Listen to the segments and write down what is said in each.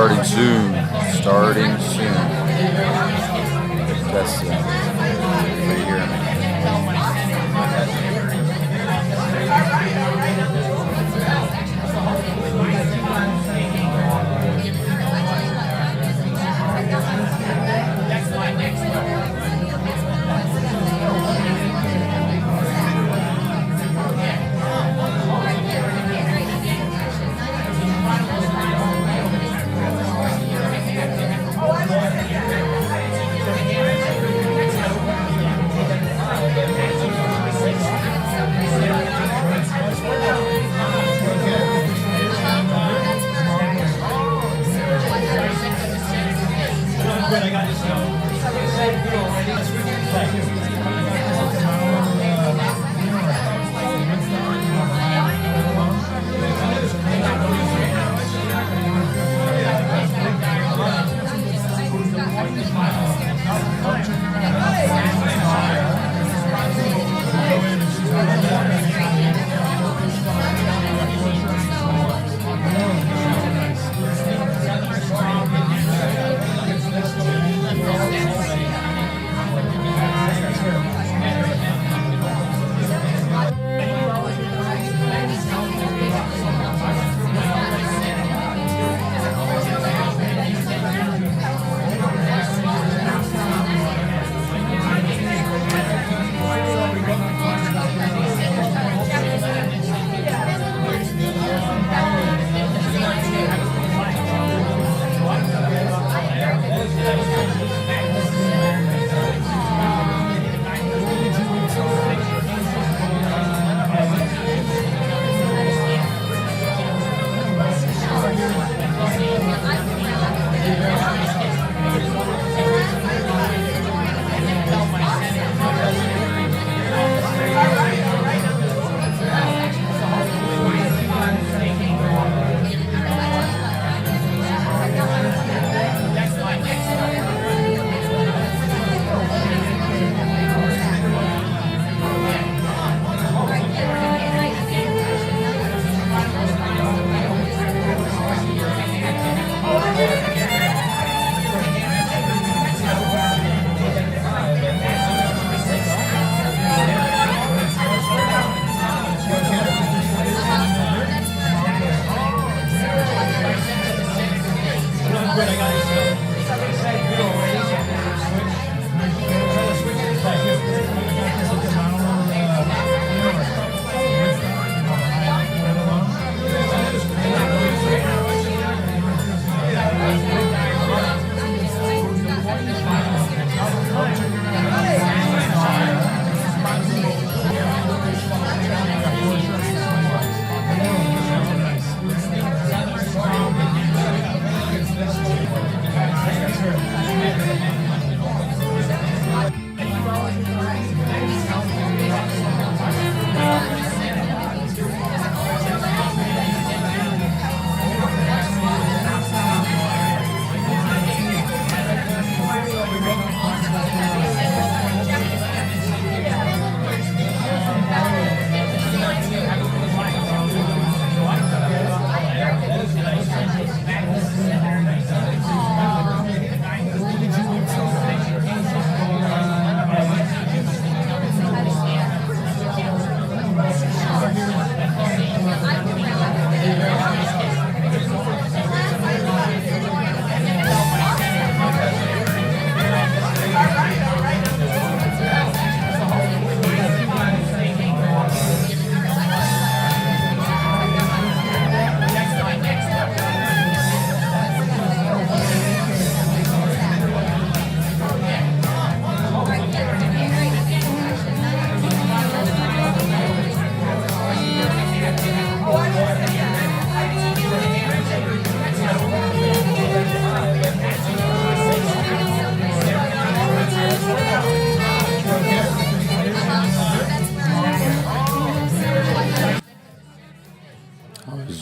Starting soon. Starting soon. Testing. Can you hear me?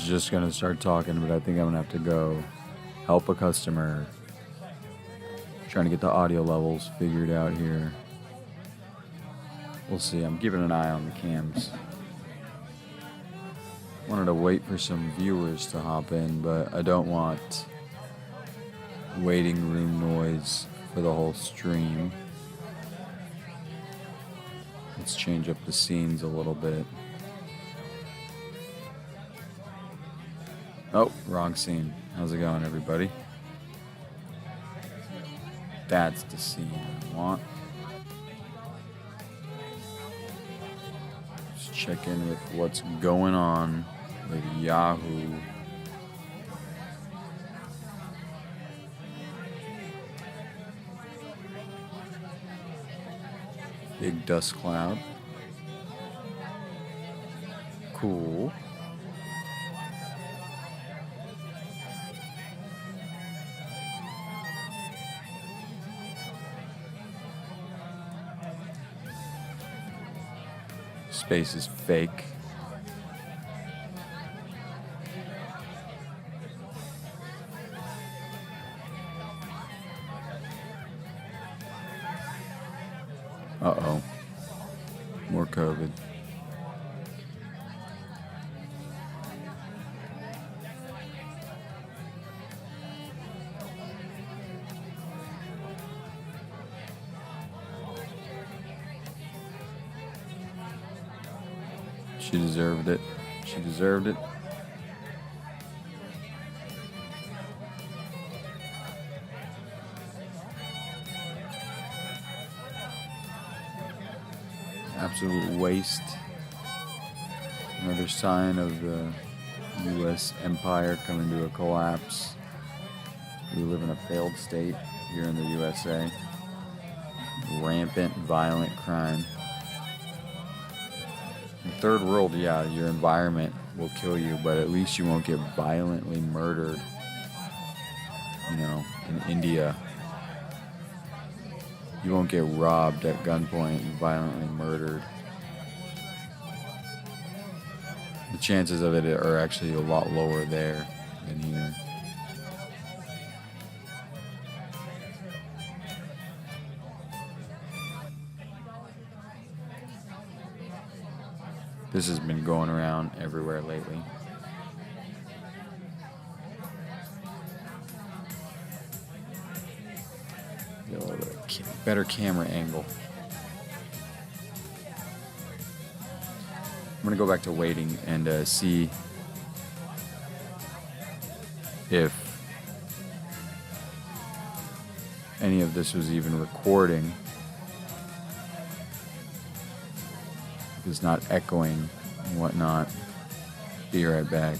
Just gonna start talking, but I think I'm gonna have to go help a customer. Trying to get the audio levels figured out here. We'll see. I'm keeping an eye on the cams. Wanted to wait for some viewers to hop in, but I don't want waiting room noise for the whole stream. Let's change up the scenes a little bit. Oh, wrong scene. How's it going, everybody? That's the scene I want. Just check in with what's going on with Yahoo. Big dust cloud. Cool. Space is fake. Uh-oh. More COVID. She deserved it. She deserved it. Absolute waste. Another sign of the U.S. empire coming to a collapse. We live in a failed state here in the USA. Rampant, violent crime. In third world, yeah, your environment will kill you, but at least you won't get violently murdered. You know, in India, you won't get robbed at gunpoint and violently murdered. The chances of it are actually a lot lower there than here. This has been going around everywhere lately. Get a little bit better camera angle. I'm gonna go back to waiting and see if any of this was even recording. If it's not echoing and whatnot. Be right back.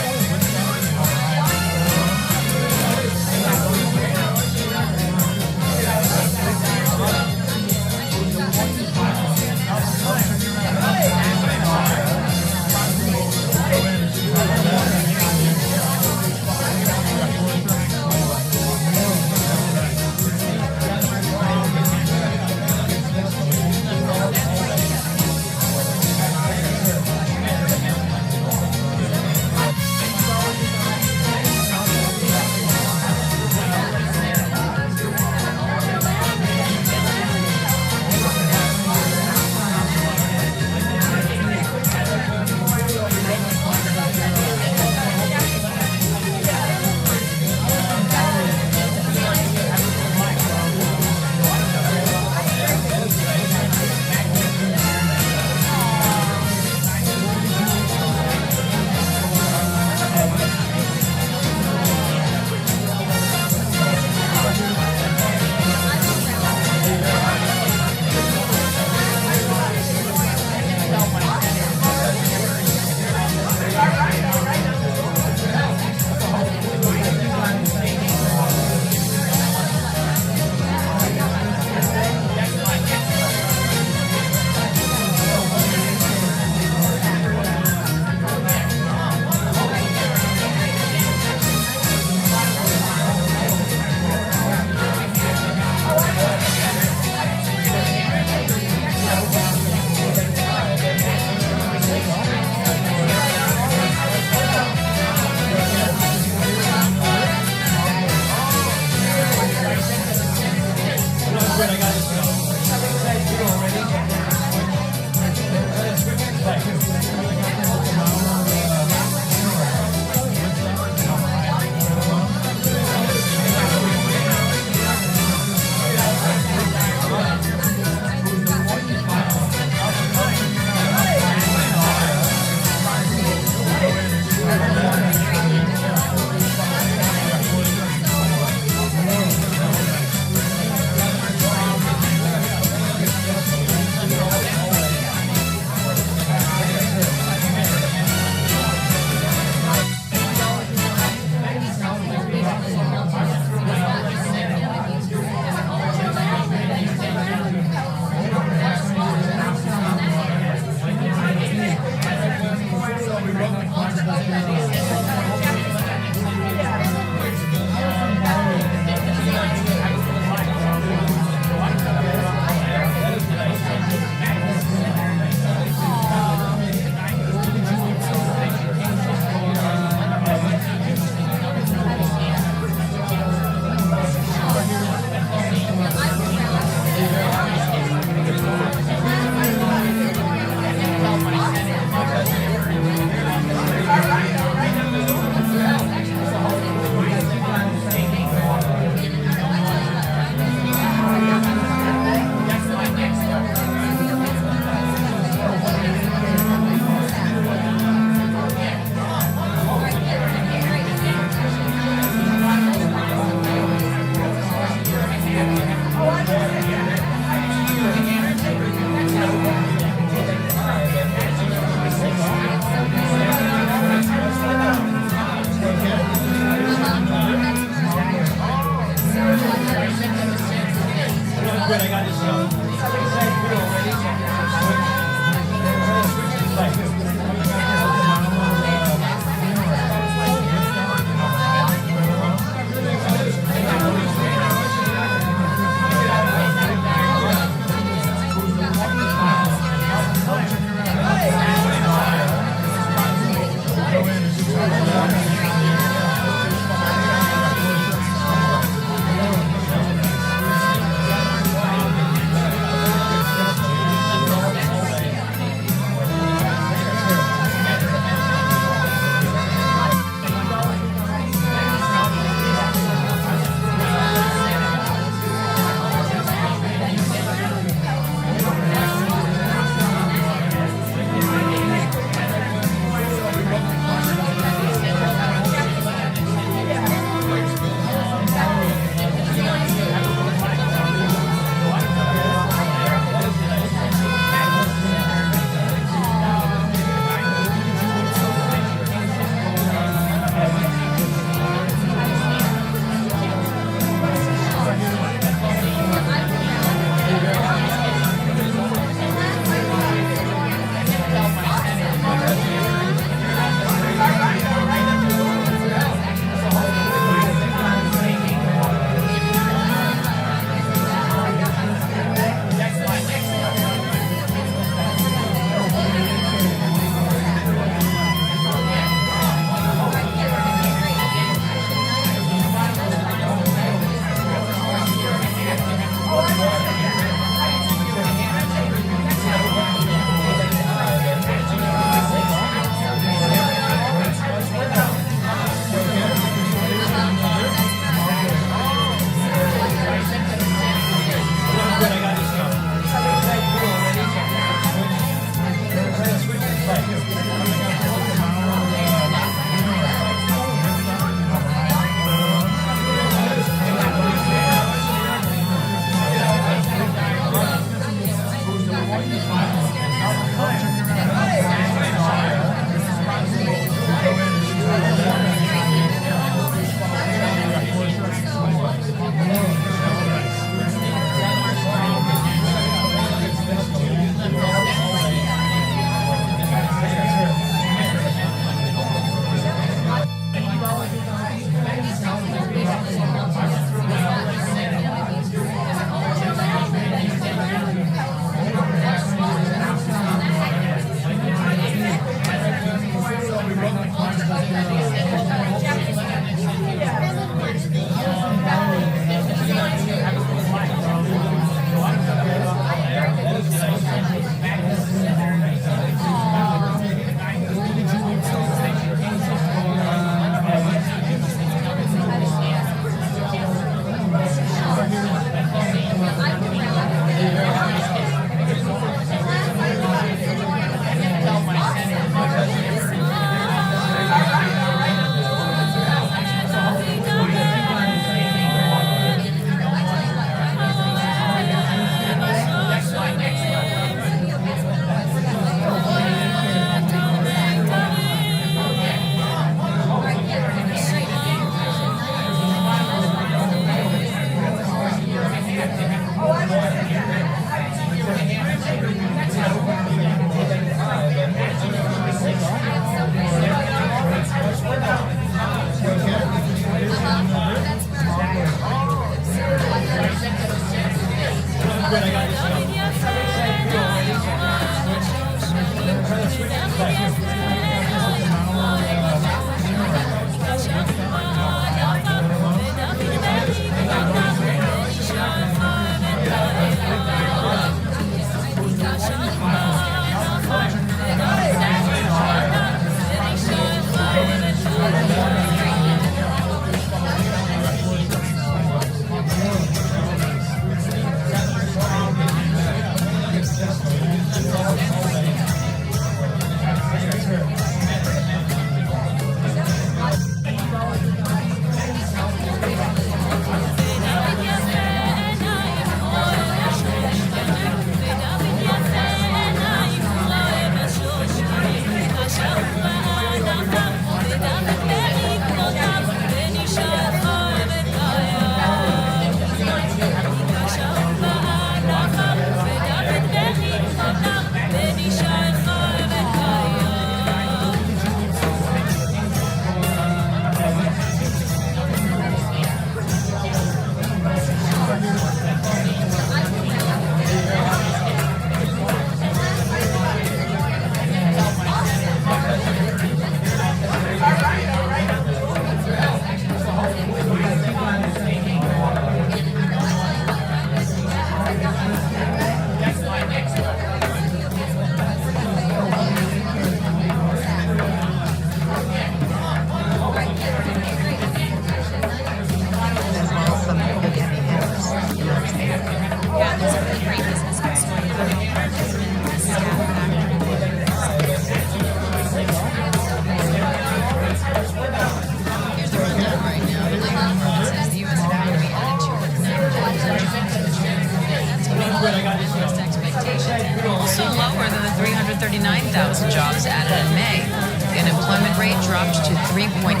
unemployment rate dropped to 3.6%.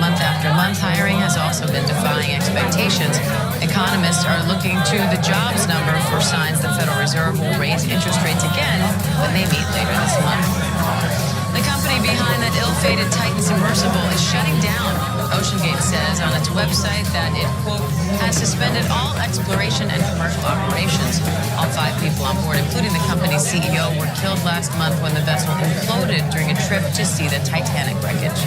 Month after month, hiring has also been defying expectations. Economists are looking to the jobs number for signs the Federal Reserve will raise interest rates again when they meet later this month. The company behind that ill-fated Titan submersible is shutting down. OceanGate says on its website that it, quote, has suspended all exploration and commercial operations. All 5 people on board, including the company's CEO, were killed last month when the vessel imploded during a trip to see the Titanic wreckage.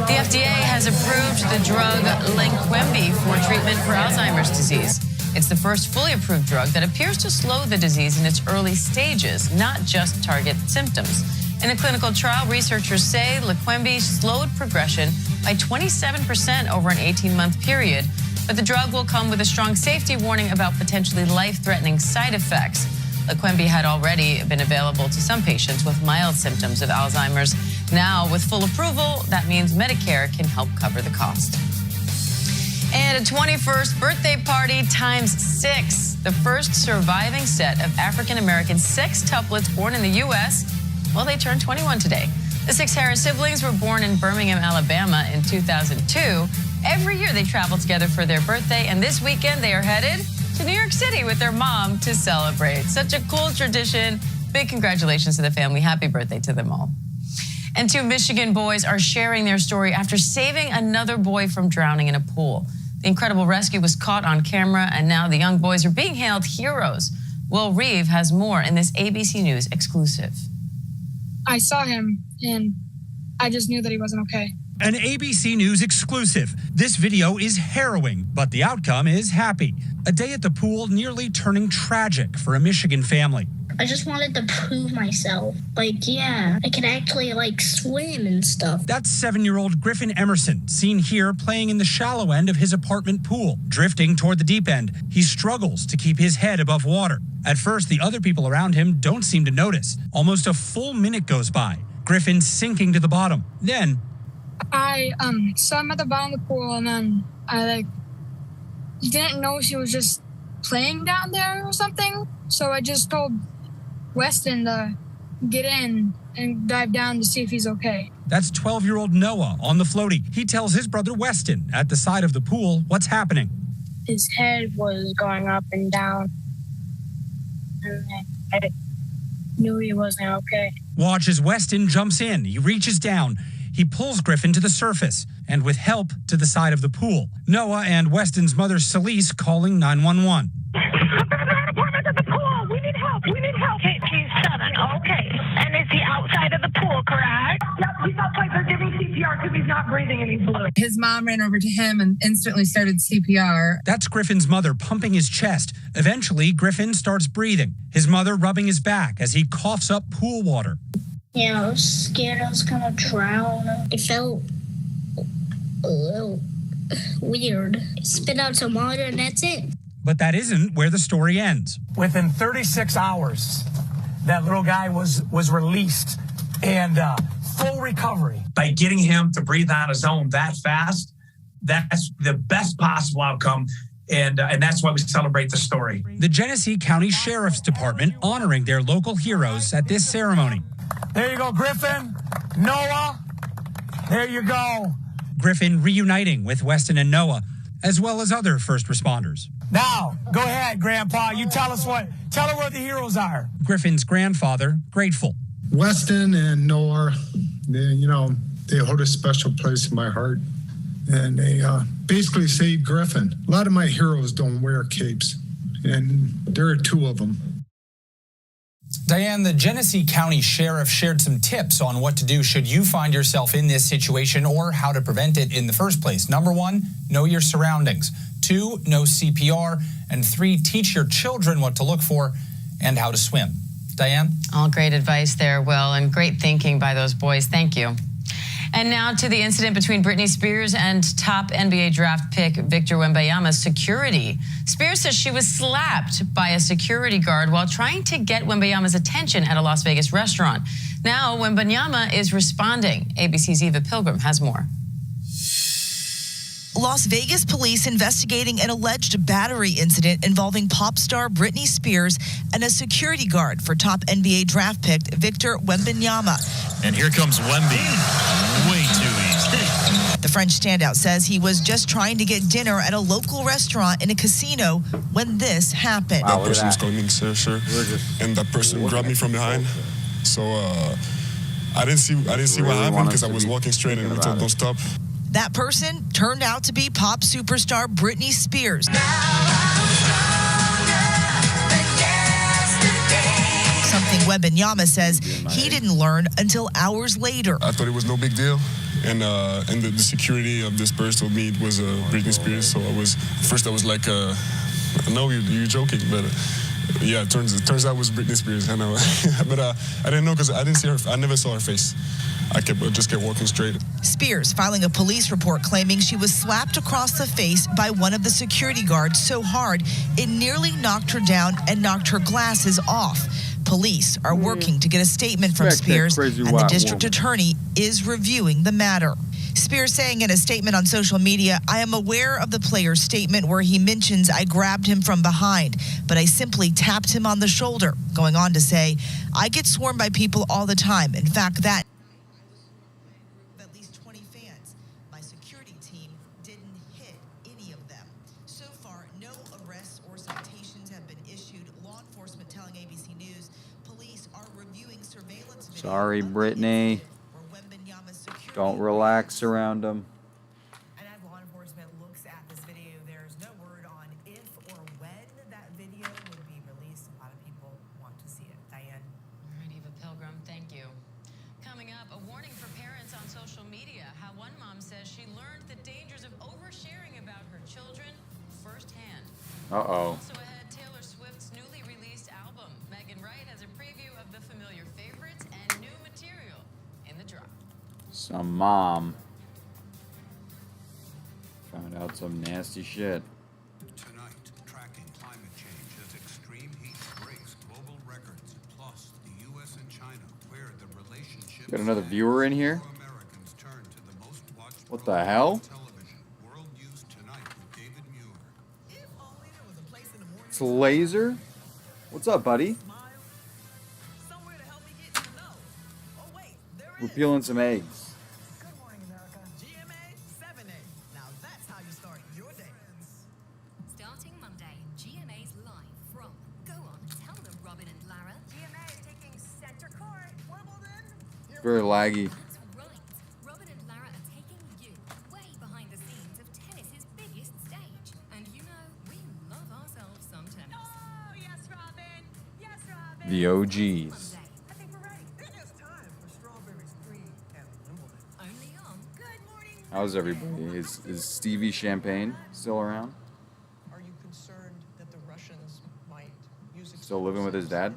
The FDA has approved the drug Leqembi for treatment for Alzheimer's disease. It's the first fully approved drug that appears to slow the disease in its early stages, not just target symptoms. In a clinical trial, researchers say Leqembi slowed progression by 27% over an 18-month period, but the drug will come with a strong safety warning about potentially life-threatening side effects. Leqembi had already been available to some patients with mild symptoms of Alzheimer's. Now, with full approval, that means Medicare can help cover the cost. And a 21st birthday party times 6. The first surviving set of African-American sextuplets born in the U.S., well, they turned 21 today. The 6 Harris siblings were born in Birmingham, Alabama in 2002. Every year they travel together for their birthday, and this weekend they are headed to New York City with their mom to celebrate. Such a cool tradition. Big congratulations to the family. Happy birthday to them all. And 2 Michigan boys are sharing their story after saving another boy from drowning in a pool. The incredible rescue was caught on camera, and now the young boys are being hailed heroes. Will Reeve has more in this ABC News exclusive. I saw him, and I just knew that he wasn't okay. An ABC News exclusive. This video is harrowing, but the outcome is happy. A day at the pool nearly turning tragic for a Michigan family. I just wanted to prove myself. I can actually, swim and stuff. That's 7-year-old Griffin Emerson, seen here playing in the shallow end of his apartment pool, drifting toward the deep end. He struggles to keep his head above water. At first, the other people around him don't seem to notice. Almost a full minute goes by. Griffin sinking to the bottom. Then, I saw him at the bottom of the pool, and then I didn't know she was just playing down there or something. So I just told Weston to get in and dive down to see if he's okay. That's 12-year-old Noah on the floaty. He tells his brother Weston at the side of the pool what's happening. His head was going up and down, and I knew he wasn't okay. Watch as Weston jumps in. He reaches down. He pulls Griffin to the surface and with help to the side of the pool. Noah and Weston's mother, Celise, calling 911. We need help. He's 7, okay. And is he outside of the pool, correct? Yep, he's outside. They're giving CPR because he's not breathing and he's blue. His mom ran over to him and instantly started CPR. That's Griffin's mother pumping his chest. Eventually, Griffin starts breathing, his mother rubbing his back as he coughs up pool water. Yeah, I was scared I was going to drown. It felt a little weird. Spit out some water and that's it. But that isn't where the story ends. Within 36 hours, that little guy was released and full recovery. By getting him to breathe on his own that fast, that's the best possible outcome. And that's why we celebrate the story. The Genesee County Sheriff's Department honoring their local heroes at this ceremony. There you go, Griffin, Noah. There you go. Griffin reuniting with Weston and Noah, as well as other first responders. Now, go ahead, Grandpa. You tell her where the heroes are. Griffin's grandfather, grateful. Weston and Noah, they hold a special place in my heart. And they basically saved Griffin. A lot of my heroes don't wear capes, and there are 2 of them. Diane, the Genesee County Sheriff shared some tips on what to do should you find yourself in this situation or how to prevent it in the first place. Number 1, know your surroundings. 2, know CPR. And 3, teach your children what to look for and how to swim. Diane? All great advice there, Will, and great thinking by those boys. Thank you. And now to the incident between Britney Spears and top NBA draft pick Victor Wembanyama's security. Spears says she was slapped by a security guard while trying to get Wembanyama's attention at a Las Vegas restaurant. Now Wembanyama is responding. ABC's Eva Pilgrim has more. Las Vegas police investigating an alleged battery incident involving pop star Britney Spears and a security guard for top NBA draft pick Victor Wembanyama. And here comes Wemby. Way too easy. The French standout says he was just trying to get dinner at a local restaurant in a casino when this happened. That person was calling me sir, and that person grabbed me from behind. So I didn't see what happened because I was walking straight and he told don't stop. That person turned out to be pop superstar Britney Spears. Something Wembanyama says he didn't learn until hours later. I thought it was no big deal, and the security of this person told me it was Britney Spears. So I was like, no, you're joking, but yeah, it turns out it was Britney Spears. I know, but I didn't know because I didn't see her. I never saw her face. I just kept walking straight. Spears filing a police report claiming she was slapped across the face by one of the security guards so hard it nearly knocked her down and knocked her glasses off. Police are working to get a statement from Spears, and the district attorney is reviewing the matter. Spears saying in a statement on social media, "I am aware of the player's statement where he mentions I grabbed him from behind, but I simply tapped him on the shoulder," going on to say, "I get swarmed by people all the time. In fact, that at least 20 fans. My security team didn't hit any of them. So far, no arrests or citations have been issued. Law enforcement telling ABC News police are reviewing surveillance video." Sorry, Brittany. Don't relax around him. And as law enforcement looks at this video, there's no word on if or when that video would be released. A lot of people want to see it. Diane. All right, Eva Pilgrim, thank you. Coming up, a warning for parents on social media. How one mom says she learned the dangers of oversharing about her children firsthand. Uh-oh. Also ahead, Taylor Swift's newly released album. Megan Wright has a preview of the familiar favorites and new material in the drop. Some mom found out some nasty shit. Tonight, tracking climate change as extreme heat breaks global records. Plus, the U.S. and China, where the relationship. Got another viewer in here? Americans turn to the most watched What the hell? television. World News Tonight with David Muir. It's Laser? What's up, buddy? We're peeling some eggs. Starting Monday, GMA's live from. Go on, tell them, Robin and Lara. GMA is taking center court. Wimbledon. Very laggy. That's right. Robin and Lara are taking you way behind the scenes of tennis's biggest stage. And you know, we love ourselves some tennis. Oh, yes, Robin. Yes, Robin. The OGs. I think we're ready. It is time for Strawberries 3 and Wimbledon. Only on Good Morning. How's everybody? Is Stevie Champagne still around? Are you concerned that the Russians might use Still living with his dad?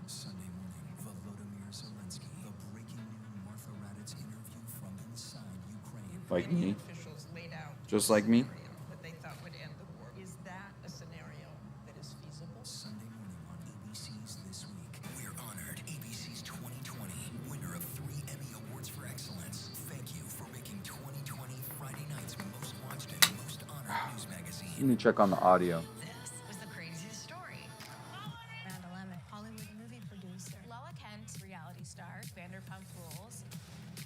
Sunday morning, Volodymyr Zelensky, the breaking new Martha Raddatz interview from inside Ukraine. Like me? Officials laid out Just like me? that they thought would end the war. Is that a scenario that is feasible? Sunday morning on ABC's This Week. We're honored ABC's 2020 winner of 3 Emmy Awards for Excellence. Thank you for making 2020 Friday night's most watched and most honored news magazine. Let me check on the audio. This was the craziest story. Amanda Lemon, Hollywood movie producer. Lola Kent, reality star. Vanderpump Rules.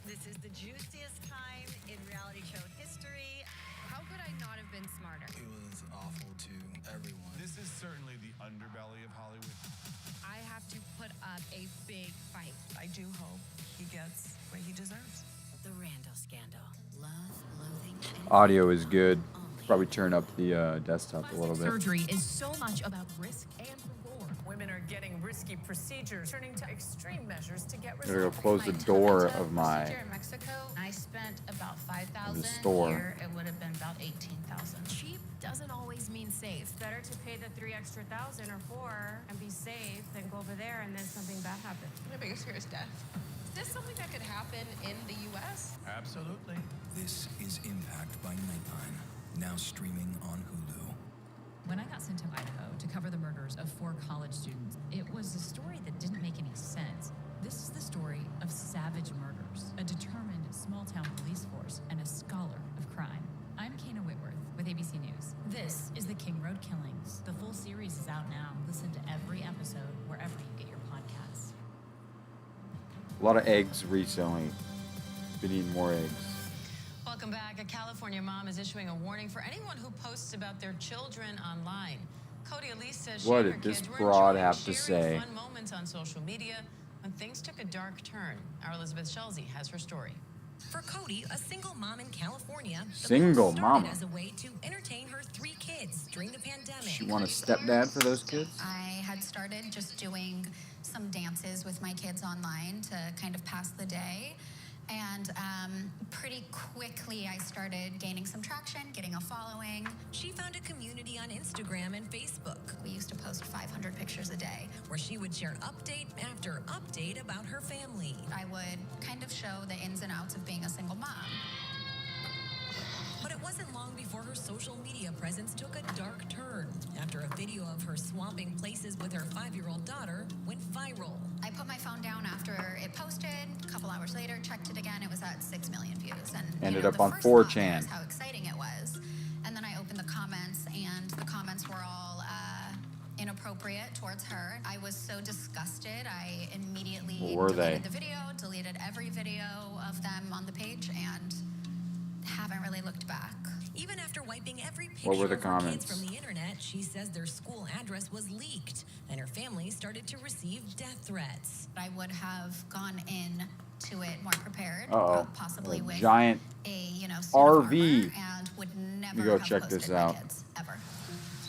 This is the juiciest time in reality show history. How could I not have been smarter? It was awful to everyone. This is certainly the underbelly of Hollywood. I have to put up a big fight. I do hope he gets what he deserves. The Randall scandal. Love, loathing, and Audio is good. Probably turn up the desktop a little bit. Surgery is so much about risk and reward. Women are getting risky procedures, turning to extreme measures to get Gotta go results. close the door of my Here in Mexico, I spent about $5,000. store. Here, it would have been about $18,000. Cheap doesn't always mean safe. Better to pay the $3 extra thousand or $4 and be safe than go over there and then something bad happens. My biggest fear is death. Is this something that could happen in the U.S.? Absolutely. This is Impact by Nightline, now streaming on Hulu. When I got sent to Idaho to cover the murders of 4 college students, it was a story that didn't make any sense. This is the story of savage murders, a determined small-town police force, and a scholar of crime. I'm King road killings. The full series is out now. Listen to every episode wherever you get your podcasts. A lot of eggs recently. Been eating more eggs. Welcome back. A California mom is issuing a warning for anyone who posts about their children online. Cody Elise says she What and her did this kids were broad enjoying have to sharing say? fun moments on social media when things took a dark turn. Our Elizabeth Schelsey has her story. For Cody, a single mom in California, the Single post started mama. as a way to entertain her 3 kids during the pandemic. She want a stepdad for those kids? I had started just doing some dances with my kids online to kind of pass the day. And pretty quickly, I started gaining some traction, getting a following. She found a community on Instagram and Facebook. We used to post 500 pictures a day, where she would share update after update about her family. I would kind of show the ins and outs of being a single mom. But it wasn't long before her social media presence took a dark turn after a video of her swapping places with her 5-year-old daughter went viral. I put my phone down after it posted. A couple hours later, checked it again. It was at 6 million views. And Ended the up on first thought 4chan. was how exciting it was. And then I opened the comments, and the comments were all inappropriate towards her. I was so disgusted. I immediately What were deleted they? the video, deleted every video of them on the page, and haven't really looked back. Even after wiping every picture What were the of her kids comments? from the internet, she says their school address was leaked and her family started to receive death threats. I would have gone in to it more prepared, Uh-oh. possibly A with giant a suit of RV. armor, and would never Let me go have check posted this my out. kids, ever.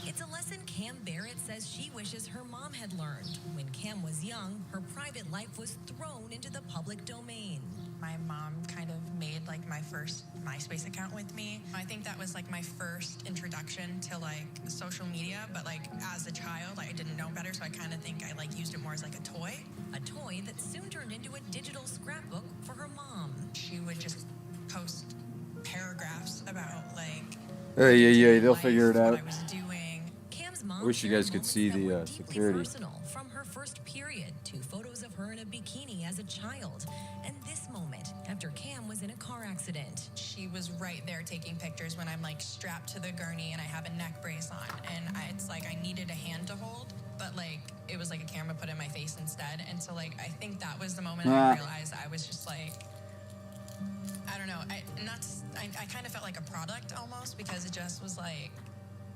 It's a lesson Cam Barrett says she wishes her mom had learned. When Cam was young, her private life was thrown into the public domain. My mom kind of made like my first MySpace account with me. I think that was like my first introduction to like social media, but like as a child, I didn't know better, so I kind of think I like used it more as like a toy. A toy that soon turned into a digital scrapbook for her mom. She would just post paragraphs about like Yeah, they'll figure it what out. I was doing. Cam's mom I wish you shared guys could moments see that were the deeply security. personal, from her first period to photos of her in a bikini as a child, and this moment after Cam was in a car accident. She was right there taking pictures when I'm like strapped to the gurney and I have a neck brace on, and it's like I needed a hand to hold, but like it was like a camera put in my face instead. And so like I think that was the moment I realized I was just like, I don't know, I kind of felt like a product almost, because it just was like,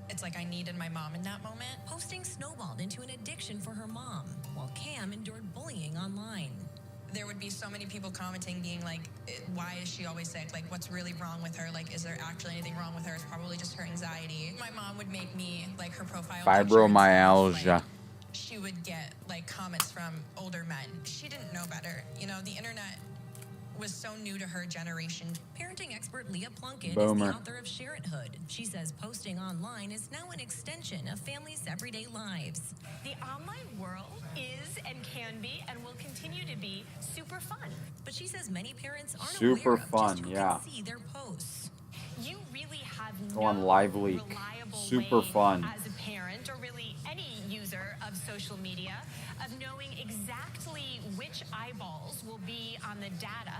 it's like I needed my mom in that moment. Posting snowballed into an addiction for her mom, while Cam endured bullying online. There would be so many people commenting, being like, why is she always sick? Like, what's really wrong with her? Like, is there actually anything wrong with her? It's probably just her anxiety. My mom would make me, like, her profile picture, Fibromyalgia. she would get, like, comments from older men. She didn't know better. You know, the internet was so new to her generation. Parenting expert Leah Plunkett is Boomer. the author of Shareithood. She says posting online is now an extension of families' everyday lives. The online world is and can be and will continue to be super fun. But she says many parents aren't Super aware of fun, just who yeah. can see their posts. You really have Go on Live Leak. Super fun. as a parent, or really any user of social media, of knowing exactly which eyeballs will be on the data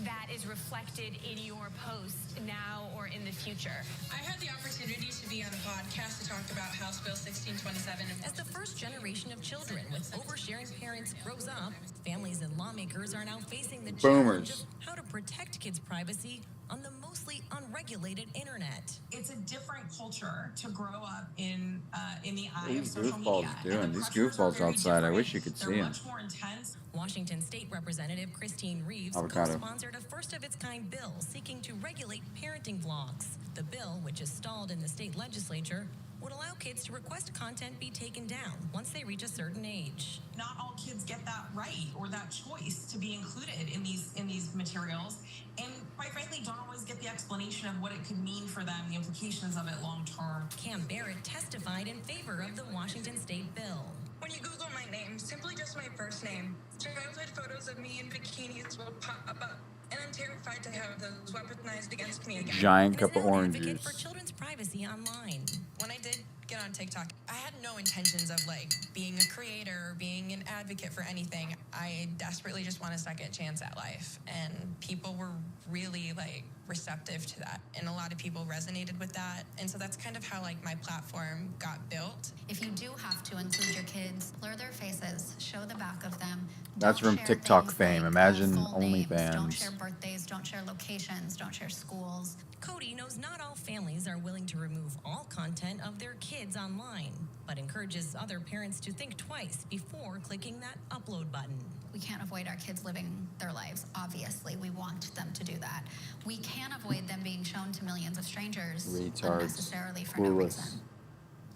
that is reflected in your post now or in the future. I had the opportunity to be on a podcast to talk about House Bill 1627. As the first generation of children with oversharing parents grows up, families and lawmakers are now facing the challenge Boomers. of how to protect kids' privacy on the mostly unregulated internet. It's a different culture to grow up in the eye of These social goofballs media. doing? These goofballs outside. I wish you could see them. Much more intense. Washington State Representative Christine Reeves Avocado. co-sponsored a first-of-its-kind bill seeking to regulate parenting vlogs. The bill, which is stalled in the state legislature, would allow kids to request content be taken down once they reach a certain age. Not all kids get that right or that choice to be included in these materials, and quite frankly don't always get the explanation of what it could mean for them, the implications of it long term. Cam Barrett testified in favor of the Washington State bill. When you Google my name, simply just my first name, childhood photos of me in bikinis will pop up, and I'm terrified to have those weaponized against me again. Giant And cup is of now an orange advocate juice. for children's privacy online. When I did get on TikTok. I had no intentions of like being a creator or being an advocate for anything. I desperately just want a second chance at life. And people were really like receptive to that. And a lot of people resonated with that. And so that's kind of how like my platform got built. If you do have to include your kids, blur their faces, show the back of them. That's from TikTok fame. Imagine OnlyFans. Don't share birthdays, don't share locations, don't share schools. Cody knows not all families are willing to remove all content of their kids online, but encourages other parents to think twice before clicking that upload button. We can't avoid our kids living their lives. Obviously, we want them to do that. We can avoid them being shown to millions of strangers unnecessarily for no reason.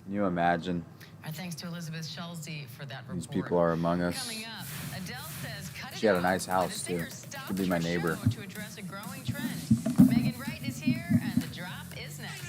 Can you imagine? Our thanks to Elizabeth Schulze for that report. These people are among us. Coming up, Adele says cut She had a nice house too. Could be my neighbor. to address a growing trend. Megan Wright is here, and the drop is next.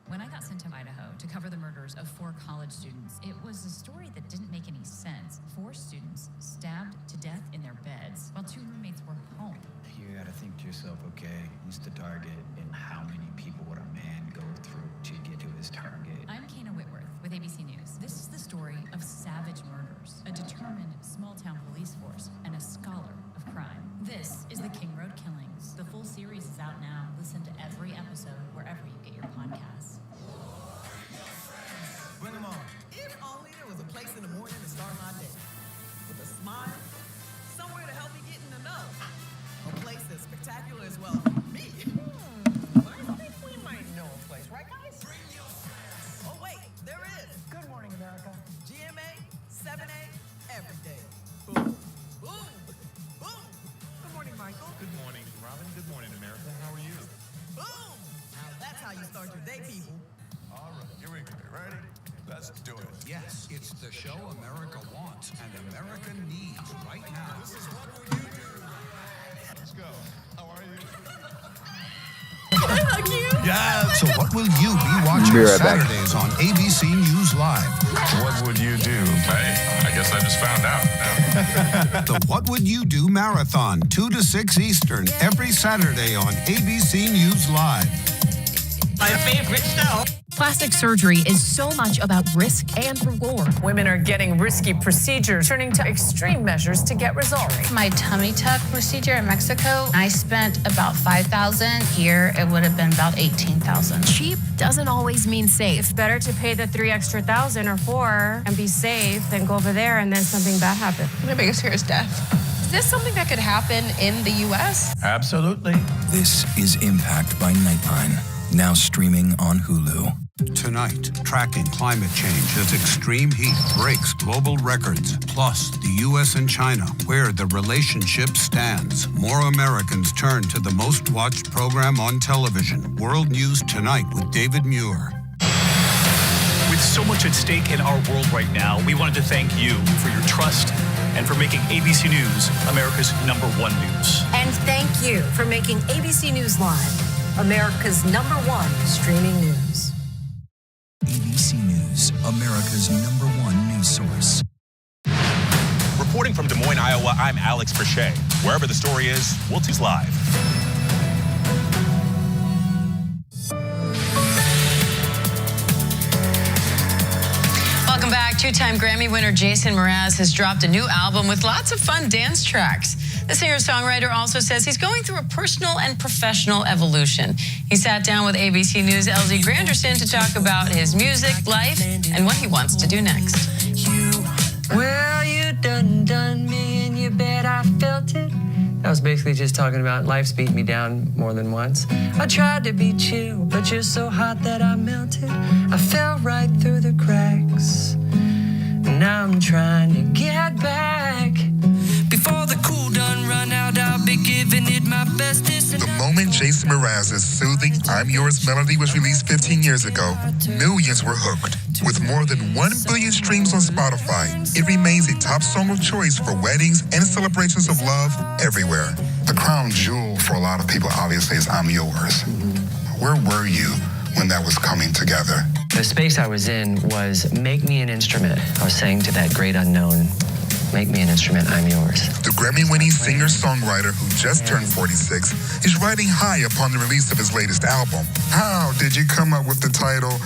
When I got sent to Idaho to cover the murders of 4 college students, it was a story that didn't make any sense. 4 students stabbed to death in their beds while 2 roommates were home. You gotta think to yourself, okay, he's the target, and how many people would a man go through to get to his target? I'm Kana Whitworth with ABC News. This is the story of savage murders, a determined small-town police force, and a scholar of crime. This is the King Road Killings. The full series is out now. Listen to every episode wherever you get your podcasts. Bring them on. If only there was a place in the morning to start my day. With a smile, somewhere to help me get in the know. A place as spectacular as well for me. I think we might know a place, right guys? Oh wait, there is. Good morning, America. GMA, 7A, every day. Boom, boom, boom. Good morning, Michael. Good morning, Robin. Good morning, America. How are you? Boom. Now that's how you start your day, people. All right, here we go. Ready? Let's do it. Yes, it's the show America wants and America needs right now. This is What Would You Do? Let's go. How are you? Can I hug you? Yeah. So what will you be watching Be right back. Saturdays on ABC News Live? What would you do? Hey, I guess I just found out. The What Would You Do Marathon, 2 to 6 Eastern, every Saturday on ABC News Live. My favorite show. Plastic surgery is so much about risk and reward. Women are getting risky procedures, turning to extreme measures to get results. My tummy tuck procedure in Mexico, I spent about $5,000. Here, it would have been about $18,000. Cheap doesn't always mean safe. It's better to pay the $3,000 extra or $4,000 and be safe than go over there and then something bad happen. My biggest fear is death. Is this something that could happen in the U.S.? Absolutely. This is Impact by Nightline, now streaming on Hulu. Tonight, tracking climate change as extreme heat breaks global records. Plus, the U.S. and China, where the relationship stands. More Americans turn to the most watched program on television. World News Tonight with David Muir. With so much at stake in our world right now, we wanted to thank you for your trust and for making ABC News America's #1 news. And thank you for making ABC News Live America's #1 streaming news. ABC News, America's #1 news source. Reporting from Des Moines, Iowa, I'm Alex Verche. Wherever the story is, we'll tease live. Welcome back. 2-time Grammy winner Jason Mraz has dropped a new album with lots of fun dance tracks. The singer-songwriter also says he's going through a personal and professional evolution. He sat down with ABC News' LZ Granderson to talk about his music, life, and what he wants to do next. Well, you done me in your bed, I felt it. I was basically just talking about life's beat me down more than once. I tried to be chill, but you're so hot that I melted. I fell right through the cracks. And now I'm trying to get back. Before the cool done run out, I'll be giving it my bestest. The moment Jason Mraz's soothing I'm Yours melody was released 15 years ago, millions were hooked. With more than 1 billion streams on Spotify, it remains a top song of choice for weddings and celebrations of love everywhere. The crown jewel for a lot of people, obviously, is I'm Yours. Where were you when that was coming together? The space I was in was make me an instrument. I was saying to that great unknown, make me an instrument, I'm yours. The Grammy-winning singer-songwriter who just turned 46 is riding high upon the release of his latest album. How did you come up with the title,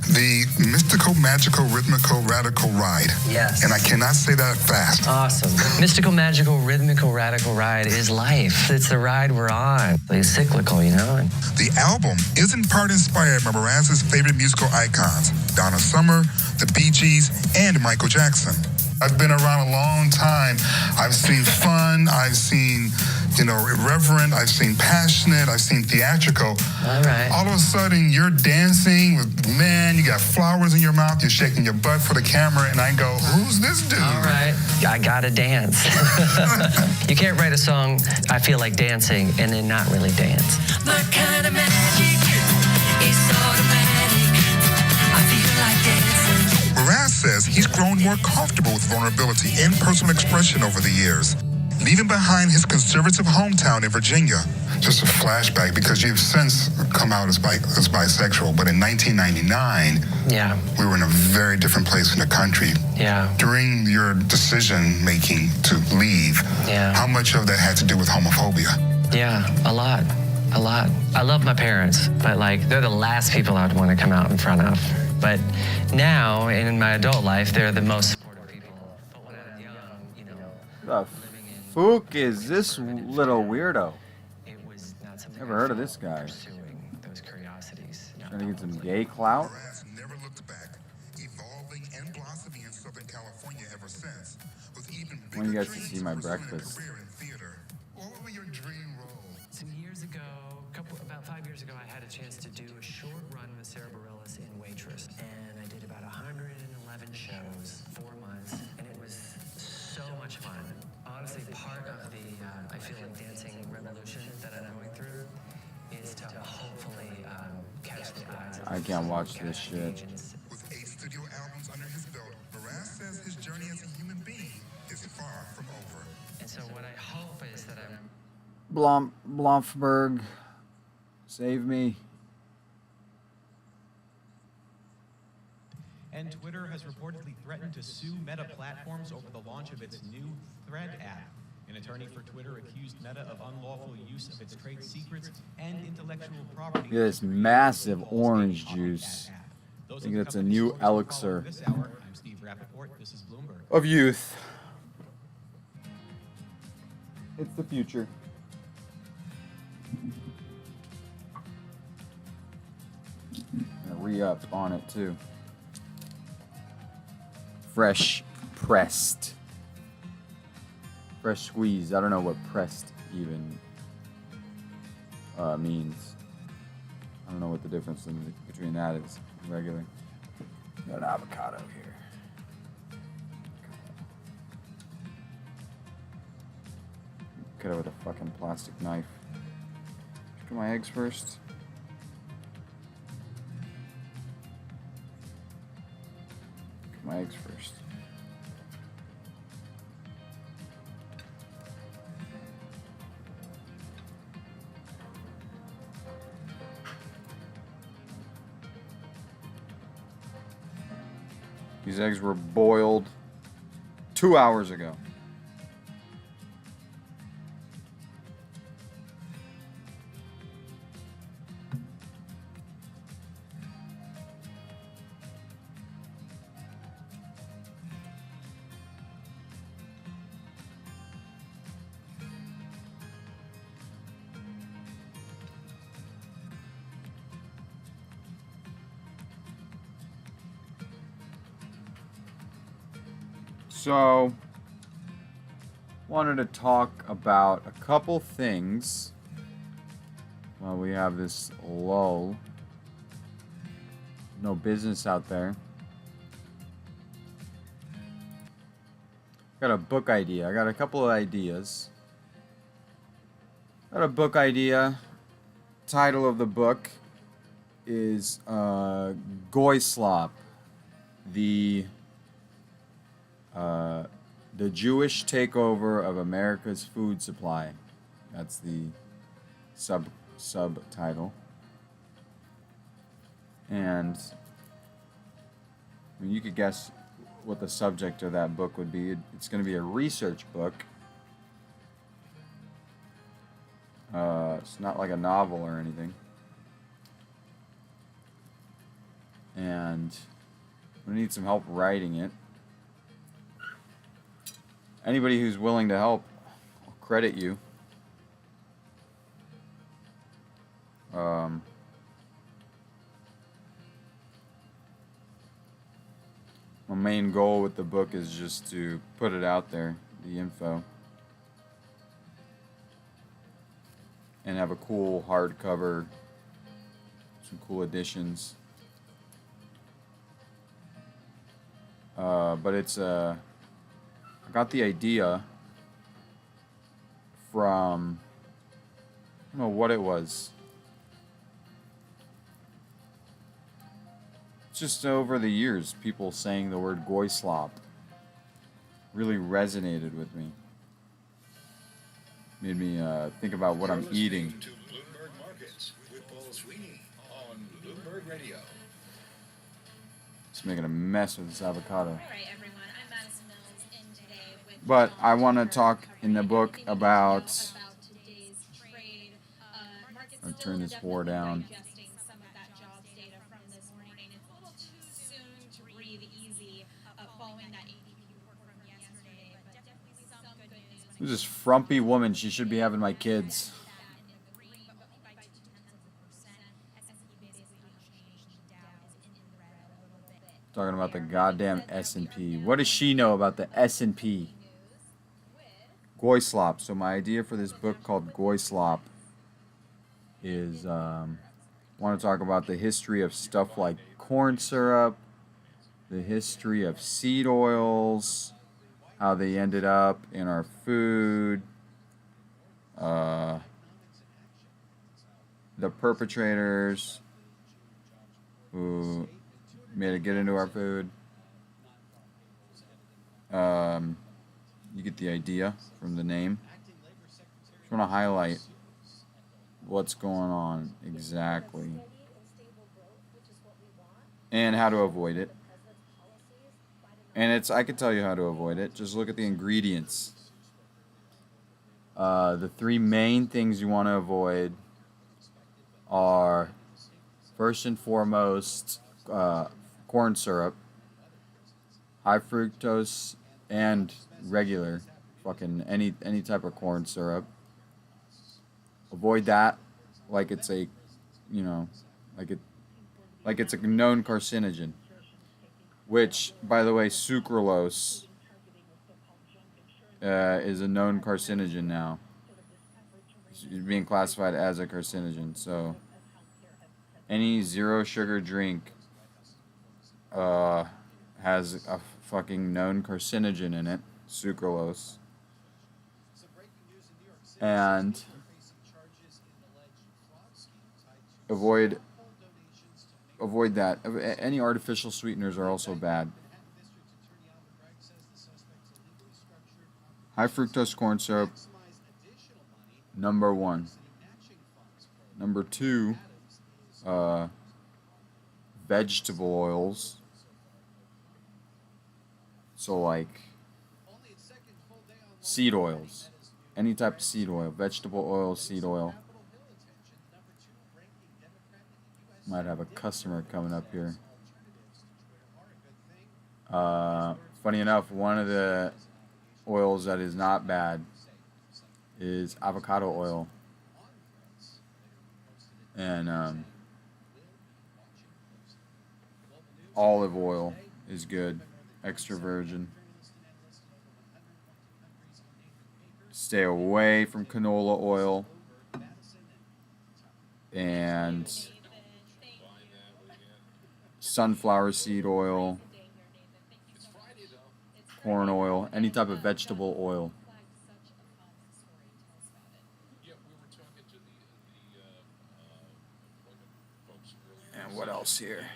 The Mystical, Magical, Rhythmical, Radical Ride? Yes. And I cannot say that fast. Awesome. Mystical, magical, rhythmical, radical ride is life. It's the ride we're on. It's cyclical, you know? The album is in part inspired by Mraz's favorite musical icons, Donna Summer, the Bee Gees, and Michael Jackson. I've been around a long time. I've seen fun, I've seen, irreverent, I've seen passionate, I've seen theatrical. All right. All of a sudden, you're dancing with men, you got flowers in your mouth, you're shaking your butt for the camera, and I go, who's this dude? All right. I gotta dance. You can't write a song, I feel like dancing, and then not really dance. My kind of magic is automatic. I feel like dancing. Mraz says he's grown more comfortable with vulnerability and personal expression over the years, leaving behind his conservative hometown in Virginia. Just a flashback, because you've since come out as bisexual, but in 1999, we were in a very different place in the country. Yeah. During your decision-making to leave, how much of that had to do with homophobia? Yeah, a lot. I love my parents, but they're the last people I'd want to come out in front of. But now, in my adult life, they're the most supportive people. But when I was young, The fuck is this little weirdo? it was not something Never heard of this guy. pursuing those curiosities. Trying to get some gay clout? Mraz never looked back, evolving and blossoming in Southern California ever since, with even bigger When you guys to dreams see my of pursuing a breakfast. career in theater. What would be your dream role? Some years ago, about 5 years ago, I had a chance to do a short run with Sarah Bareilles in Waitress, and I did about 111 shows, 4 months, and it was so much fun. Honestly, part of the, I feel like, dancing revolution that I'm going through is to hopefully catch the eyes of I can't watch this shit. With 8 studio albums under his belt, Mraz says his journey as a human being is far from over. And so what I hope is that I'm Blomfberg, save me. And Twitter has reportedly threatened to sue Meta Platforms over the launch of its new Thread app. An attorney for Twitter accused Meta of unlawful use of its trade secrets and intellectual property. Look at this massive orange juice. I think that's a new elixir This hour, I'm Steve Rappaport. This is Bloomberg. of youth. It's the future. Re-up on it too. Fresh pressed. Fresh squeezed. I don't know what pressed even means. I don't know what the difference between that is. Regular. Got an avocado here. Cut it with a fucking plastic knife. Look at my eggs first. Look at my eggs first. These eggs were boiled 2 hours ago. So, wanted to talk about a couple things while we have this lull. No business out there. Got a book idea. I got a couple of ideas. Got a book idea. Title of the book is Goyslop, the Jewish takeover of America's food supply. That's the subtitle. And I mean, you could guess what the subject of that book would be. It's going to be a research book. It's not like a novel or anything. And we need some help writing it. Anybody who's willing to help, I'll credit you. My main goal with the book is just to put it out there, the info, and have a cool hardcover, some cool editions. But it's I got the idea from, I don't know what it was. Just over the years, people saying the word goy slop really resonated with me. Made me think about what I'm eating. To Bloomberg Markets with Paul Sweeney on Bloomberg Radio. Just making a mess with this avocado. But I want to talk in the book about. I'll turn this whore down. Who's this frumpy woman? She should be having my kids. Talking about the goddamn S&P. What does she know about the S&P? Goy slop. So my idea for this book called Goy Slop is I want to talk about the history of stuff like corn syrup, the history of seed oils, how they ended up in our food, the perpetrators who made it get into our food. You get the idea from the name. Just want to highlight what's going on exactly and how to avoid it. And I can tell you how to avoid it. Just look at the ingredients. The three main things you want to avoid are, first and foremost, corn syrup, high fructose, and regular, fucking any type of corn syrup. Avoid that like it's a, like it's a known carcinogen. Which, by the way, sucralose is a known carcinogen now. It's being classified as a carcinogen. So any zero sugar drink has a fucking known carcinogen in it, sucralose. And avoid that. Any artificial sweeteners are also bad. High fructose corn syrup, number one. Number two, vegetable oils. So like seed oils. Any type of seed oil. Vegetable oil, seed oil. Might have a customer coming up here. Funny enough, one of the oils that is not bad is avocado oil. And olive oil is good. Extra virgin. Stay away from canola oil. And sunflower seed oil, corn oil, any type of vegetable oil. And what else here?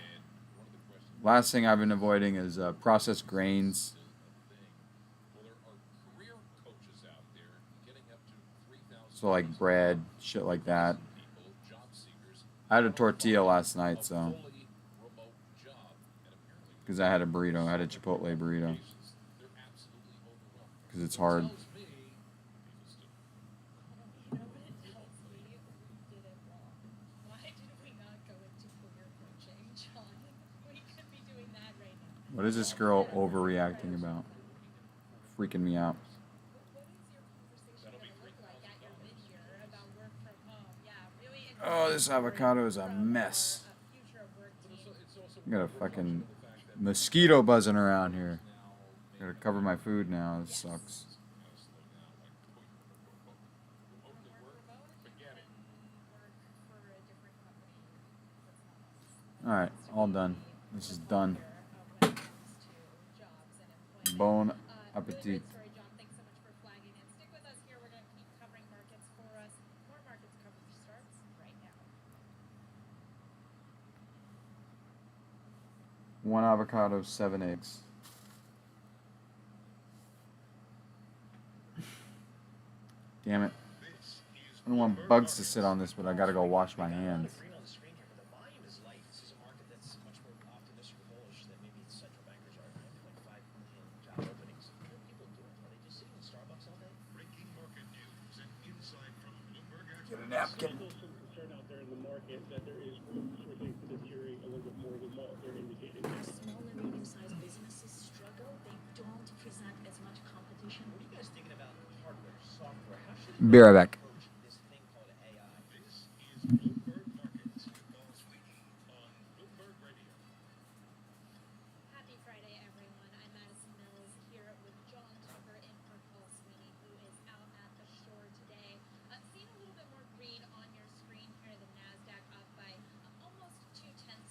Last thing I've been avoiding is processed grains. So like bread, shit like that. I had a tortilla last night, so Because I had a burrito. I had a Chipotle burrito. Because it's hard. What is this girl overreacting about? Freaking me out. Oh, this avocado is a mess. I got a fucking mosquito buzzing around here. Gotta cover my food now. This sucks. Alright, all done. This is done. Bon appetit. One avocado, 7 eggs. Damn it. I don't want bugs to sit on this, but I gotta go wash my hands. Get a napkin. Be right back. Happy Friday, everyone. I'm Madison Mills here with John Tucker in for Paul Sweeney, who is out at the shore today. Seeing a little bit more green on your screen here. The NASDAQ up by almost 0.2%.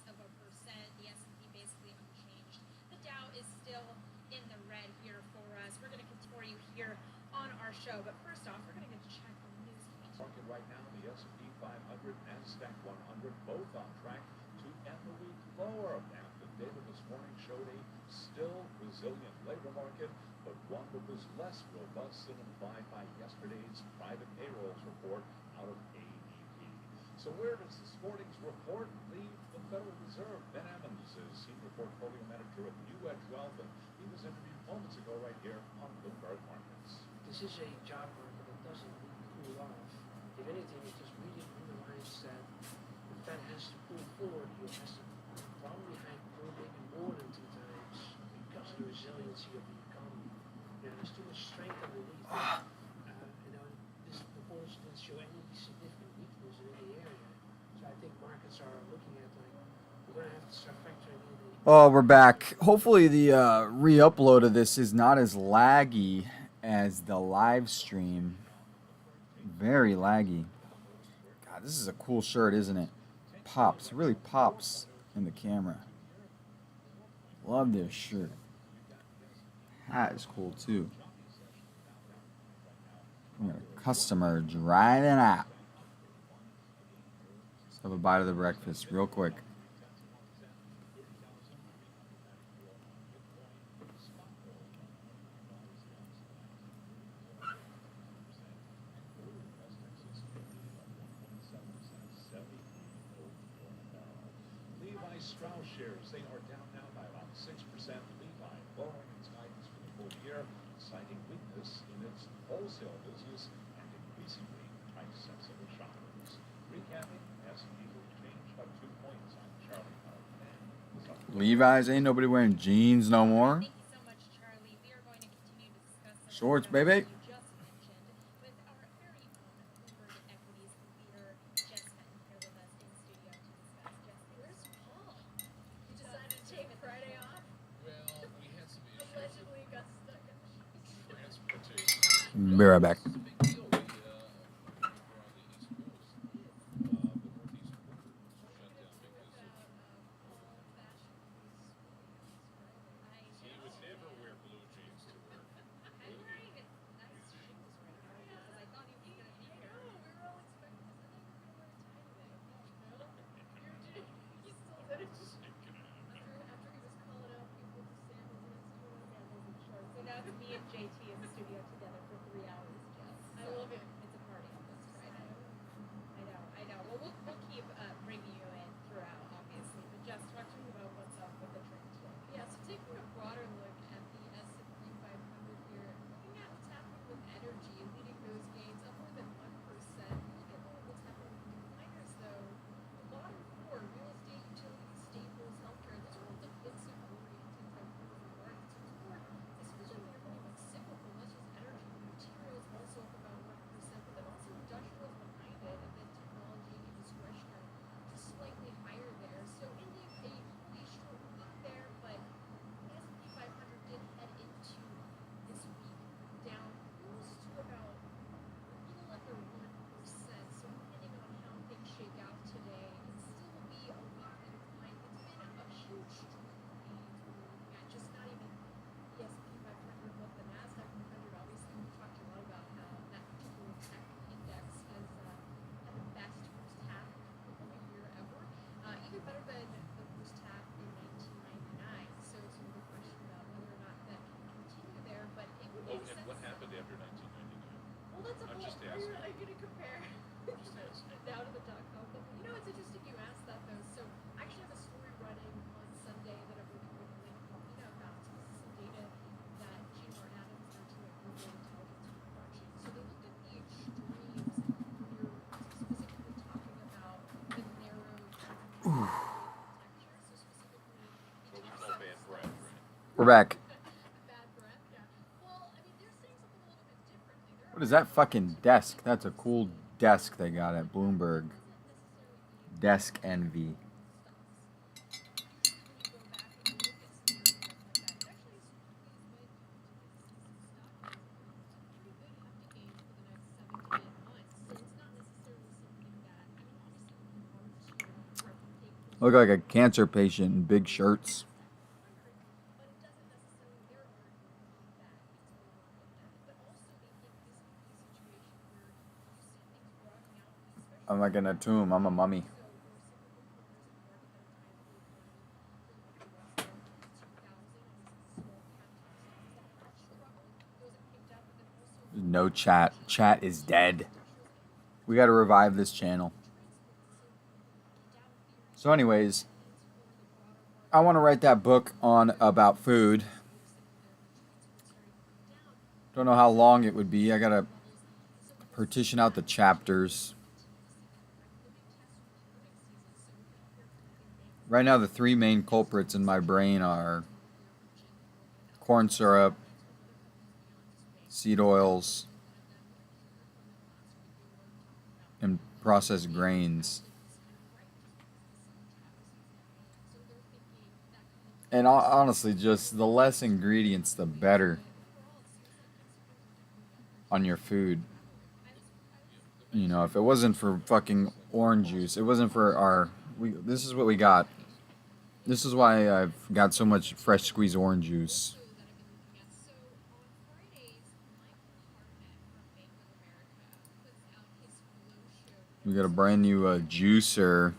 The S&P basically unchanged. The Dow is still in the red here for us. We're going to continue for you here on our show. But first off, we're going to check on the news. Market right now, the S&P 500, NASDAQ 100, both on track to end the week lower. Now, the data this morning showed a still resilient labor market, but one that was less robust than implied by yesterday's private payrolls report out of ADP. So where does this morning's report leave the Federal Reserve? Ben Emmons is Senior Portfolio Manager at New Edge Wealth, and he was interviewed moments ago right here on Bloomberg Markets. This is a job market that doesn't cool off. If anything, it just really underlines that the Fed has to pull forward. It has to probably hike maybe more than 2 times because of the resiliency of the economy. There's too much strength underneath it. This performance didn't show any significant weakness in any area. So I think markets are looking at we're going to have to start factoring in. Oh, we're back. Hopefully the re-upload of this is not as laggy as the live stream. Very laggy. God, this is a cool shirt, isn't it? Pops. It really pops in the camera. Love this shirt. Hat is cool too. We got a customer driving out. Let's have a bite of the breakfast real quick. Strauss shares, they are down now by about 6%. Levi lowering its guidance for the full year, citing weakness in its wholesale business and increasingly price-sensitive shoppers. Recapping, S&P changed up 2 points on Charlie Munger. Levi's, ain't nobody wearing jeans no more. Shorts, baby. Be right back. Me and JT in the studio together for 3 hours. I love it. It's a party on this Friday. I know. Well, we'll keep bringing you in throughout, obviously. But just talk to me about what's up with the trend. Yes, you to compare now to the .com book. You know, it's interesting you asked that though. So I actually have a story running on Sunday that I'm working with Link Palmina about. So this is some data that Gene Martin Adams and their team at Google Intelligence Production. So they looked at the extremes when you're specifically talking about the narrow texture. So specifically, What we call bad breath, right? We're back. bad breath. Yeah. Well, I mean, they're saying something a little bit differently. What is that fucking desk? That's a cool desk they got at Bloomberg. Desk envy. Look like a cancer patient in big shirts. I'm like in a tomb. I'm a mummy. No chat. Chat is dead. We got to revive this channel. So anyways, I want to write that book on about food. Don't know how long it would be. I got to partition out the chapters. Right now, the three main culprits in my brain are corn syrup, seed oils, and processed grains. And honestly, just the less ingredients, the better on your food. You know, if it wasn't for fucking orange juice, it wasn't for our... this is what we got. This is why I've got so much fresh squeezed orange juice. We got a brand new juicer.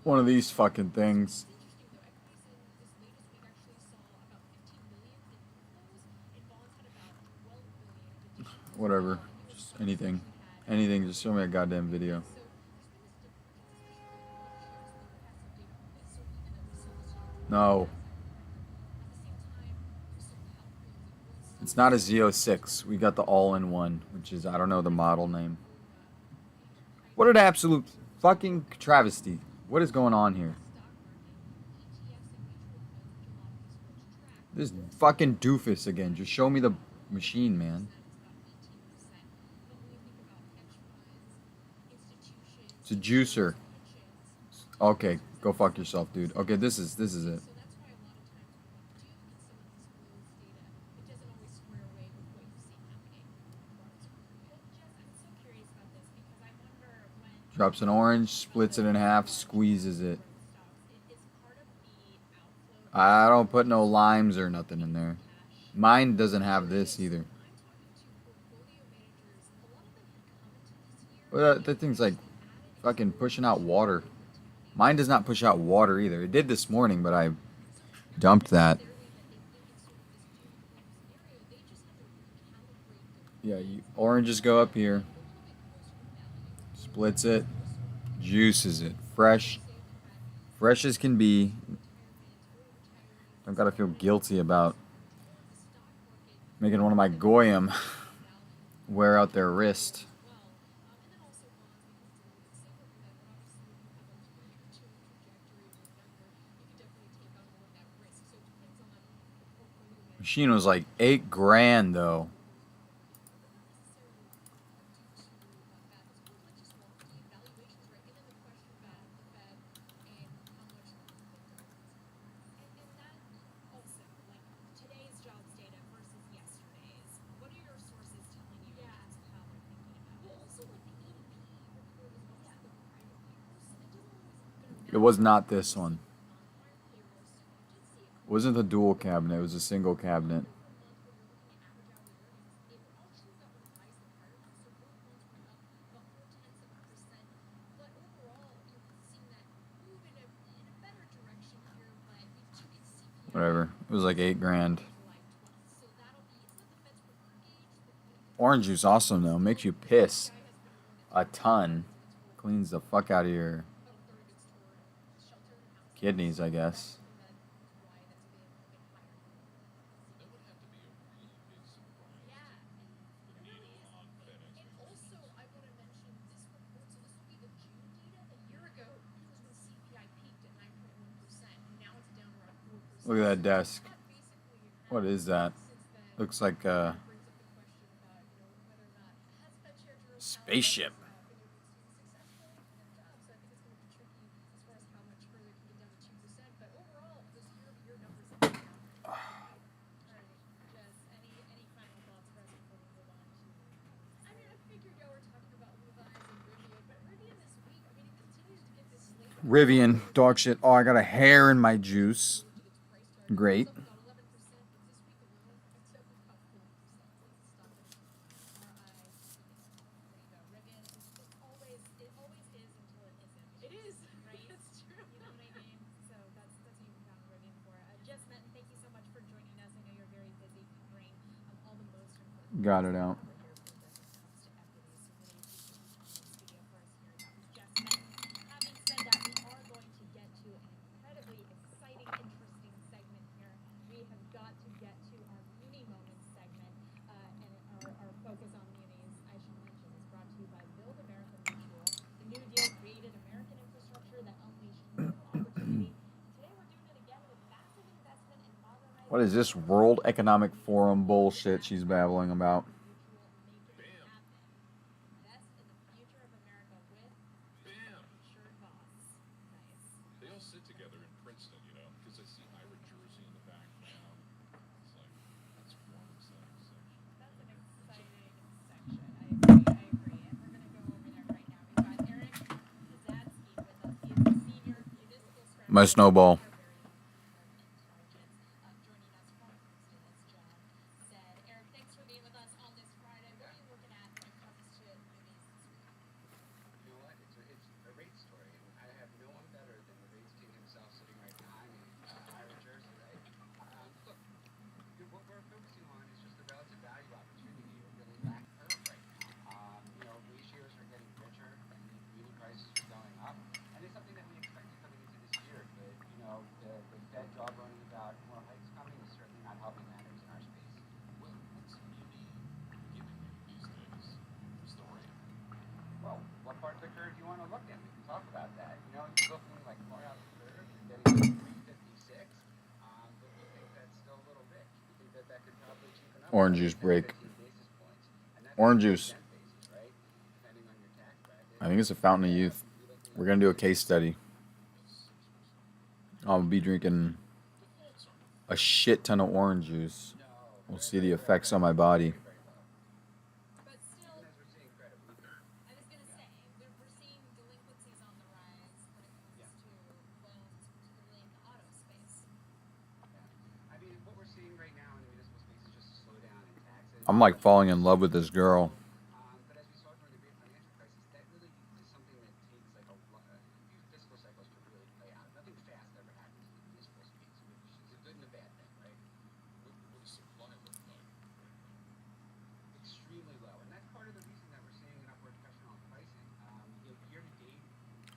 One of these fucking things. Whatever. Just anything. Anything. Just show me a goddamn video. No. It's not a Z06. We got the all-in-one, which is, I don't know the model name. What an absolute fucking travesty. What is going on here? This fucking doofus again. Just show me the machine, man. It's a juicer. Okay, go fuck yourself, dude. Okay, this is it. Drops an orange, splits it in half, squeezes it. I don't put no limes or nothing in there. Mine doesn't have this either. Well, that thing's like fucking pushing out water. Mine does not push out water either. It did this morning, but I dumped that. Yeah, oranges go up here. Splits it. Juices it. Fresh. Fresh as can be. Don't gotta feel guilty about making one of my goyim wear out their wrist. Machine was like $8,000 though. It was not this one. It wasn't the dual cabinet, it was a single cabinet. Whatever. It was like $8,000. Orange juice awesome though. Makes you piss a ton. Cleans the fuck out of your kidneys, I guess. Look at that desk. What is that? Looks like a spaceship. Rivian, dog shit. Oh, I got a hair in my juice. Great. Got it out. What is this World Economic Forum bullshit she's babbling about? They all sit together in Princeton, you know, because I see Ira Jersey in the background. It's like, that's one exciting section. That's an exciting section. I agree. And we're going to go over there right now. We've got Eric Kazatsky with us. He is a senior municipal strategist. My snowball. Orange juice break. Orange juice. I think it's a fountain of youth. We're going to do a case study. I'll be drinking a shit ton of orange juice. We'll see the effects on my body. I'm like falling in love with this girl.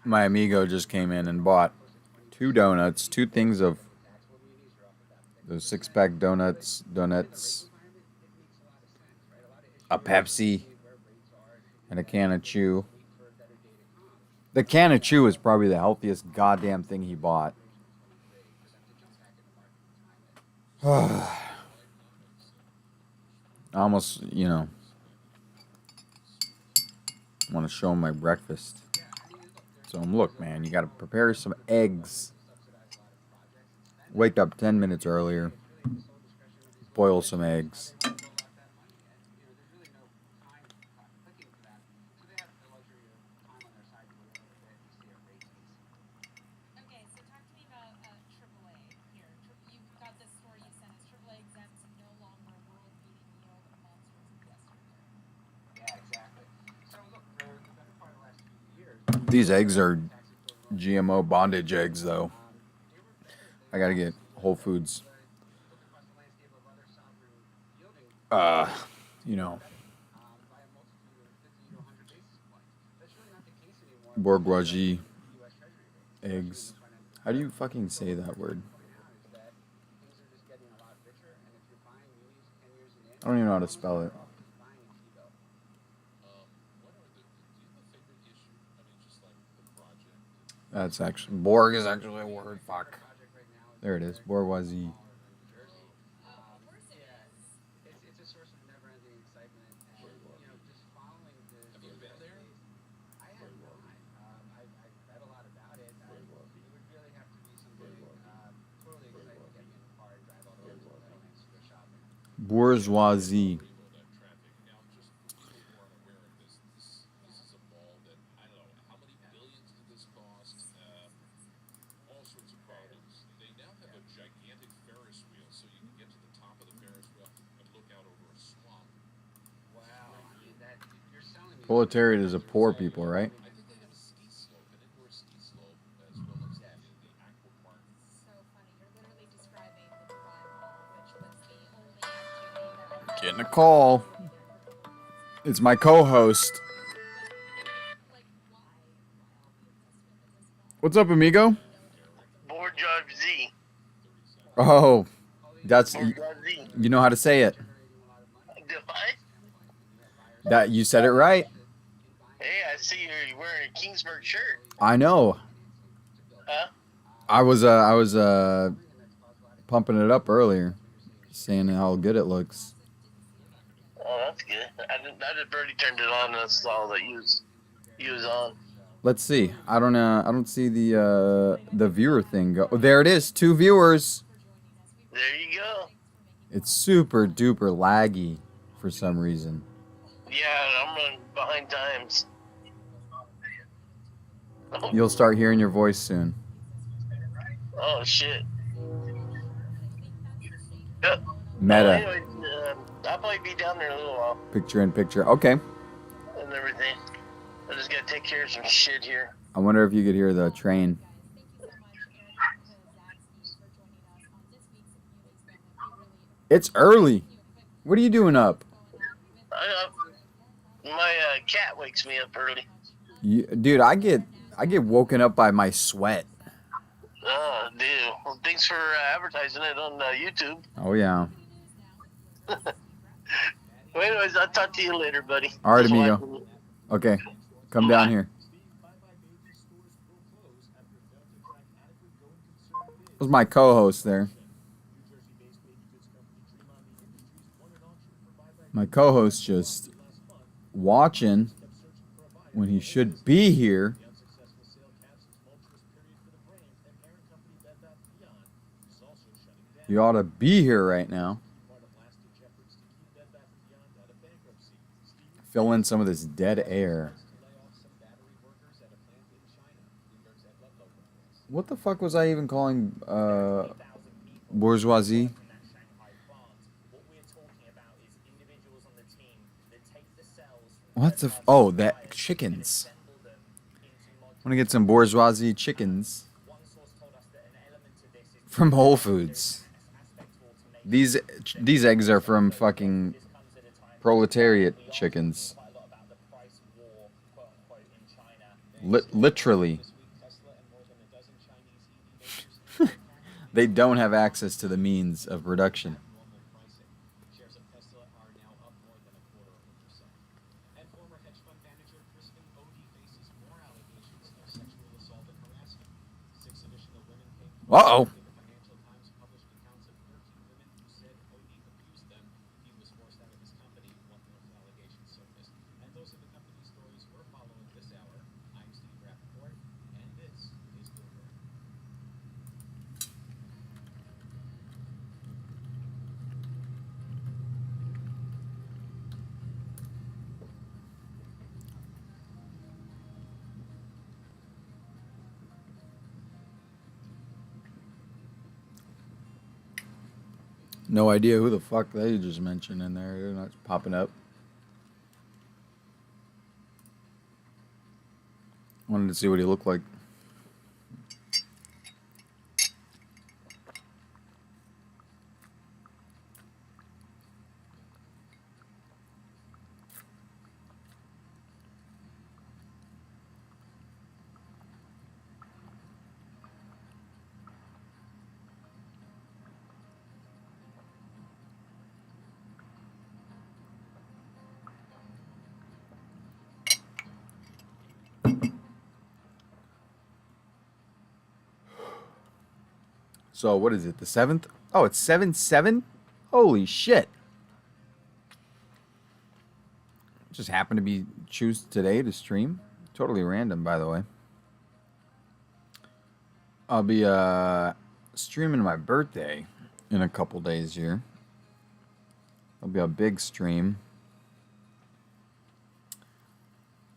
My amigo just came in and bought 2 donuts, 2 things of those 6-pack donuts, a Pepsi, and a can of chew. The can of chew is probably the healthiest goddamn thing he bought. I almost, want to show him my breakfast. So look, man, you got to prepare some eggs. Wake up 10 minutes earlier. Boil some eggs. These eggs are GMO bondage eggs, though. I gotta get Whole Foods. You know, bourgeoisie eggs. How do you fucking say that word? I don't even know how to spell it. That's actually Borg is actually a word. Fuck. There it is. Bourgeoisie. Bourgeoisie. Proletariat is a poor people, right? Getting a call. It's my co-host. What's up, amigo? Bourgeoisie. Oh, that's you know how to say it. That you said it right. Hey, I see you're wearing a Kingsburg shirt. I know. Huh? I was pumping it up earlier, saying how good it looks. Oh, that's good. I just already turned it on. That's all that you was on. Let's see. I don't see the viewer thing go. Oh, there it is. 2 viewers. There you go. It's super duper laggy for some reason. Yeah, I'm running behind times. You'll start hearing your voice soon. Oh shit. Yep. Meta. Well, anyway, I'll probably be down there in a little while Picture in picture. Okay. and everything. I just gotta take care of some shit here. I wonder if you could hear the train. It's early. What are you doing up? My cat wakes me up early. Dude, I get woken up by my sweat. Oh, dude. Well, thanks for advertising it on YouTube. Oh yeah. Well, anyways, I'll talk to you later, buddy. All right, Just amigo. watching. Okay, come down here. Was my co-host there? My co-host just watching when he should be here. You ought to be here right now. Fill in some of this dead air. What the fuck was I even calling bourgeoisie? What the? Oh, that chickens. I want to get some bourgeoisie chickens from Whole Foods. These eggs are from fucking proletariat chickens. Literally. They don't have access to the means of production. Uh-oh. No idea who the fuck they just mentioned in there. They're not popping up. Wanted to see what he looked like. So what is it? The 7th? Oh, it's 7/7. Holy shit! Just happened to be choose today to stream. Totally random, by the way. I'll be streaming my birthday in a couple days here. It'll be a big stream.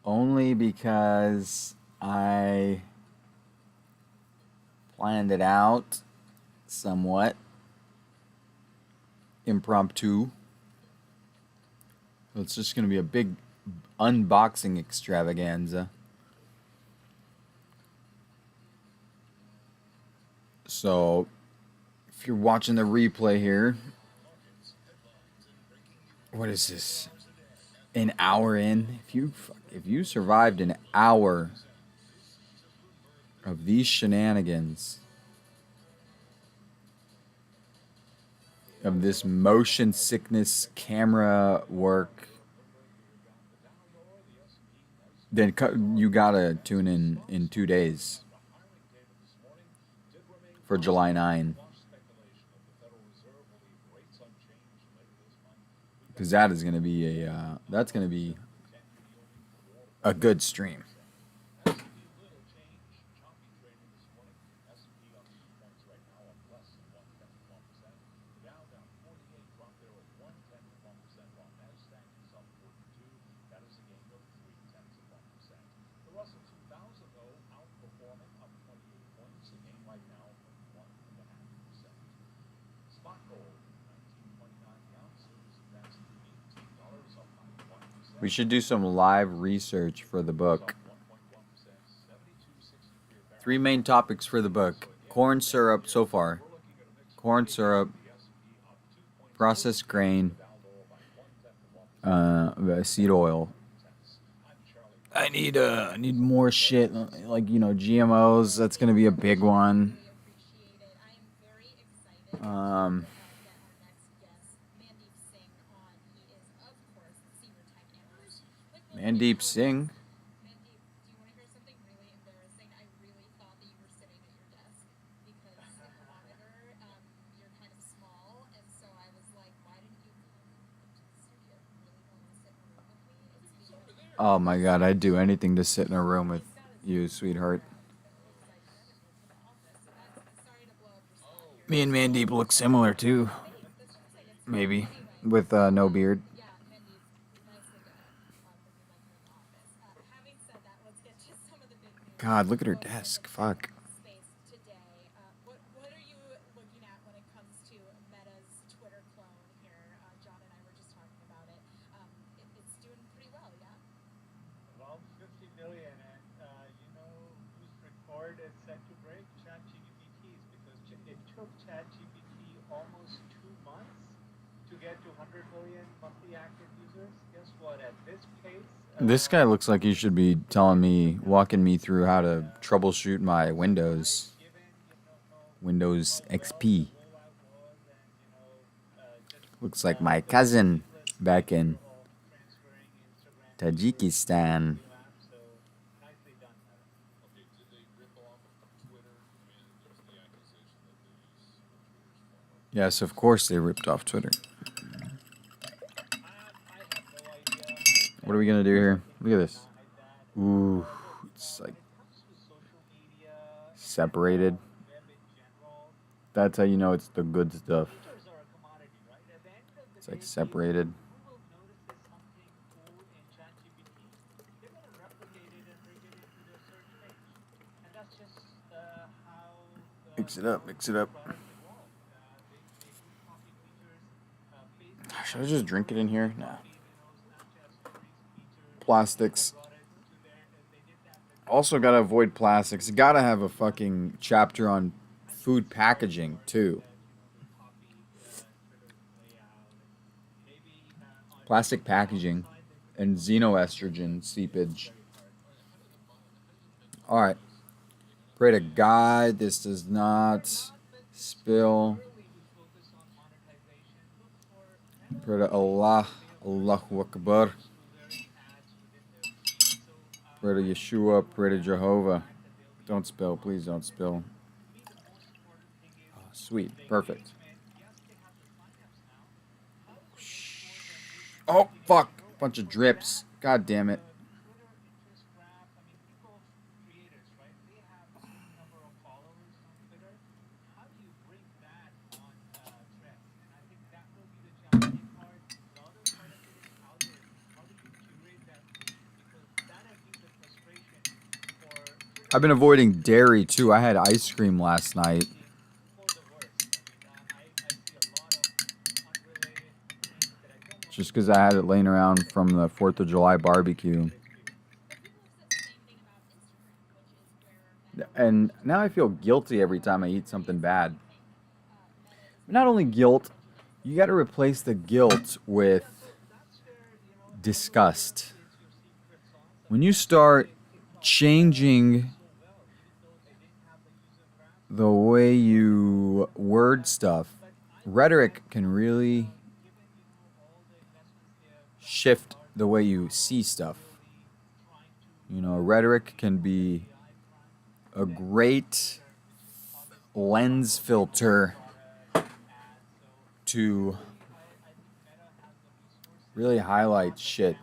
Only because I planned it out somewhat impromptu. It's just going to be a big unboxing extravaganza. So, if you're watching the replay here, what is this? An hour in? If you survived an hour of these shenanigans, of this motion sickness camera work, then you gotta tune in 2 days for July 9. Because that is gonna be that's gonna be a good stream. We should do some live research for the book. 3 main topics for the book. Corn syrup so far. Corn syrup, processed grain, seed oil. I need more shit, like, GMOs. That's gonna be a big one. Mandeep Singh. Oh my god, I'd do anything to sit in a room with you, sweetheart. Me and Mandeep look similar too. Maybe. With no beard. God, look at her desk. Fuck. What are you looking at when it comes to Meta's Twitter clone here? John and I were just talking about it. It's doing pretty well, yeah? Well, 50 million, and you know whose record is set to break? ChatGPT's, because it took ChatGPT almost 2 months to get to 100 million monthly active users. Guess what? At this pace, This guy looks like he should be walking me through how to troubleshoot my Windows XP. Looks like my cousin back in Tajikistan. Yes, of course they ripped off Twitter. What are we gonna do here? Look at this. Ooh, it's like separated. That's how you know it's the good stuff. It's like separated. Mix it up, mix it up. Should I just drink it in here? Nah. Plastics. Also gotta avoid plastics. Gotta have a fucking chapter on food packaging too. Plastic packaging and xenoestrogen seepage. Alright. Pray to God this does not spill. Pray to Allah. Allahu Akbar. Pray to Yeshua. Pray to Jehovah. Don't spill. Please don't spill. Sweet. Perfect. Oh, fuck. Bunch of drips. God damn it. I've been avoiding dairy too. I had ice cream last night. Just because I had it laying around from the 4th of July barbecue. And now I feel guilty every time I eat something bad. Not only guilt, you got to replace the guilt with disgust. When you start changing the way you word stuff, rhetoric can really shift the way you see stuff. You know, rhetoric can be a great lens filter to really highlight shit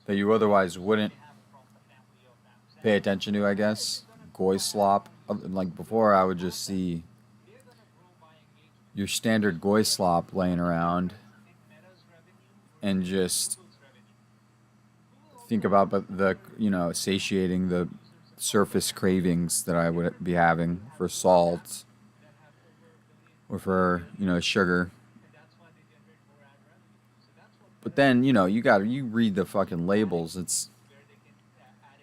that you otherwise wouldn't pay attention to, I guess. Goy slop. Like before, I would just see your standard goy slop laying around and just think about the, you know, satiating the surface cravings that I would be having for salt or for, you know, sugar. But then, you know, you read the fucking labels. It's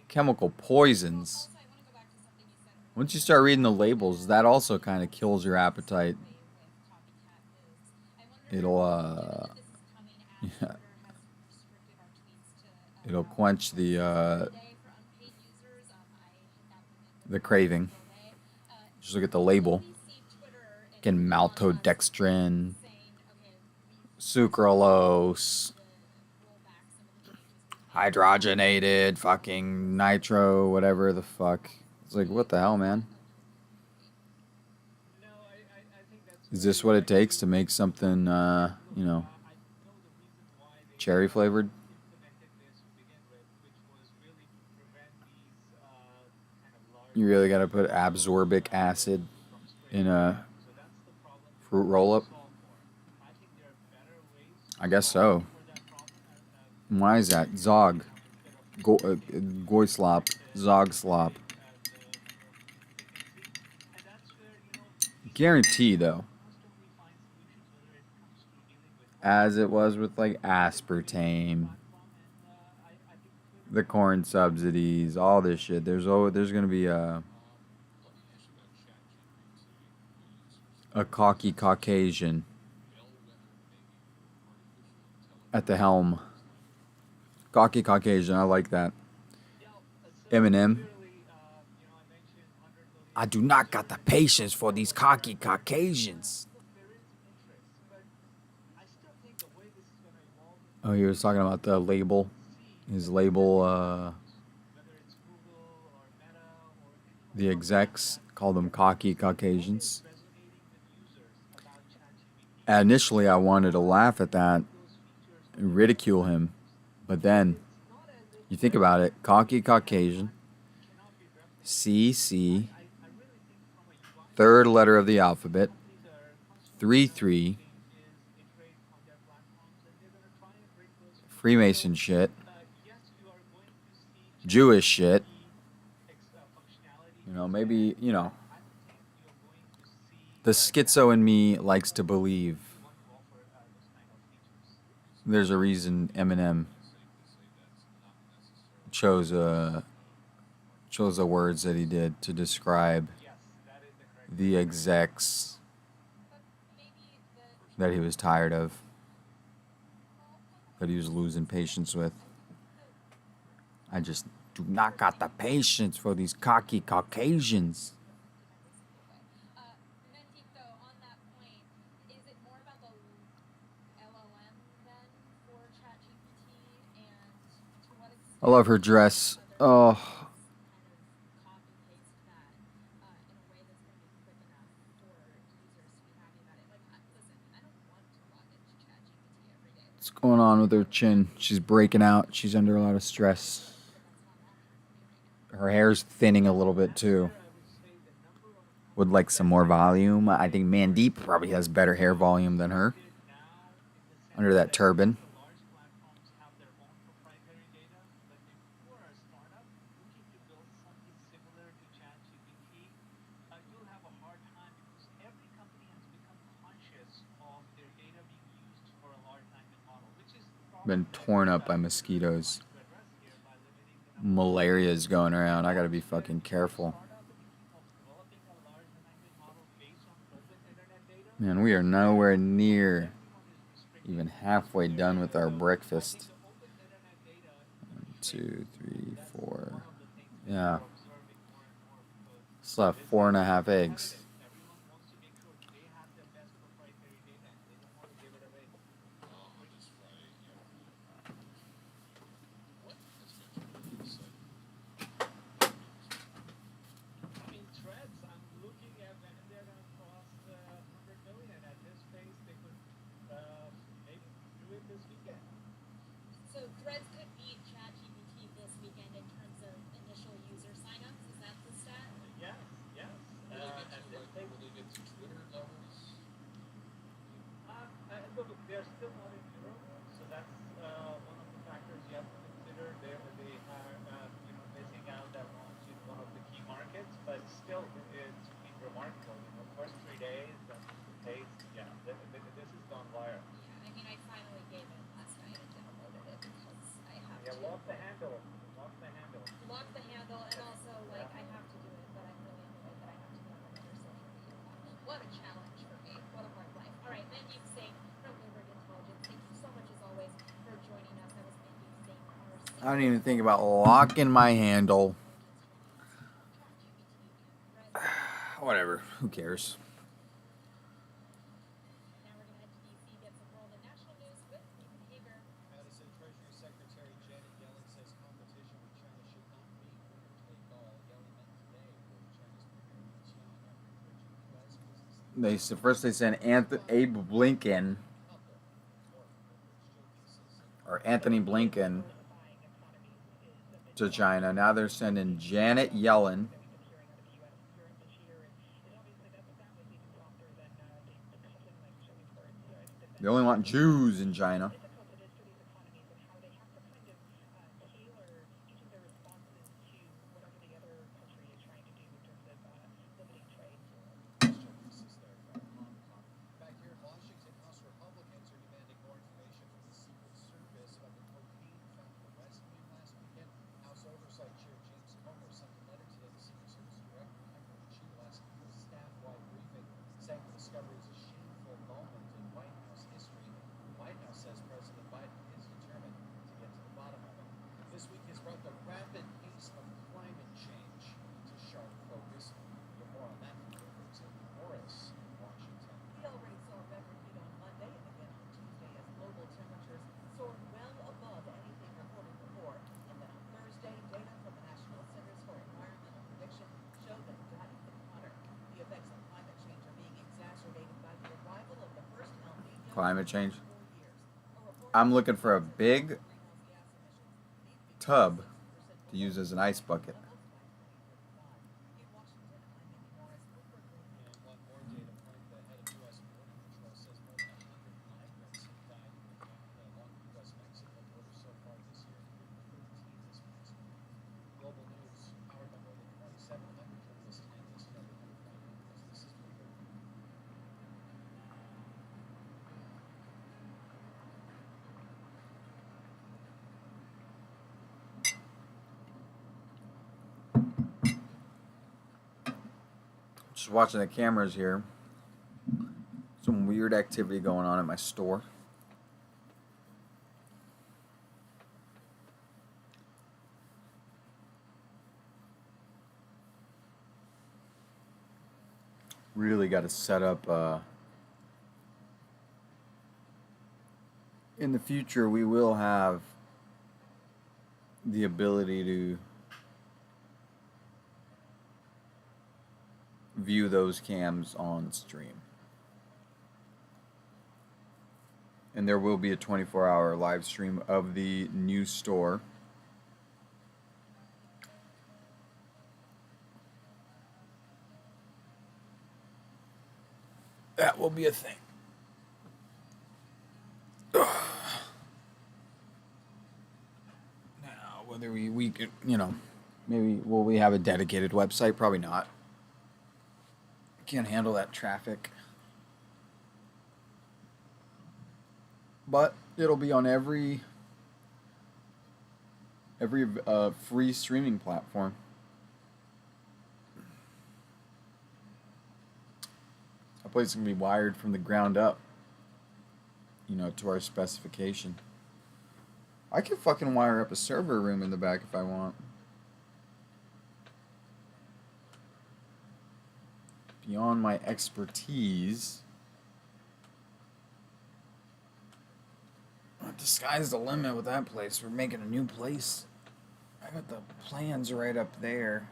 chemical poisons. Once you start reading the labels, that also kind of kills your appetite. It'll yeah, it'll quench the craving. Just look at the label. Again, maltodextrin, sucralose, hydrogenated, fucking nitro, whatever the fuck. It's like, what the hell, man? Is this what it takes to make something, you know, cherry flavored? You really gotta put absorbic acid in a fruit roll-up? I guess so. Why is that? Zog. Goy slop. Zog slop. Guarantee, though. As it was with, like, aspartame, the corn subsidies, all this shit. There's gonna be a cocky Caucasian at the helm. Cocky Caucasian, I like that. Eminem. I do not got the patience for these cocky Caucasians. Oh, he was talking about the label. His label, the execs called them cocky Caucasians. Initially, I wanted to laugh at that and ridicule him. But then, you think about it, cocky Caucasian, CC, third letter of the alphabet, 3-3, Freemason shit, Jewish shit, you know, maybe, you know, the schizo in me likes to believe there's a reason Eminem chose the words that he did to describe the execs that he was tired of, that he was losing patience with. I just do not got the patience for these cocky Caucasians. I love her dress. Oh. What's going on with her chin? She's breaking out. She's under a lot of stress. Her hair's thinning a little bit too. Would like some more volume. I think Mandeep probably has better hair volume than her. Under that turban. Been torn up by mosquitoes. Malaria's going around. I gotta be fucking careful. Man, we are nowhere near even halfway done with our breakfast. 1, 2, 3, 4. Yeah. Still have 4.5 eggs. So Threads could beat ChatGPT this weekend in terms of initial user signups. Is that the stat? Yes, yes. Will they get to Twitter levels? Look, they're still not in Europe, so that's one of the factors you have to consider. They are missing out that launch in one of the key markets, but still, it's been remarkable. First 3 days, that's the pace. Yeah, this has gone viral. I mean, I finally gave it last night and downloaded it because I have Yeah, to. lock the handle. Lock the handle. Lock the handle, and also, like, I have to do it, but I'm really annoyed that I have to do it on another social media platform. What a challenge for me. What a hard life. All right, Mandeep Singh from Bloomberg Intelligence. Thank you so much, as always, for joining us. That was Mandeep Singh, our I don't even think about locking my handle. Whatever. Who cares? Now we're going to head to D.C., get some world and national news with Nathan Hager. Madison Treasury Secretary Janet Yellen says competition with China should not be winner take all. Yellen met today with China's Premier Li Qiang after encouraging U.S. businesses. First they sent Abe Blinken, or Anthony Blinken, to China. Now they're sending Janet Yellen. They only want Jews in China. Back here in Washington, House Republicans are demanding more information from the Secret Service about the cocaine found in the rescue last weekend. House Oversight Chair James Comer sent a letter today to Secret Service Director Michael Chu asking for a staff-wide briefing, saying the discovery is a shameful moment in White House history. The White House says President Biden is determined to get to the bottom of it. This week has brought the rapid pace of climate change to sharp focus. We'll get more on that from Bloomberg's Amy Morris in Washington. We already saw record heat on Monday and again on Tuesday as global temperatures soared well above anything recorded before. And then on Thursday, data from the National Centers for Environmental Prediction showed that it got even hotter. The effects of climate change are being exacerbated by the arrival of the first El Nino Climate change. in 4 years. I'm looking for a big tub to use as an ice bucket. In Washington, I'm Amy Morris, Bloomberg Radio. And one more data point, the head of U.S. Border Patrol says more than 100 migrants have died along the U.S.-Mexico border so far this year, including 13 this past week. Global news powered by more than 2,700 journalists and discovered by analysts. This is Bloomberg. Just watching the cameras here. Some weird activity going on at my store. Really got to set up. In the future, we will have the ability to view those cams on stream. And there will be a 24-hour live stream of the new store. That will be a thing. Now, whether we could, maybe will we have a dedicated website? Probably not. Can't handle that traffic. But it'll be on every free streaming platform. That place can be wired from the ground up, to our specification. I can fucking wire up a server room in the back if I want. Beyond my expertise. The sky's the limit with that place. We're making a new place. I got the plans right up there.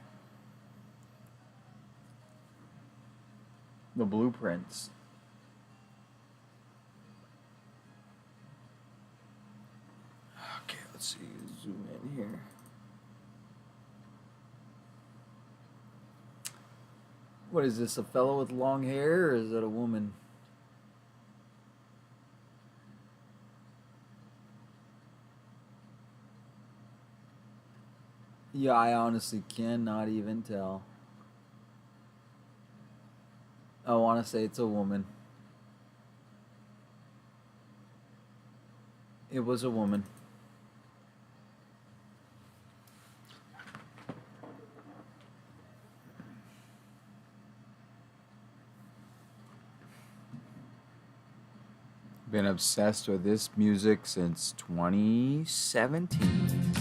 The blueprints. Okay, let's see. Zoom in here. What is this? A fellow with long hair, or is it a woman? Yeah, I honestly cannot even tell. I want to say it's a woman. It was a woman. Been obsessed with this music since 2017.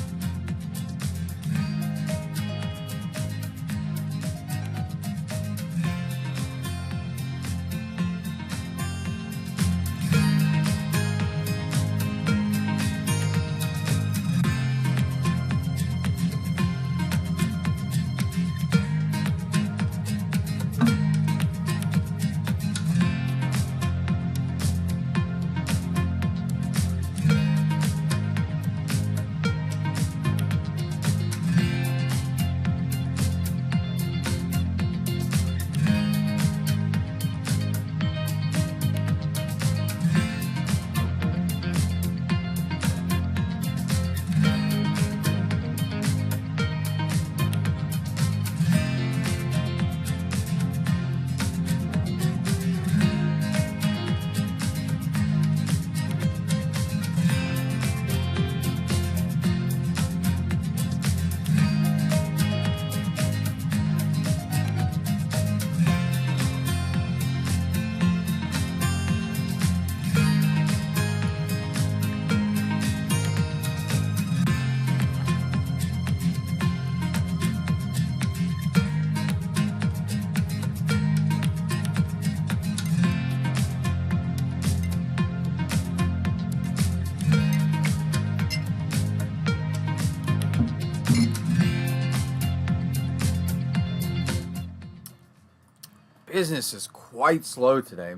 Business is quite slow today.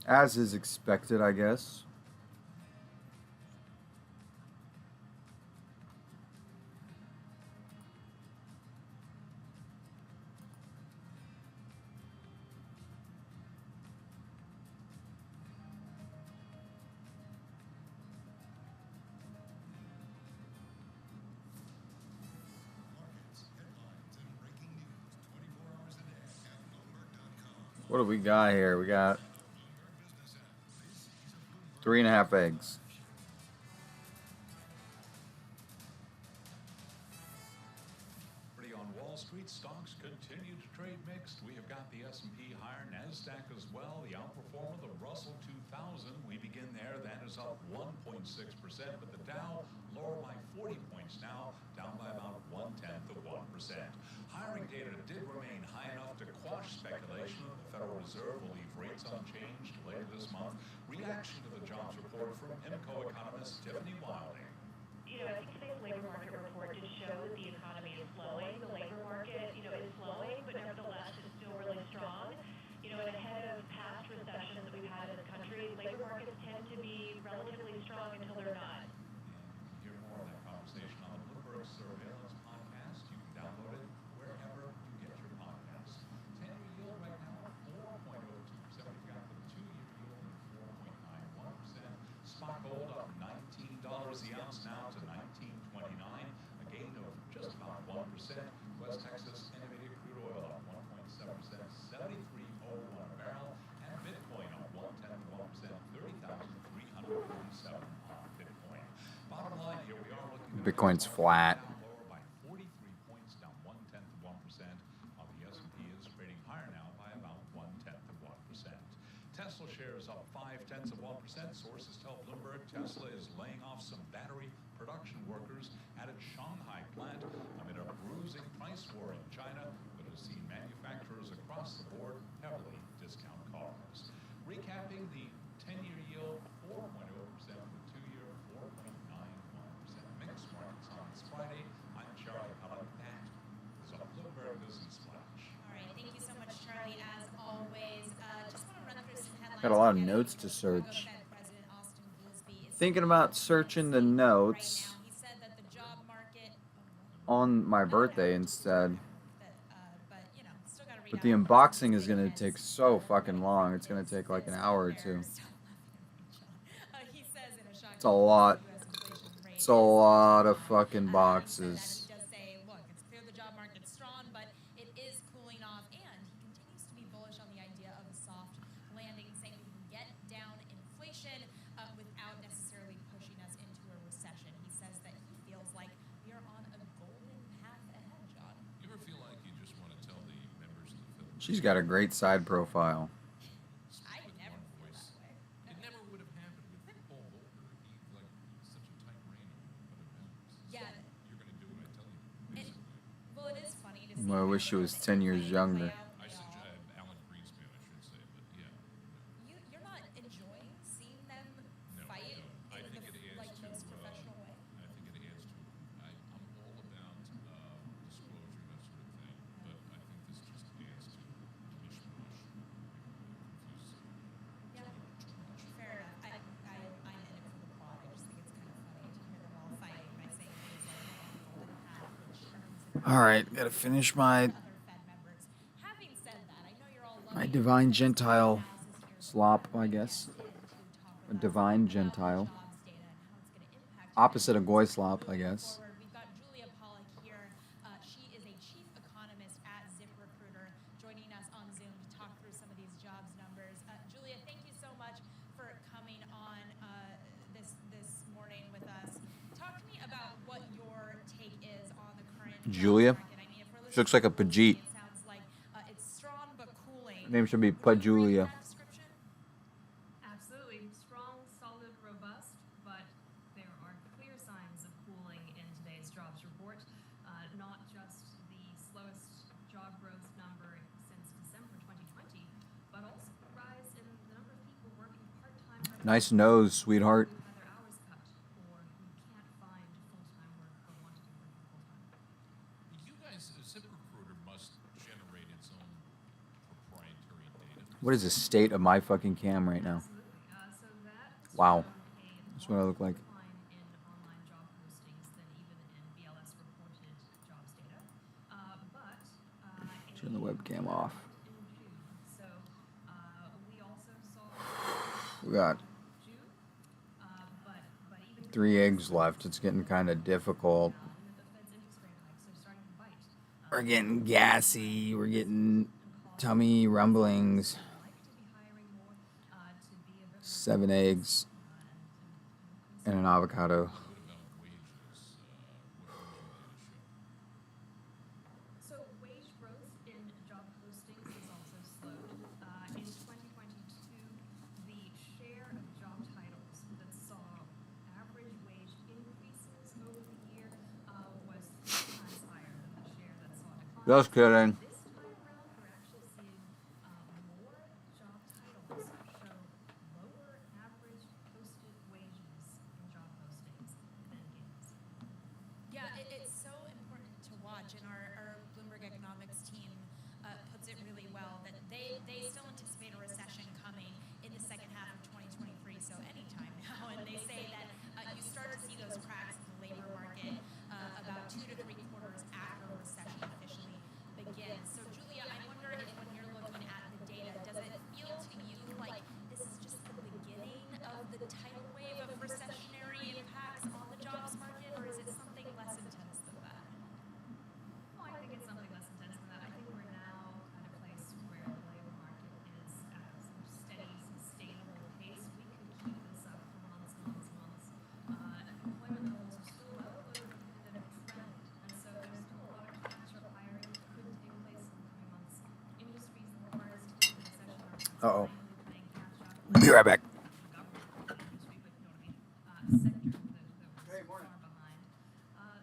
As is expected, I guess. What do we got here? We got 3.5 eggs. On Wall Street, stocks continue to trade mixed. We have got the S&P higher, NASDAQ as well. The outperformer, the Russell 2000. We begin there. That is up 1.6%, but the Dow lower by 40 points now, down by about 0.1%. Hiring data did remain high enough to quash speculation that the Federal Reserve will leave rates unchanged later this month. Reaction to the jobs report from IMCO economist Tiffany Wilding. I think today's labor market report did show that the economy is slowing. The labor market, is West Texas Intermediate crude oil up 1.7%, 73.01 a barrel, and Bitcoin up 0.1%, 30,347 on Bitcoin. Bottom line here, we are looking at Bitcoin's flat. lower by 43 points, down 0.1%. On the S&P is trading higher now by about 0.1%. Tesla shares up 0.5%. Sources tell Bloomberg Tesla is laying off some battery production workers at its Shanghai plant amid a bruising price war in China that has seen manufacturers across the board heavily discount cars. Recapping the 10-year yield, 4.0%, the 2-year 4.91%. Mixed markets on this Friday. I'm Charlie. How about that? Is a Bloomberg Business Flash. All right, thank you so much, Charlie, as always. Just want to run through some headlines. Got a lot of notes to search. Thinking about searching the notes on my birthday instead. But the unboxing is going to take so fucking long. It's going to take like an hour or two. It's a lot. It's a lot of fucking boxes. She's got a great side profile. I never feel that way. It never would have happened with Paul Volcker. He's like such a tight rein on what it matters. Yeah. You're going to do what I tell you. Well, it is funny to see. Well, I wish she was 10 years younger. I suggest Alan Greenspan, I should say, but yeah. You're not enjoying seeing them No, fight I in think the it adds to, most professional way. I think it adds to. I'm all about disclosure, that sort of thing, but I think this just adds to mishmash. Confuses it. Yeah, fair enough. I'm in it for the plot. I just think it's kind of funny to hear them all fighting by saying things like golden hat, which turns All right, gotta finish my other Fed members. Having said that, I know you're all my loving divine Gentile slop, I guess. A divine Gentile. Opposite of goy slop, I guess. We've got Julia Pollack here. She is a chief economist at ZipRecruiter, joining us on Zoom to talk through some of these jobs numbers. Julia, thank you so much for coming on this morning with us. Talk to me about what your take is on the current Julia? jobs market. I mean, if we're She looks like a Pajit. it sounds like it's strong but cooling. Name should be Pajulia. Absolutely. Strong, solid, robust, but there are clear signs of cooling in today's jobs report. Not just the slowest job growth number since December 2020, but also a rise in the number of people working part-time. Nice nose, sweetheart. Who had their hours cut or who can't find full-time work but want to be working full-time. You guys, ZipRecruiter must generate its own proprietary data. What is the state of my fucking cam right now? So that Wow. That's what I look like. decline in online job postings than even in BLS reported jobs data. But Turn the webcam off. in June. So we also saw We got June, but even 3 eggs left. It's getting kind of difficult. and that the Fed's interest rate hikes are starting to bite. We're getting gassy. We're getting tummy rumblings. Like to be hiring more to be a bit more 7 eggs and an avocado. What about wages? What data show? So wage growth in job postings has also slowed. In 2022, the share of job titles that saw average wage increases over the year was 3 times higher than the share that saw declines. Just kidding. This time around, we're actually seeing more job titles show lower average posted wages in job postings than gains. Yeah, it's so important to watch, and our Bloomberg economics team puts it really well that they still anticipate a recession coming in the second half of 2023, so anytime now, and they say that you start to see those cracks in the labor market about 2 to 3 quarters after a recession officially begins. So Julia, I wonder if when you're looking at the data, does it feel to you like this is just the beginning of the tidal wave of recessionary impacts on the jobs market, or is it something less intense than that? Uh-oh. Be right back.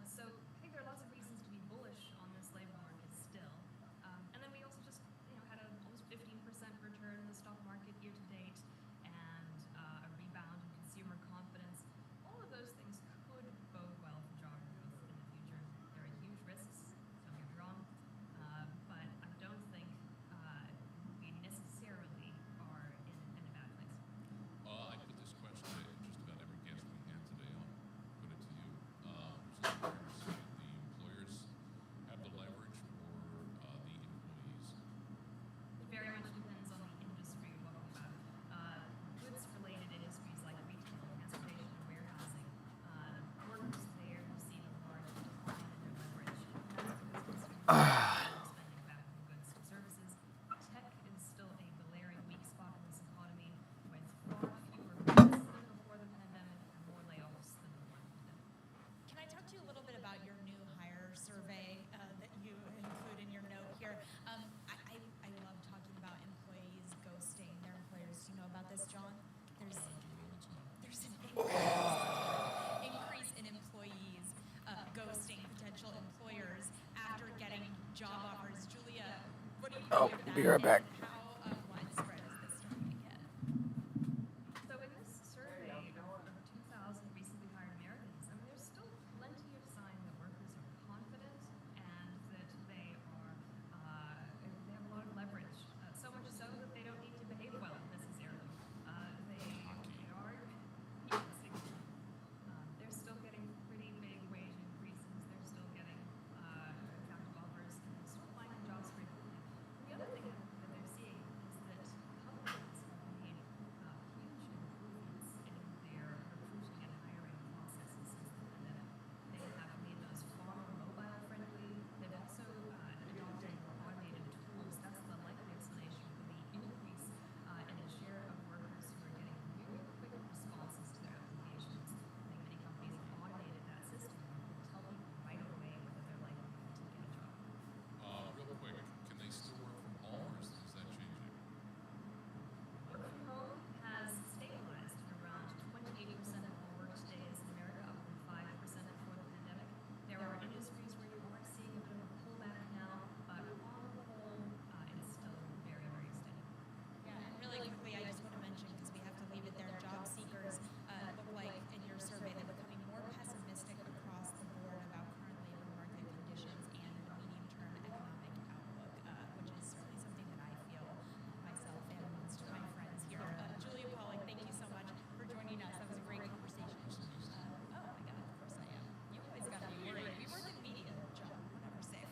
So I think there are lots of reasons to be bullish on this labor market still. And then we also just had an almost 15% return in the stock market year to date, and a rebound in consumer confidence. All of those things could bode well for job growth in the future. There are huge risks, don't get me wrong, but I don't think we necessarily are in a bad place. I put this question to just about every guest we had today. I'll put it to you. Which is where the employers have the leverage or the employees? It very much depends on the industry you're talking about. Goods-related industries like retail, transportation, and warehousing, workers there have seen a large decline in their leverage. That's because consumers are spending back on goods and services. Tech is still a glaring weak spot in this economy, with far fewer jobs than before the pandemic and more layoffs than before the pandemic. Can I talk to you a little bit about your new hire survey that you include in your note here? I love talking about employees ghosting their employers. Do you know about this, John? There's an increase in employees ghosting potential employers after getting job offers. Julia, what do you think of that? Be right back. And how widespread is this starting to get? So in this survey of over 2,000 recently hired Americans, there's still plenty of sign that workers are confident and that they have a lot of leverage. So much so that they don't need to behave well necessarily. They are using. They're still getting pretty big wage increases. They're still getting attractive offers, and they're still applying for jobs frequently. The other thing that they're seeing is that companies have made huge improvements in their recruiting and hiring processes since the pandemic. They have made those far more mobile friendly. They've also adopted more automated tools. That's the likely explanation for the increase in the share of workers who are getting really quick responses to their applications. I think many companies have automated that system and will tell people right away whether they're likely to get a job. Real quick, can they still work from home or is that changing? Work from home has stabilized at around 28% of all work days in America, up from 5% before the pandemic. There are industries where you are seeing a bit of a pullback now, but on the whole, it's still very, very steady. Yeah, and really quickly, I just want to mention, because we have to leave it there, job seekers look like in your survey they're becoming more pessimistic across the board about current labor market conditions and the medium-term economic outlook, which is certainly something that I feel myself and most of my friends here. Julia Pollack, thank you so much for joining us. That was a great conversation. Oh my God, of course I am. You always got me worried. We work in media, John. We're never safe.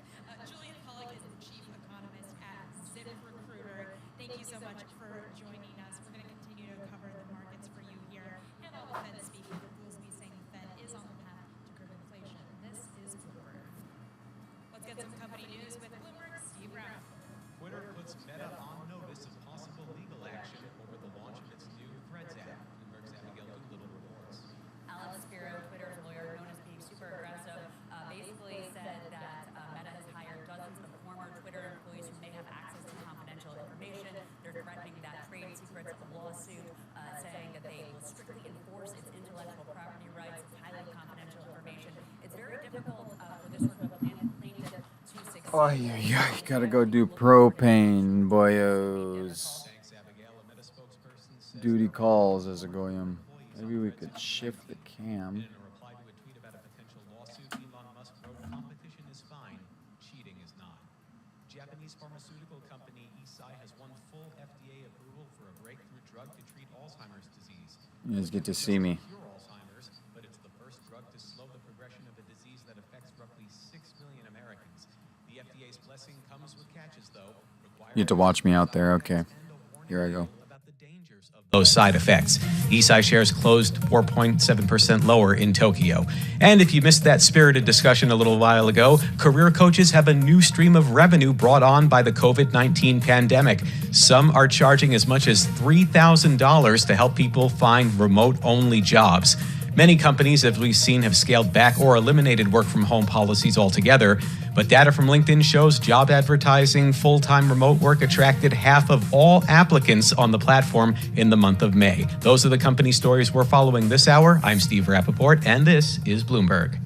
Julia Pollack is the chief economist at ZipRecruiter. Thank you so much for joining us. We're going to continue to cover the markets for you here. And all the Fed speaking, Goolsby saying the Fed is on the path to curb inflation. This is Bloomberg. Let's get some company news with Bloomberg's Steve Brown. Twitter puts Meta on notice of possible legal action over the launch of its new Threads app. Bloomberg's Abigail Doolittle reports. Alex Spiro, Twitter's lawyer, known as being super aggressive, basically said that Meta has hired dozens of former Twitter employees who may have access to confidential information. They're threatening that trade secrets lawsuit, saying that they will strictly enforce its intellectual property rights, its highly confidential information. It's very difficult for this sort of plaintiff to succeed. Oh, yeah. Gotta go do propane, boyos. Duty calls as a goyim. Maybe we could shift the cam. In a reply to a tweet about a potential lawsuit, Elon Musk wrote, "Competition is fine, cheating is not." Japanese pharmaceutical company Eisai has won full FDA approval for a breakthrough drug to treat Alzheimer's disease. You guys get to see me. Cure Alzheimer's, but it's the first drug to slow the progression of a disease that affects roughly 6 million Americans. The FDA's blessing comes with catches, though. You get to watch me out there. Okay. Here I go. Those side effects. Eisai shares closed 4.7% lower in Tokyo. And if you missed that spirited discussion a little while ago, career coaches have a new stream of revenue brought on by the COVID-19 pandemic. Some are charging as much as $3,000 to help people find remote-only jobs. Many companies, as we've seen, have scaled back or eliminated work-from-home policies altogether. But data from LinkedIn shows job advertising full-time remote work attracted half of all applicants on the platform in the month of May. Those are the company stories we're following this hour. I'm Steve Rappaport, and this is Bloomberg.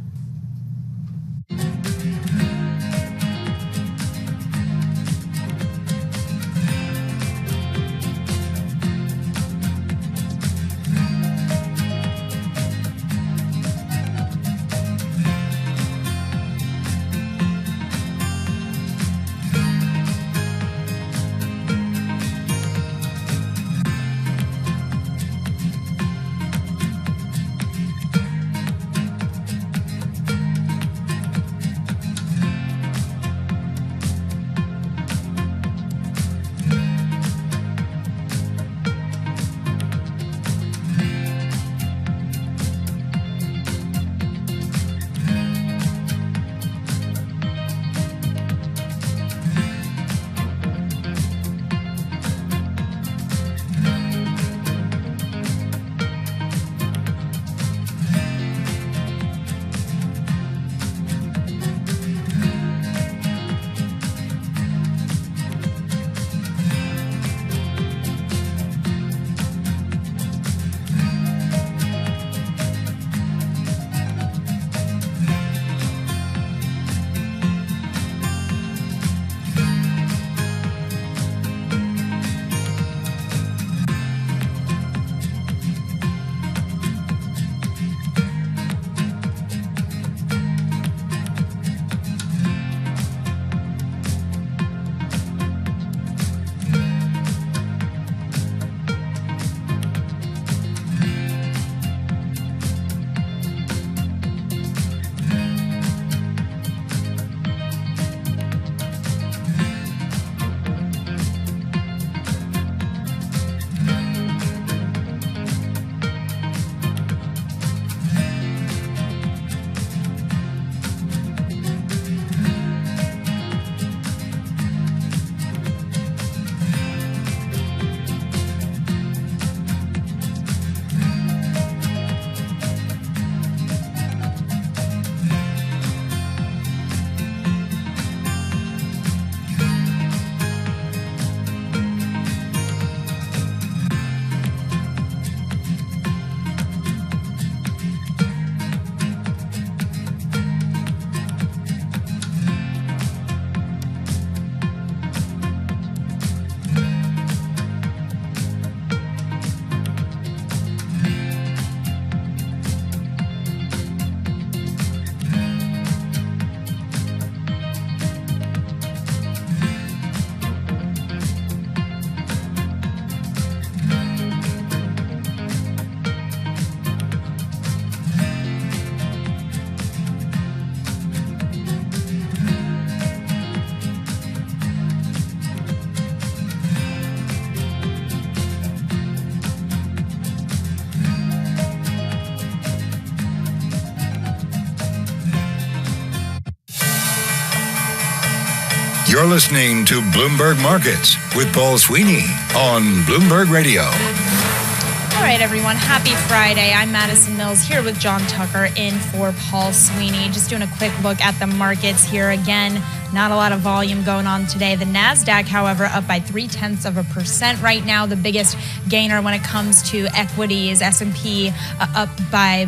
You're listening to Bloomberg Markets with Paul Sweeney on Bloomberg Radio. All right, everyone. Happy Friday. I'm Madison Mills here with John Tucker in for Paul Sweeney. Just doing a quick look at the markets here again. Not a lot of volume going on today. The NASDAQ, however, up by 0.3% right now. The biggest gainer when it comes to equity is S&P up by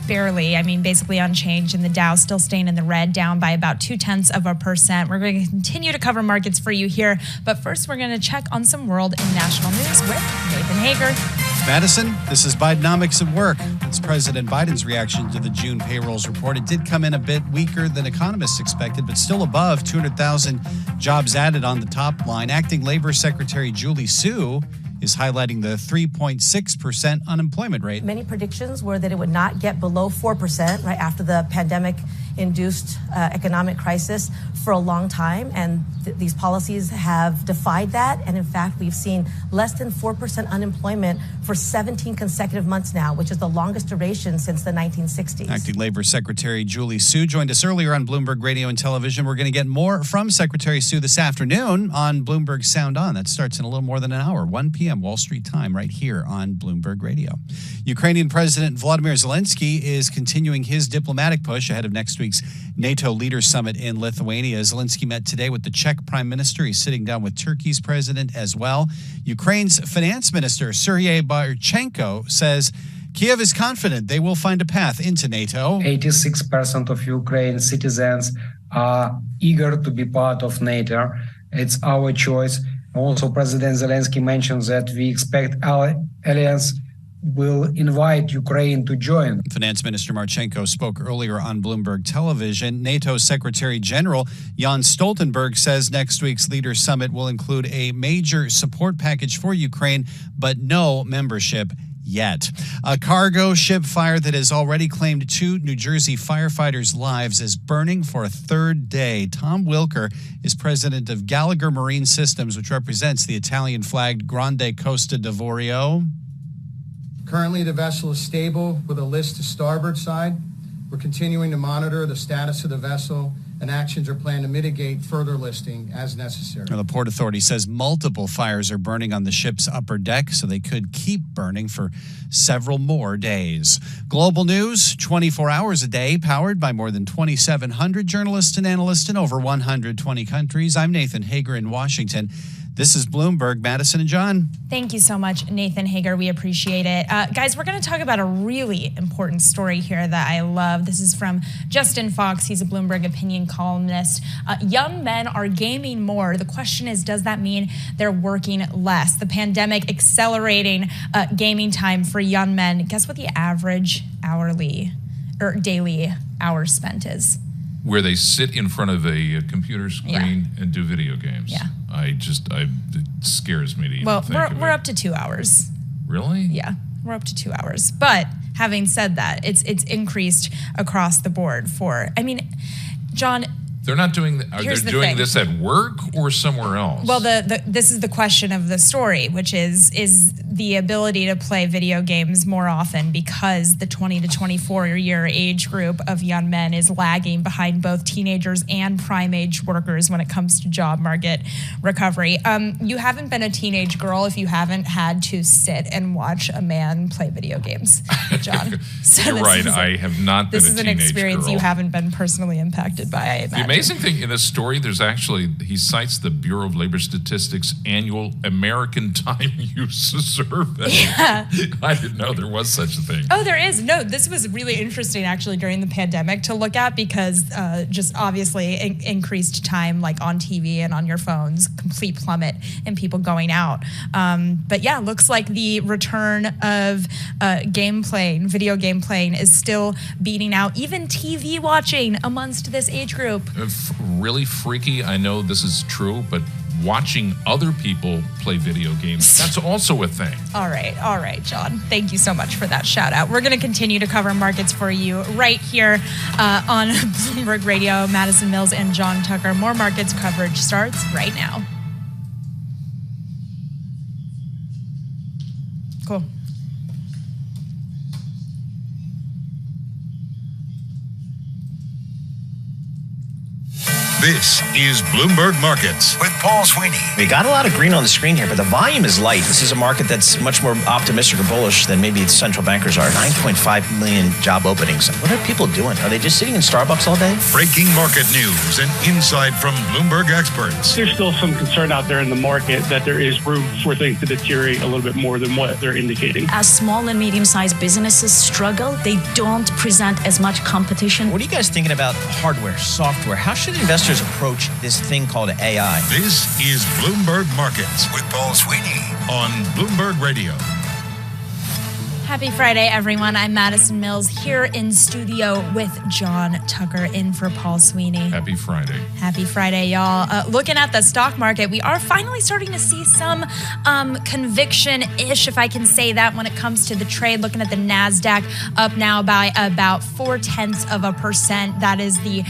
barely, basically unchanged, and the Dow still staying in the red, down by about 0.2%. We're going to continue to cover markets for you here, but first we're going to check on some world and national news with Nathan Hager. Madison, this is Bidenomics at work. It's President Biden's reaction to the June payrolls report. It did come in a bit weaker than economists expected, but still above 200,000 jobs added on the top line. Acting Labor Secretary Julie Su is highlighting the 3.6% unemployment rate. Many predictions were that it would not get below 4% right after the pandemic induced economic crisis for a long time, and these policies have defied that. And in fact, we've seen less than 4% unemployment for 17 consecutive months now, which is the longest duration since the 1960s. Acting Labor Secretary Julie Su joined us earlier on Bloomberg Radio and Television. We're going to get more from Secretary Su this afternoon on Bloomberg Sound On. That starts in a little more than an hour, 1 p.m. Wall Street time, right here on Bloomberg Radio. Ukrainian President Volodymyr Zelensky is continuing his diplomatic push ahead of next week's NATO Leaders Summit in Lithuania. Zelensky met today with the Czech Prime Minister. He's sitting down with Turkey's president as well. Ukraine's Finance Minister Serhiy Barchenko says Kiev is confident they will find a path into NATO. 86% of Ukraine citizens are eager to be part of NATO. It's our choice. Also, President Zelensky mentions that we expect our alliance will invite Ukraine to join. Finance Minister Marchenko spoke earlier on Bloomberg Television. NATO Secretary General Jens Stoltenberg says next week's Leaders Summit will include a major support package for Ukraine, but no membership yet. A cargo ship fire that has already claimed 2 New Jersey firefighters' lives is burning for a third day. Tom Wilker is president of Gallagher Marine Systems, which represents the Italian-flagged Grande Costa d'Avorio. Currently, the vessel is stable with a list to starboard side. We're continuing to monitor the status of the vessel, and actions are planned to mitigate further listing as necessary. The Port Authority says multiple fires are burning on the ship's upper deck, so they could keep burning for several more days. Global news, 24 hours a day, powered by more than 2,700 journalists and analysts in over 120 countries. I'm Nathan Hager in Washington. This is Bloomberg. Madison and John. Thank you so much, Nathan Hager. We appreciate it. Guys, we're going to talk about a really important story here that I love. This is from Justin Fox. He's a Bloomberg opinion columnist. Young men are gaming more. The question is, does that mean they're working less? The pandemic accelerating gaming time for young men. Guess what the average hourly or daily hours spent is? Where they sit in front of a computer screen and do video games. Yeah. It scares me to even think of it. We're up to 2 hours. Really? Yeah, we're up to 2 hours. But having said that, it's increased across the board John. They're not doing. Are they doing this at work or somewhere else? Well, this is the question of the story, which is the ability to play video games more often because the 20 to 24 year age group of young men is lagging behind both teenagers and prime age workers when it comes to job market recovery. You haven't been a teenage girl if you haven't had to sit and watch a man play video games, John. So you're right. I have not been a teenage girl. This is an experience you haven't been personally impacted by, I imagine. The amazing thing in this story, he cites the Bureau of Labor Statistics annual American Time Use Survey. Yeah. I didn't know there was such a thing. Oh, there is. No, this was really interesting actually during the pandemic to look at because just obviously increased time like on TV and on your phones, complete plummet in people going out. But yeah, looks like the return of video game playing is still beating out even TV watching amongst this age group. Really freaky. I know this is true, but watching other people play video games, that's also a thing. All right, John. Thank you so much for that shout out. We're going to continue to cover markets for you right here on Bloomberg Radio. Madison Mills and John Tucker. More markets coverage starts right now. Cool. This is Bloomberg Markets with Paul Sweeney. We got a lot of green on the screen here, but the volume is light. This is a market that's much more optimistic or bullish than maybe central bankers are. 9.5 million job openings. What are people doing? Are they just sitting in Starbucks all day? Breaking market news and insight from Bloomberg experts. There's still some concern out there in the market that there is room for things to deteriorate a little bit more than what they're indicating. As small and medium-sized businesses struggle, they don't present as much competition. What are you guys thinking about hardware, software? How should investors approach this thing called AI? This is Bloomberg Markets with Paul Sweeney on Bloomberg Radio. Happy Friday, everyone. I'm Madison Mills here in studio with John Tucker in for Paul Sweeney. Happy Friday. Happy Friday, y'all. Looking at the stock market, we are finally starting to see some conviction-ish, if I can say that, when it comes to the trade. Looking at the NASDAQ, up now by about 0.4%. That is the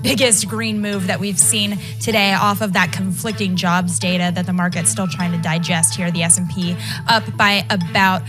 biggest green move that we've seen today off of that conflicting jobs data that the market's still trying to digest here. The S&P up by about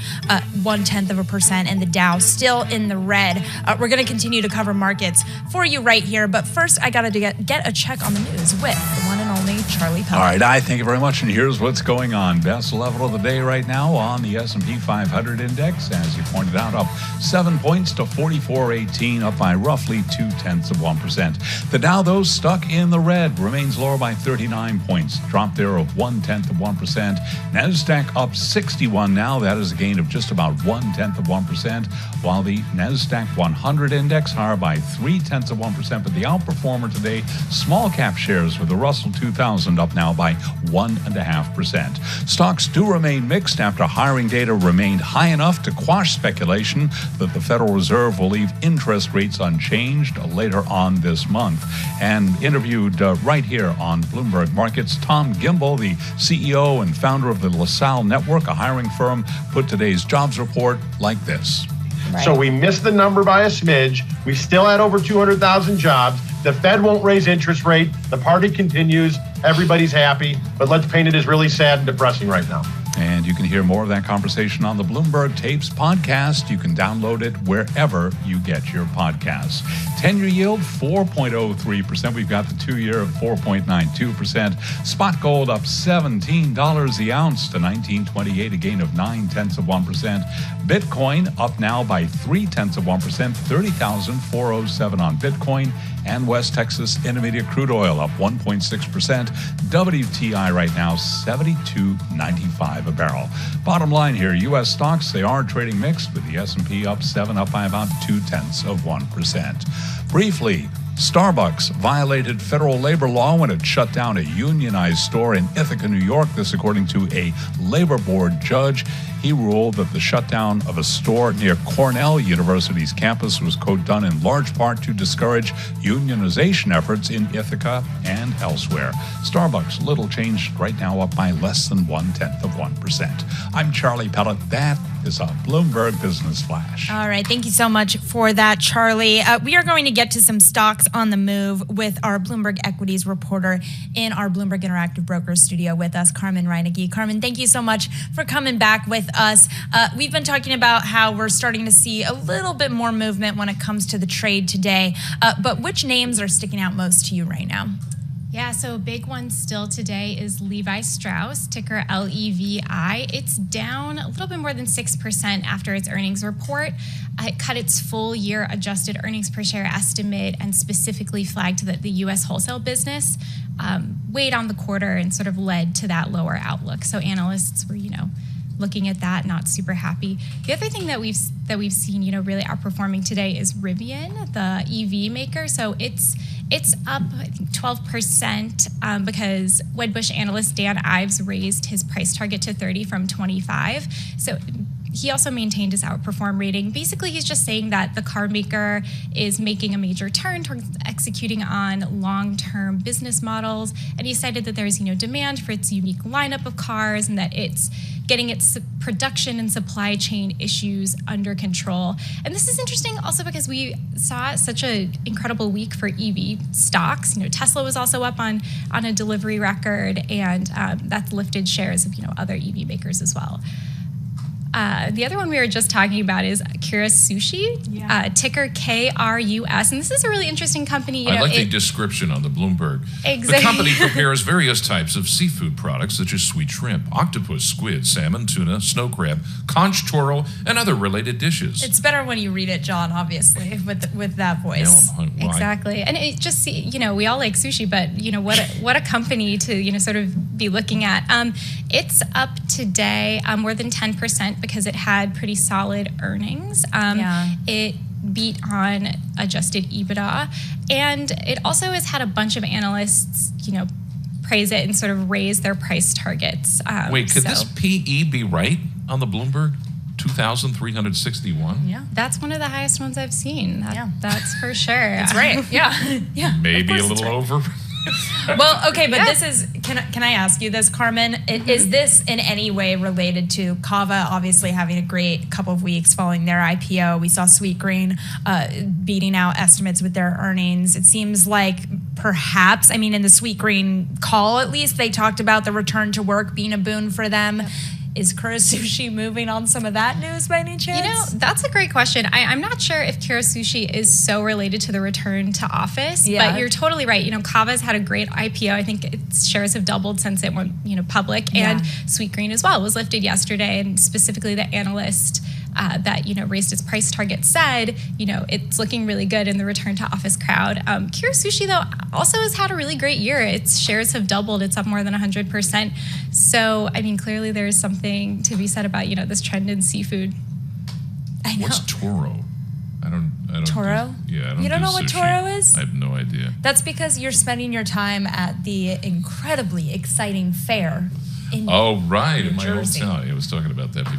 0.1%, and the Dow still in the red. We're going to continue to cover markets for you right here, but first I got to get a check on the news with the one and only Charlie Pell. All right, thank you very much, and here's what's going on. Best level of the day right now on the S&P 500 index, as you pointed out, up 7 points to 4418, up by roughly 0.2%. The Dow, though, stuck in the red, remains lower by 39 points, drop there of 0.1%. NASDAQ up 61 now, that is a gain of just about 0.1%, while the NASDAQ 100 index higher by 0.3%. But the outperformer today, small cap shares with the Russell 2000 up now by 1.5%. Stocks do remain mixed after hiring data remained high enough to quash speculation that the Federal Reserve will leave interest rates unchanged later on this month. And interviewed right here on Bloomberg Markets, Tom Gimbel, the CEO and founder of the LaSalle Network, a hiring firm, put today's jobs report like this. Right. So we missed the number by a smidge. We still had over 200,000 jobs. The Fed won't raise interest rate. The party continues. Everybody's happy. But let's paint it as really sad and depressing right now. And you can hear more of that conversation on the Bloomberg Tapes podcast. You can download it wherever you get your podcasts. 10-year yield, 4.03%. We've got the 2-year of 4.92%. Spot gold up $17 the ounce to $19.28, a gain of 0.9%. Bitcoin up now by 0.3%, 30,407 on Bitcoin. And West Texas Intermediate crude oil up 1.6%. WTI right now, $72.95 a barrel. Bottom line here, U.S. stocks, they are trading mixed, with the S&P up 7, up by about 0.2%. Briefly, Starbucks violated federal labor law when it shut down a unionized store in Ithaca, New York. This according to a labor board judge. He ruled that the shutdown of a store near Cornell University's campus was, quote, done in large part to discourage unionization efforts in Ithaca and elsewhere. Starbucks, little changed right now, up by less than 0.1%. I'm Charlie Pellet. That is a Bloomberg Business Flash. All right. Thank you so much for that, Charlie. We are going to get to some stocks on the move with our Bloomberg Equities reporter in our Bloomberg Interactive Brokers studio with us, Carmen Reinecke. Carmen, thank you so much for coming back with us. We've been talking about how we're starting to see a little bit more movement when it comes to the trade today. But which names are sticking out most to you right now? Yeah, so a big one still today is Levi Strauss, ticker LEVI. It's down a little bit more than 6% after its earnings report. It cut its full year adjusted earnings per share estimate and specifically flagged that the U.S. wholesale business weighed on the quarter and sort of led to that lower outlook. So analysts were, looking at that, not super happy. The other thing that we've seen, really outperforming today is Rivian, the EV maker. So it's up, I think, 12% because Wedbush analyst Dan Ives raised his price target to 30 from 25. So he also maintained his outperform rating. Basically, he's just saying that the car maker is making a major turn towards executing on long-term business models. And he cited that there's, demand for its unique lineup of cars and that it's getting its production and supply chain issues under control. And this is interesting also because we saw such an incredible week for EV stocks. Tesla was also up on a delivery record, and that's lifted shares of, other EV makers as well. The other one we were just talking about is Kura Sushi, ticker KRUS. And this is a really interesting company. I like the description on the Bloomberg. Exactly. The company prepares various types of seafood products such as sweet shrimp, octopus, squid, salmon, tuna, snow crab, conch toro, and other related dishes. It's better when you read it, John, obviously, with that voice. Exactly. And it just, we all like sushi, but, what a company to, sort of be looking at. It's up today more than 10% because it had pretty solid earnings. It beat on adjusted EBITDA. And it also has had a bunch of analysts, praise it and sort of raise their price targets. Wait, could this PE be right on the Bloomberg? 2,361. Yeah. That's one of the highest ones I've seen. That's for sure. That's right. Yeah. Yeah. Maybe a Of course little it's over. Well, okay, but this is, can I ask you this, Carmen? Is this in any way related to Kava obviously having a great couple of weeks following their IPO? We saw Sweetgreen beating out estimates with their earnings. It seems like perhaps, I mean, in the Sweetgreen call at least, they talked about the return to work being a boon for them. Is Kura Sushi moving on some of that news by any chance? You know, that's a great question. I'm not sure if Kura Sushi is so related to the return to office, but you're totally right. You know, Kava's had a great IPO. I think its shares have doubled since it went, public, and Sweetgreen as well was lifted yesterday, and specifically the analyst that, raised its price target said, it's looking really good in the return to office crowd. Kura Sushi, though, also has had a really great year. Its shares have doubled. It's up more than 100%. So, I mean, clearly there is something to be said about, this trend in seafood. I know. What's Toro? I don't Toro? I don't You don't know what sushi. Toro is? I have no idea. That's because you're spending your time at the incredibly exciting fair in right, New in my Jersey. hometown. I was talking about that. They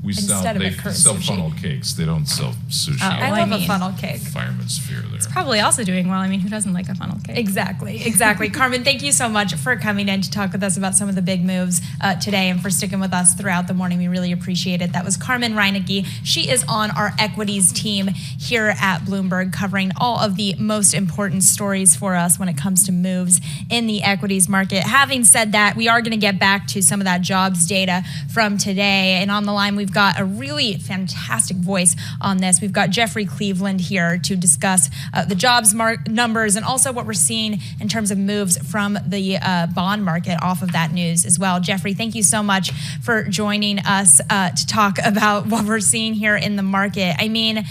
Instead of a Kura sell Sushi. funnel cakes. They don't sell sushi. I love a funnel cake. Fireman's Fear there. It's probably also doing well. I mean, who doesn't like a funnel cake? Exactly. Carmen, thank you so much for coming in to talk with us about some of the big moves today and for sticking with us throughout the morning. We really appreciate it. That was Carmen Reinecke. She is on our equities team here at Bloomberg, covering all of the most important stories for us when it comes to moves in the equities market. Having said that, we are going to get back to some of that jobs data from today. And on the line, we've got a really fantastic voice on this. We've got Jeffrey Cleveland here to discuss the jobs numbers and also what we're seeing in terms of moves from the bond market off of that news as well. Jeffrey, thank you so much for joining us to talk about what we're seeing here in the market. I mean,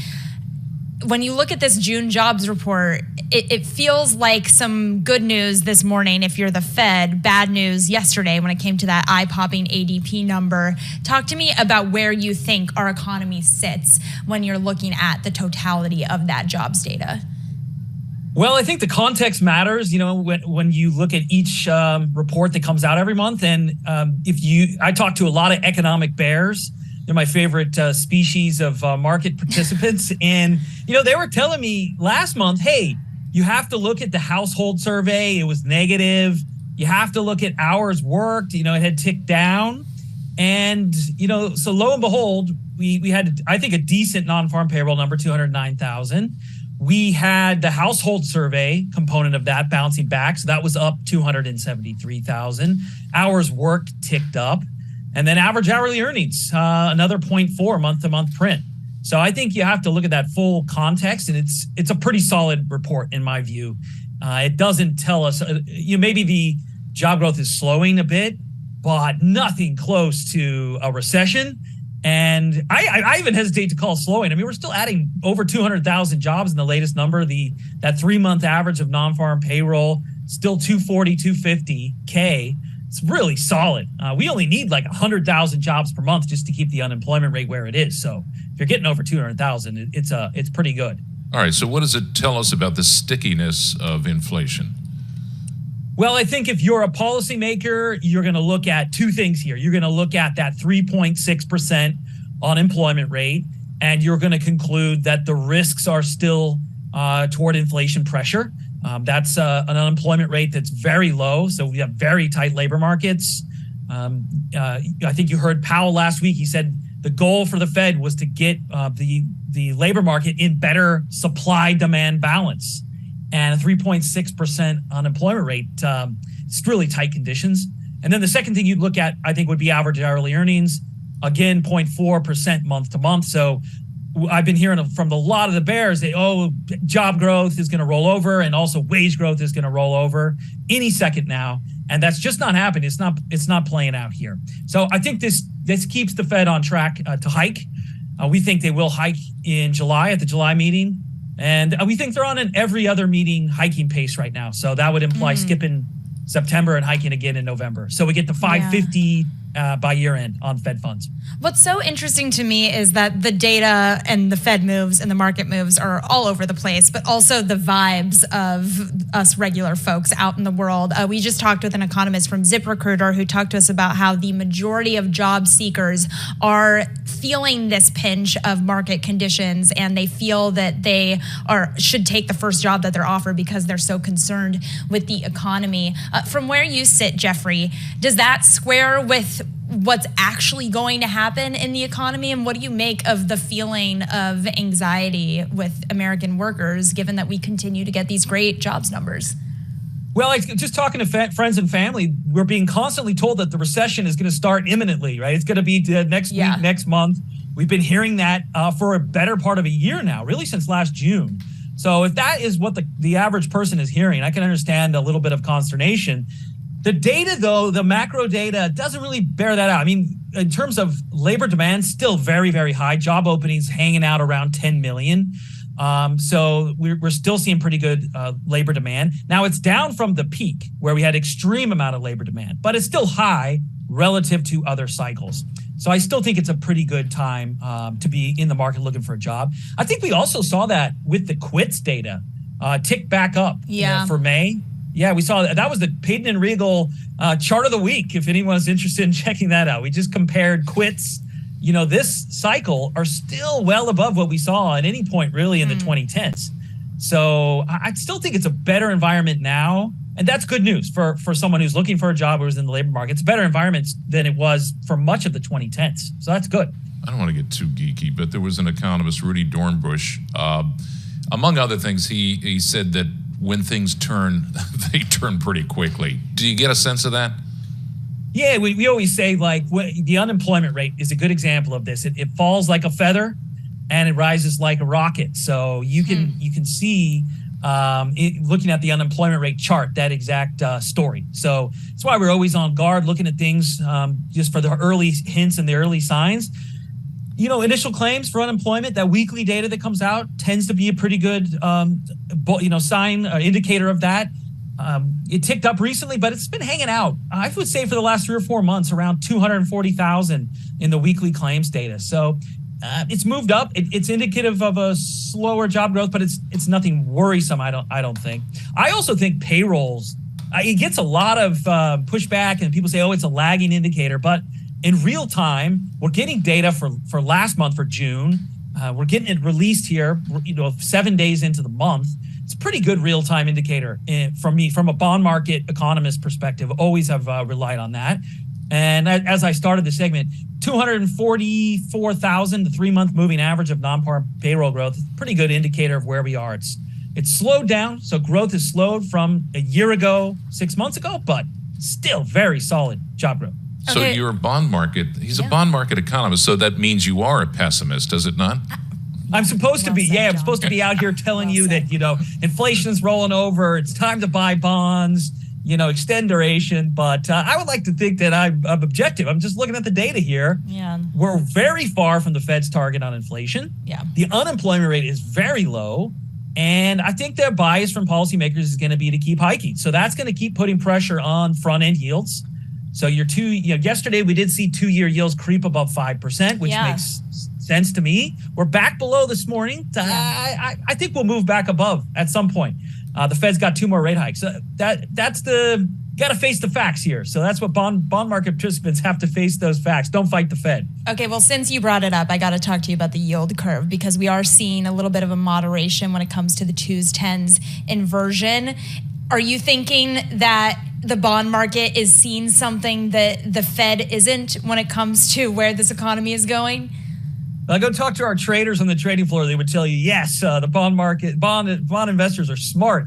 when you look at this June jobs report, it feels like some good news this morning if you're the Fed, bad news yesterday when it came to that eye-popping ADP number. Talk to me about where you think our economy sits when you're looking at the totality of that jobs data. Well, I think the context matters, when you look at each report that comes out every month. And I talk to a lot of economic bears. They're my favorite species of market participants. And, they were telling me last month, hey, you have to look at the household survey. It was negative. You have to look at hours worked. It had ticked down. And, so lo and behold, we had, I think, a decent non-farm payroll number, 209,000. We had the household survey component of that bouncing back. So that was up 273,000. Hours worked ticked up. And then average hourly earnings, another 0.4 month-to-month print. So I think you have to look at that full context, and it's a pretty solid report in my view. It doesn't tell us, maybe the job growth is slowing a bit, but nothing close to a recession. And I even hesitate to call slowing. I mean, we're still adding over 200,000 jobs in the latest number. That 3-month average of non-farm payroll, still 240, 250K. It's really solid. We only need like 100,000 jobs per month just to keep the unemployment rate where it is. So if you're getting over 200,000, it's pretty good. All right. So what does it tell us about the stickiness of inflation? Well, I think if you're a policymaker, you're going to look at two things here. You're going to look at that 3.6% unemployment rate, and you're going to conclude that the risks are still toward inflation pressure. That's an unemployment rate that's very low. So we have very tight labor markets. I think you heard Powell last week. He said the goal for the Fed was to get the labor market in better supply-demand balance. And a 3.6% unemployment rate, it's really tight conditions. And then the second thing you'd look at, I think, would be average hourly earnings. Again, 0.4% month to month. So I've been hearing from a lot of the bears, job growth is going to roll over, and also wage growth is going to roll over any second now. And that's just not happening. It's not playing out here. So I think this keeps the Fed on track to hike. We think they will hike in July at the July meeting. And we think they're on an every other meeting hiking pace right now. So that would imply skipping September and hiking again in November. So we get to 550 by year end on Fed funds. What's so interesting to me is that the data and the Fed moves and the market moves are all over the place, but also the vibes of us regular folks out in the world. We just talked with an economist from ZipRecruiter who talked to us about how the majority of job seekers are feeling this pinch of market conditions, and they feel that they should take the first job that they're offered because they're so concerned with the economy. From where you sit, Jeffrey, does that square with what's actually going to happen in the economy? And what do you make of the feeling of anxiety with American workers, given that we continue to get these great jobs numbers? Well, just talking to friends and family, we're being constantly told that the recession is going to start imminently, right? It's going to be next week, next month. We've been hearing that for a better part of a year now, really since last June. So if that is what the average person is hearing, I can understand a little bit of consternation. The data, though, the macro data doesn't really bear that out. I mean, in terms of labor demand, still very, very high. Job openings hanging out around 10 million. So we're still seeing pretty good labor demand. Now, it's down from the peak where we had extreme amount of labor demand, but it's still high relative to other cycles. So I still think it's a pretty good time to be in the market looking for a job. I think we also saw that with the quits data tick back up for May. Yeah, we saw that was the Payton and Regal chart of the week, if anyone's interested in checking that out. We just compared quits, this cycle are still well above what we saw at any point really in the 2010s. So I still think it's a better environment now. And that's good news for someone who's looking for a job or is in the labor market. It's a better environment than it was for much of the 2010s. So that's good. I don't want to get too geeky, but there was an economist, Rudy Dornbush. Among other things, he said that when things turn, they turn pretty quickly. Do you get a sense of that? Yeah, we always say the unemployment rate is a good example of this. It falls like a feather and it rises like a rocket. So you can see looking at the unemployment rate chart, that exact story. So that's why we're always on guard looking at things just for the early hints and the early signs. Initial claims for unemployment, that weekly data that comes out tends to be a pretty good, sign, indicator of that. It ticked up recently, but it's been hanging out. I would say for the last 3 or 4 months, around 240,000 in the weekly claims data. So it's moved up. It's indicative of a slower job growth, but it's nothing worrisome. I don't think. I also think payrolls. It gets a lot of pushback, and people say, "Oh, it's a lagging indicator," but in real time, we're getting data for last month, for June. We're getting it released here, 7 days into the month. It's a pretty good real-time indicator from a bond market economist perspective. Always have relied on that. And as I started the segment, 244,000, the 3-month moving average of non-farm payroll growth, is a pretty good indicator of where we are. It's slowed down, so growth has slowed from a year ago, 6 months ago, but still very solid job growth. So you're a bond market. He's a bond market economist. So that means you are a pessimist, does it not? I'm supposed to be. Yeah, I'm supposed to be out here telling you that, inflation's rolling over. It's time to buy bonds, extend duration. But I would like to think that I'm objective. I'm just looking at the data here. Yeah. We're very far from the Fed's target on inflation. Yeah. The unemployment rate is very low. And I think their bias from policymakers is going to be to keep hiking. So that's going to keep putting pressure on front end yields. So yesterday we did see 2-year yields creep above 5%, which makes sense to me. We're back below this morning. I think we'll move back above at some point. The Fed's got 2 more rate hikes. That's got to face the facts here. So that's what bond market participants have to face, those facts. Don't fight the Fed. Okay, well, since you brought it up, I got to talk to you about the yield curve, because we are seeing a little bit of a moderation when it comes to the 2s, 10s inversion. Are you thinking that the bond market is seeing something that the Fed isn't when it comes to where this economy is going? I go talk to our traders on the trading floor. They would tell you, yes, the bond market, bond investors are smart.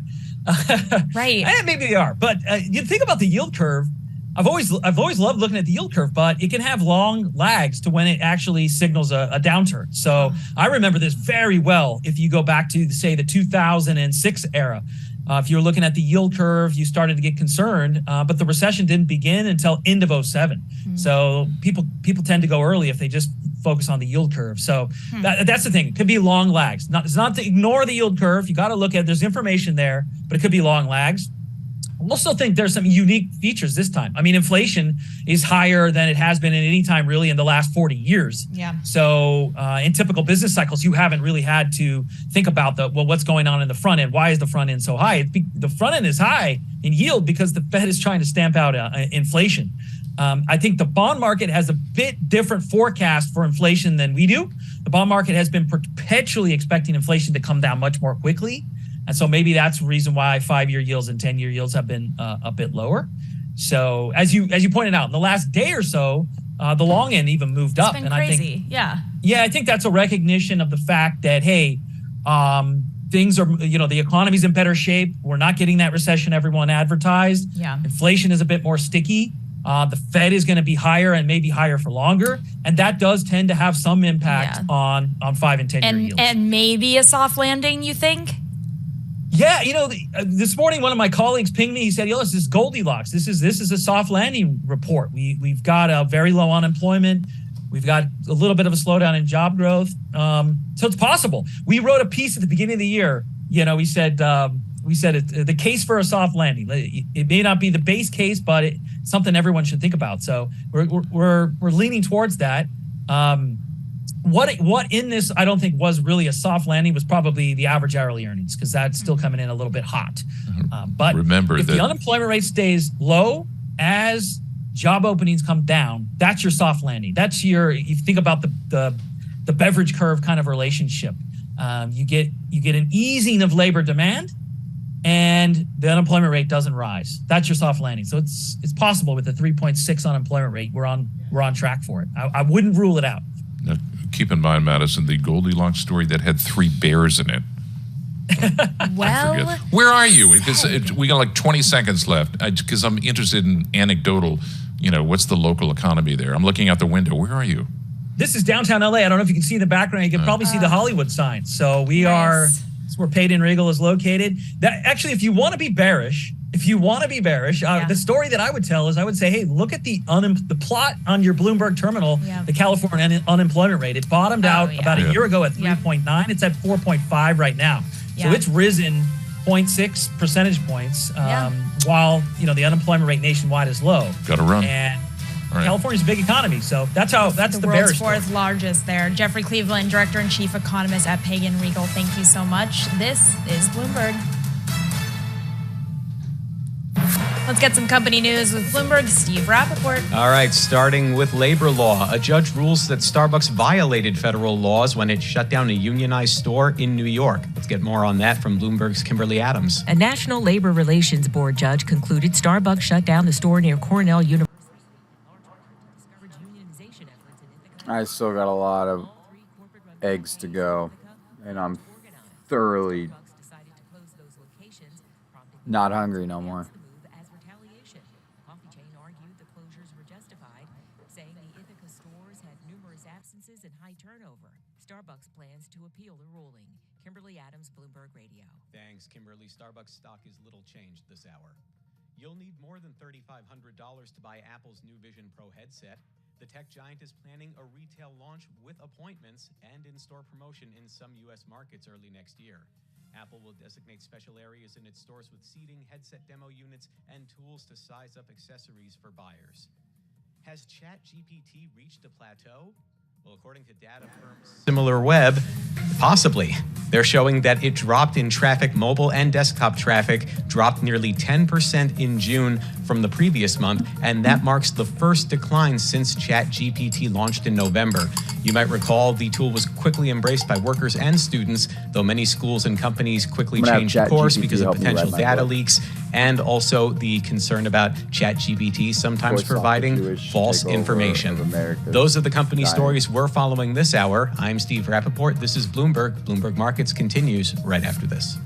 Right. And maybe they are. But you think about the yield curve. I've always loved looking at the yield curve, but it can have long lags to when it actually signals a downturn. So I remember this very well if you go back to, say, the 2006 era. If you were looking at the yield curve, you started to get concerned, but the recession didn't begin until end of 2007. Mm-hmm. So people tend to go early if they just focus on the yield curve. So that's the thing. It could be long lags. It's not to ignore the yield curve. You got to look at, there's information there, but it could be long lags. I also think there's some unique features this time. I mean, inflation is higher than it has been at any time really in the last 40 years. Yeah. So in typical business cycles, you haven't really had to think about what's going on in the front end. Why is the front end so high? The front end is high in yield because the Fed is trying to stamp out inflation. I think the bond market has a bit different forecast for inflation than we do. The bond market has been perpetually expecting inflation to come down much more quickly. And so maybe that's the reason why 5-year yields and 10-year yields have been a bit lower. So as you pointed out, in the last day or so, the long end even moved up. It's been and crazy. I think that's a recognition of the fact that, hey, things are, the economy's in better shape. We're not getting that recession everyone advertised. Yeah. Inflation is a bit more sticky. The Fed is going to be higher and maybe higher for longer. And that does tend to have some impact on 5 and 10-year yields. And maybe a soft landing, you think? Yeah, this morning one of my colleagues pinged me. He said, this is Goldilocks. This is a soft landing report. We've got a very low unemployment. We've got a little bit of a slowdown in job growth. So it's possible. We wrote a piece at the beginning of the year. We said the case for a soft landing. It may not be the base case, but it's something everyone should think about. So we're leaning towards that. What in this I don't think was really a soft landing was probably the average hourly earnings, because that's still coming in a little bit hot. But remember if that the unemployment rate stays low as job openings come down, that's your soft landing. That's you think about the beverage curve kind of relationship. You get an easing of labor demand, and the unemployment rate doesn't rise. That's your soft landing. So it's possible with the 3.6 unemployment rate. We're on track for it. I wouldn't rule it out. Now, keep in mind, Madison, the Goldilocks story that had 3 bears in it. Well, where are you? Because we got like 20 seconds left. Because I'm interested in anecdotal. What's the local economy there? I'm looking out the window. Where are you? This is downtown LA. I don't know if you can see in the background. You can probably see the Hollywood sign. So that's where Payton Regal is located. Actually, if you want to be bearish, the story that I would tell is I would say, hey, look at the plot on your Bloomberg terminal, the California unemployment rate. It bottomed out about a year ago at 3.9. It's at 4.5 right now. So it's risen 0.6 percentage points while, the unemployment rate nationwide is low. Got to run. And California's a big economy. So that's the world's bearish fourth largest there. Jeffrey Cleveland, Director and Chief Economist at Payton Regal. Thank you so much. This is Bloomberg. Let's get some company news with Bloomberg's Steve Rappaport. All right, starting with labor law. A judge rules that Starbucks violated federal laws when it shut down a unionized store in New York. Let's get more on that from Bloomberg's Kimberly Adams. A National Labor Relations Board judge concluded Starbucks shut down the store near Cornell University. I still got a lot of eggs to go, and I'm thoroughly not hungry no more. Starbucks plans to appeal the ruling. Kimberly Adams, Bloomberg Radio. Thanks, Kimberly. Starbucks stock is little changed this hour. You'll need more than $3,500 to buy Apple's new Vision Pro headset. The tech giant is planning a retail launch with appointments and in-store promotion in some U.S. markets early next year. Apple will designate special areas in its stores with seating, headset demo units, and tools to size up accessories for buyers. Has ChatGPT reached a plateau? Well, according to data firm SimilarWeb, possibly. They're showing that it dropped in traffic. Mobile and desktop traffic dropped nearly 10% in June from the previous month, and that marks the first decline since ChatGPT launched in November. You might recall the tool was quickly embraced by workers and students, though many schools and companies quickly changed course because of potential data leaks and also the concern about ChatGPT sometimes providing false information. Those are the company stories we're following this hour. I'm Steve Rappaport. This is Bloomberg. Bloomberg Markets continues right after this.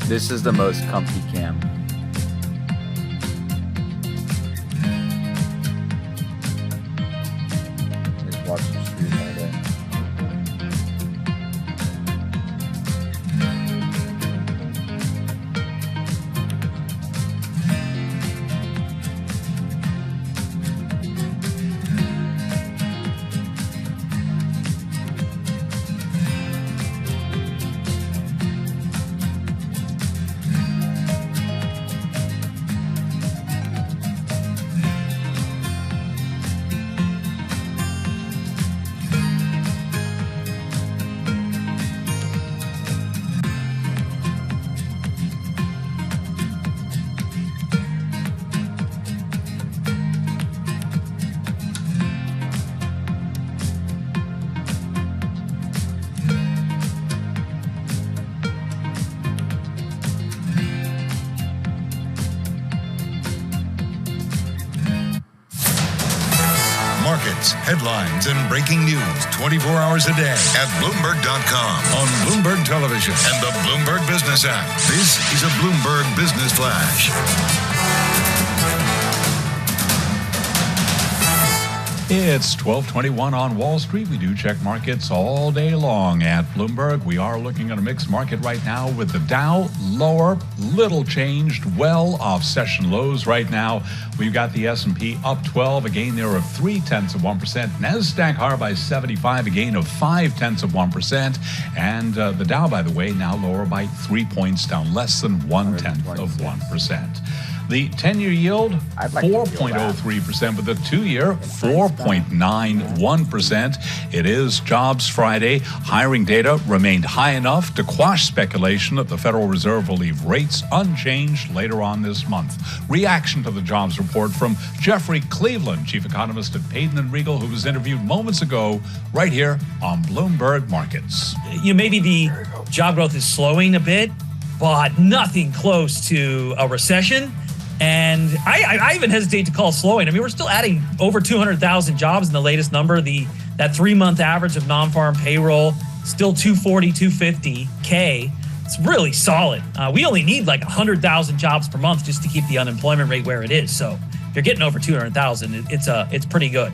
This is the most comfy cam. Just stocks are screwed all day. Markets, headlines, and breaking news 24 hours a day at Bloomberg.com, on Bloomberg Television, and the Bloomberg Business app. This is a Bloomberg Business Flash. It's 12:21 on Wall Street. We do check markets all day long at Bloomberg. We are looking at a mixed market right now with the Dow lower, little changed, well off session lows right now. We've got the S&P up 12, a gain there of 0.3%. NASDAQ higher by 75, a gain of 0.5%. And the Dow, by the way, now lower by 3 points, down less than 0.1%. The 10-year yield, 4.03%, but the 2-year, 4.91%. It is Jobs Friday. Hiring data remained high enough to quash speculation that the Federal Reserve will leave rates unchanged later on this month. Reaction to the jobs report from Jeffrey Cleveland, chief economist at Payden & Regal, who was interviewed moments ago right here on Bloomberg Markets. Maybe the job growth is slowing a bit, but nothing close to a recession. And I even hesitate to call slowing. I mean, we're still adding over 200,000 jobs in the latest number. That 3-month average of non-farm payroll, still 240, 250K. It's really solid. We only need like 100,000 jobs per month just to keep the unemployment rate where it is. So if you're getting over 200,000, it's pretty good.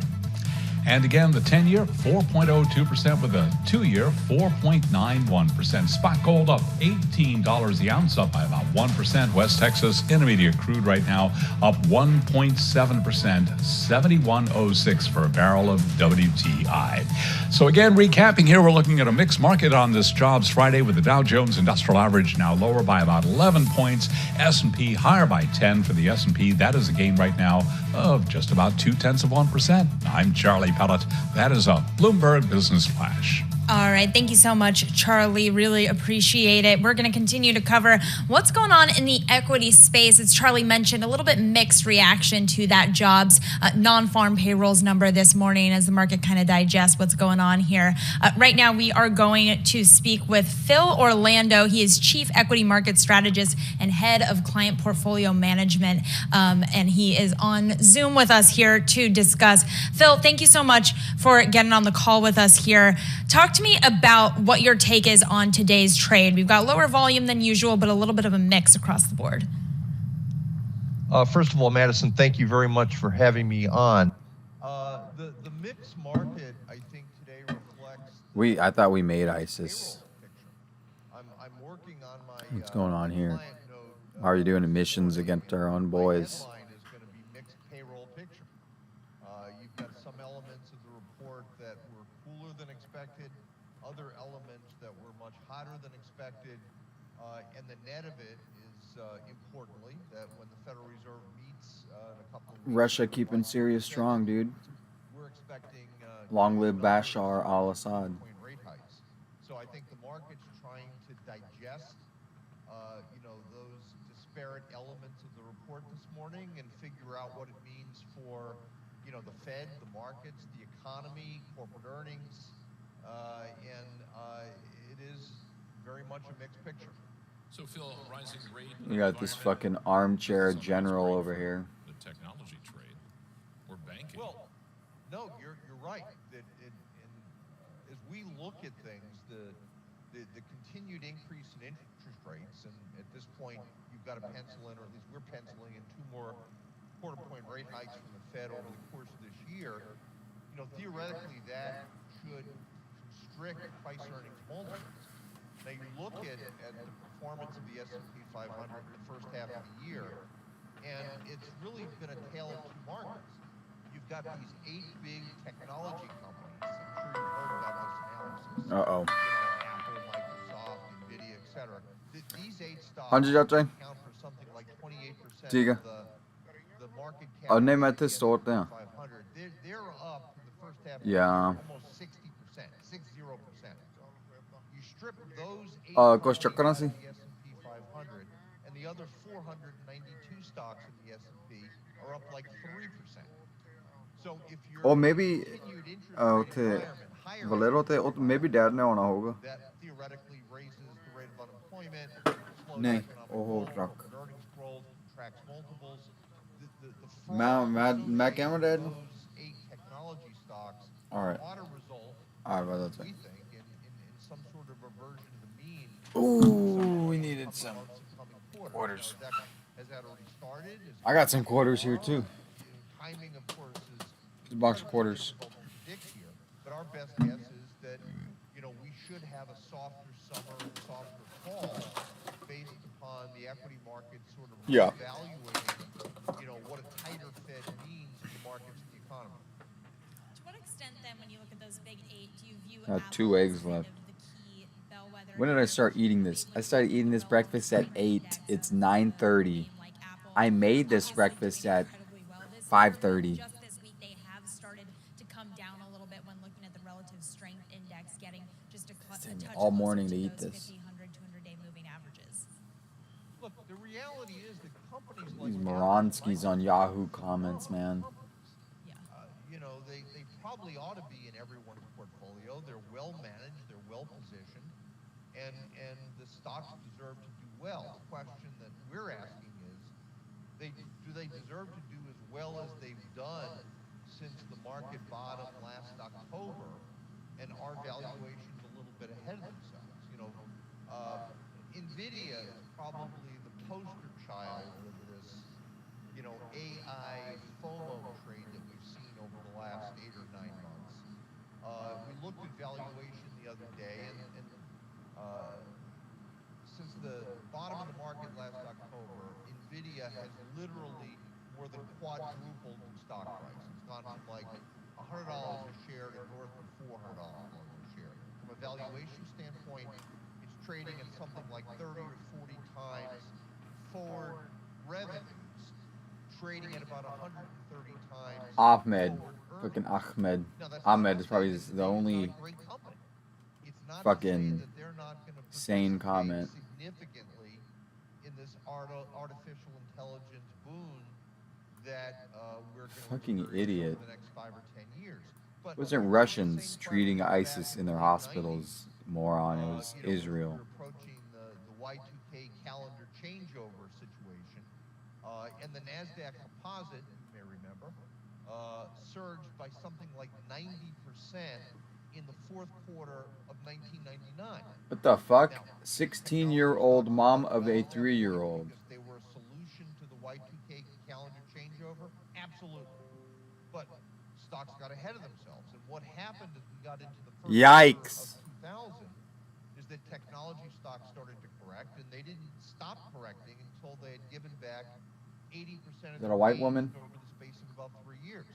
And again, the 10-year, 4.02%, with a 2-year, 4.91%. Spot gold up $18 the ounce, up by about 1%. West Texas Intermediate crude right now up 1.7%, $71.06 for a barrel of WTI. So again, recapping here, we're looking at a mixed market on this Jobs Friday, with the Dow Jones Industrial Average now lower by about 11 points. S&P higher by 10 for the S&P. That is a gain right now of just about 0.2%. I'm Charlie Pellet. That is a Bloomberg Business Flash. All right. Thank you so much, Charlie. Really appreciate it. We're going to continue to cover what's going on in the equity space. As Charlie mentioned, a little bit mixed reaction to that jobs non-farm payrolls number this morning as the market kind of digests what's going on here. Right now, we are going to speak with Phil Orlando. He is Chief Equity Market Strategist and Head of Client Portfolio Management. And he is on Zoom with us here to discuss. Phil, thank you so much for getting on the call with us here. Talk to me about what your take is on today's trade. We've got lower volume than usual, but a little bit of a mix across the board. First of all, Madison, thank you very much for having me on. The mixed market, I think, today reflects... I thought we made ISIS. I'm working on my... What's going on here? How are you doing emissions against our own boys? Is going to be mixed payroll picture. You've got some elements of the report that were cooler than expected, other elements that were much hotter than expected, and the net of it is, importantly, that when the Federal Reserve meets in a couple of weeks... Russia keeping Syria strong, dude. We're expecting... Long live Bashar al-Assad. Rate hikes. So I think the market's trying to digest, those disparate elements of the report this morning and figure out what it means for, the Fed, the markets, the economy, corporate earnings, and it is very much a mixed picture. So, Phil, rising rate... We got this fucking armchair general over here. The technology trade or banking. Well, no, you're right. That as we look at things, the continued increase in interest rates, and at this point, you've got to pencil in, or at least we're penciling in, 2 more quarter-point rate hikes from the Fed over the course of this year. theoretically that should constrict price earnings multiples. Now you look at the performance of the S&P 500 in the first half of the year, and it's really been a tale of two markets. You've got these 8 big technology companies. I'm sure you've heard about this analysis. Uh-oh. Apple, Microsoft, Nvidia, et cetera. These 8 stocks Hangi yapacak? account for something like 28% Tiga. of the market cap Og of nem the at det S&P stort der. 500. They're up in the first half of Ja. the year almost 60%, 60%. You strip those 8 Og companies koşacaklar out nasıl? of the S&P 500, and the other 492 stocks in the S&P are up like 3%. So if you're Or maybe continued interest til environment higher, Valero til maybe det er den under hoga. that theoretically raises the rate of unemployment, slows Nej, economic overhovedet growth, ikke. earnings growth, contracts multiples. The Hvad gemmer det den? those 8 technology stocks Alright. ought to result, Alright, hvad er det? we think, in some sort of reversion to the mean. Ooh, we needed some quarters. Has that already started? I got some quarters here too. Timing, of course, is A box of quarters. difficult to predict here, but our best guess is that we should have a softer summer and softer fall based upon the equity market sort of Yeah. reevaluating what a tighter Fed means to the markets and the economy. To what extent then, when you look at those big 8, do you view I have 2 eggs left. When did I start eating this? I started eating this breakfast at 8. It's 9:30. I made this breakfast at 5:30. Just this week, they have started to come down a little bit when looking at the relative strength index, getting just a touch All closer morning to to eat those this. 50, 100, 200-day moving averages. Look, the reality is that companies These like Moronskis on Yahoo comments, man. they probably ought to be in everyone's portfolio. They're well managed, they're well positioned, and the stocks deserve to do well. The question that we're asking is, do they deserve to do as well as they've done since the market bottom last October, and are valuations a little bit ahead of themselves? Nvidia is probably the poster child of this AI FOMO trade that we've seen over the last 8 or 9 months. We looked at valuation the other day, and since the bottom of the market last October, Nvidia has literally more than quadrupled in stock price. It's gone from like $100 a share to north of $400 a share. From a valuation standpoint, it's trading at something like 30 or 40 times forward revenues, trading at about 130 times Ahmed. forward Fucking earnings. Ahmed. Now, that's Ahmed not is to probably say that the Nvidia's only not a great company. It's not to say fucking that they're not going to sane comment. significantly in this artificial intelligence boom that we're going to Fucking experience idiot. over the next 5 or 10 years. But Wasn't Russians treating ISIS in their hospitals, moron. It was Israel. we're approaching the Y2K calendar changeover situation, and the NASDAQ composite, you may remember, surged by something like 90% in the fourth quarter of 1999. What the fuck? 16-year-old mom of a 3-year-old. Because they were a solution to the Y2K calendar changeover? Absolutely. But stocks got ahead of themselves. And what happened as we got into the first Yikes. quarter of 2000 is that technology stocks started to correct, and they didn't stop correcting until they had given back 80% of Is that a white gains woman? over the space of about 3 years.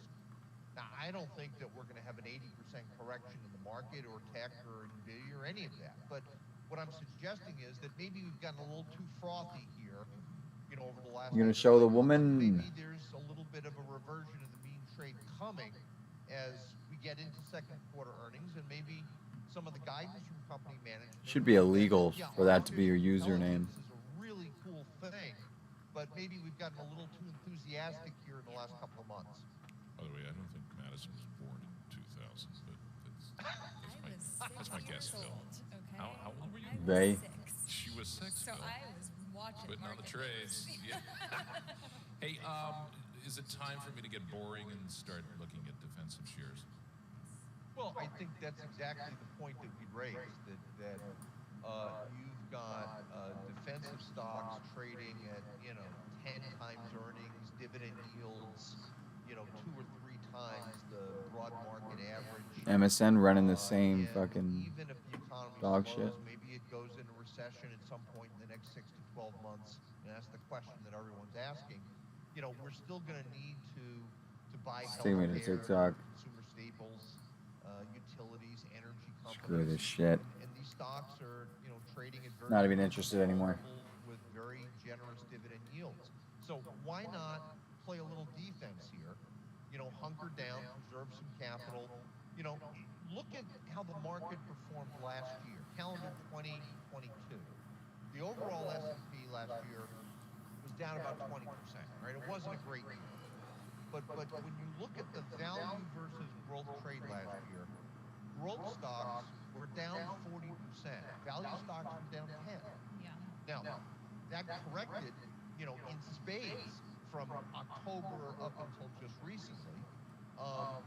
Now, I don't think that we're going to have an 80% correction in the market or tech or Nvidia or any of that. But what I'm suggesting is that maybe we've gotten a little too frothy here, over the last. You gonna show the woman? Maybe there's a little bit of a reversion of the mean trade coming as we get into second quarter earnings, and maybe some of the guidance from company management. Should be illegal for that to be your username. This is a really cool thing, but maybe we've gotten a little too enthusiastic here in the last couple of months. By the way, I don't think Madison was born in 2000, but that's my guess, Phil. Okay. How old were you? They. She was 6. So Phil. I was watching Putting on the market trades. Yeah. Hey, is it time for me to get boring and start looking at defensive shares? Well, I think that's exactly the point that we raised, that you've got defensive stocks trading at 10 times earnings, dividend yields 2 or 3 times the broad market MSN running the same fucking even if the economy dog slows, shit. maybe it goes into recession at some point in the next 6 to 12 months, and that's the question that everyone's asking. You know, we're still going to need to buy Stick me to healthcare, TikTok. consumer staples, utilities, energy companies. Screw this shit. And these stocks are, you know, trading at very Not even interested anymore. with very generous dividend yields. So why not play a little defense here? You know, hunker down, preserve some capital. You know, look at how the market performed last year, calendar 2022. The overall S&P last year was down about 20%, right? It wasn't a great year. But when you look at the value versus growth trade last year, growth stocks were down 40%. Value stocks were down 10. Yeah. Now, that corrected, you know, in spades from October up until just recently.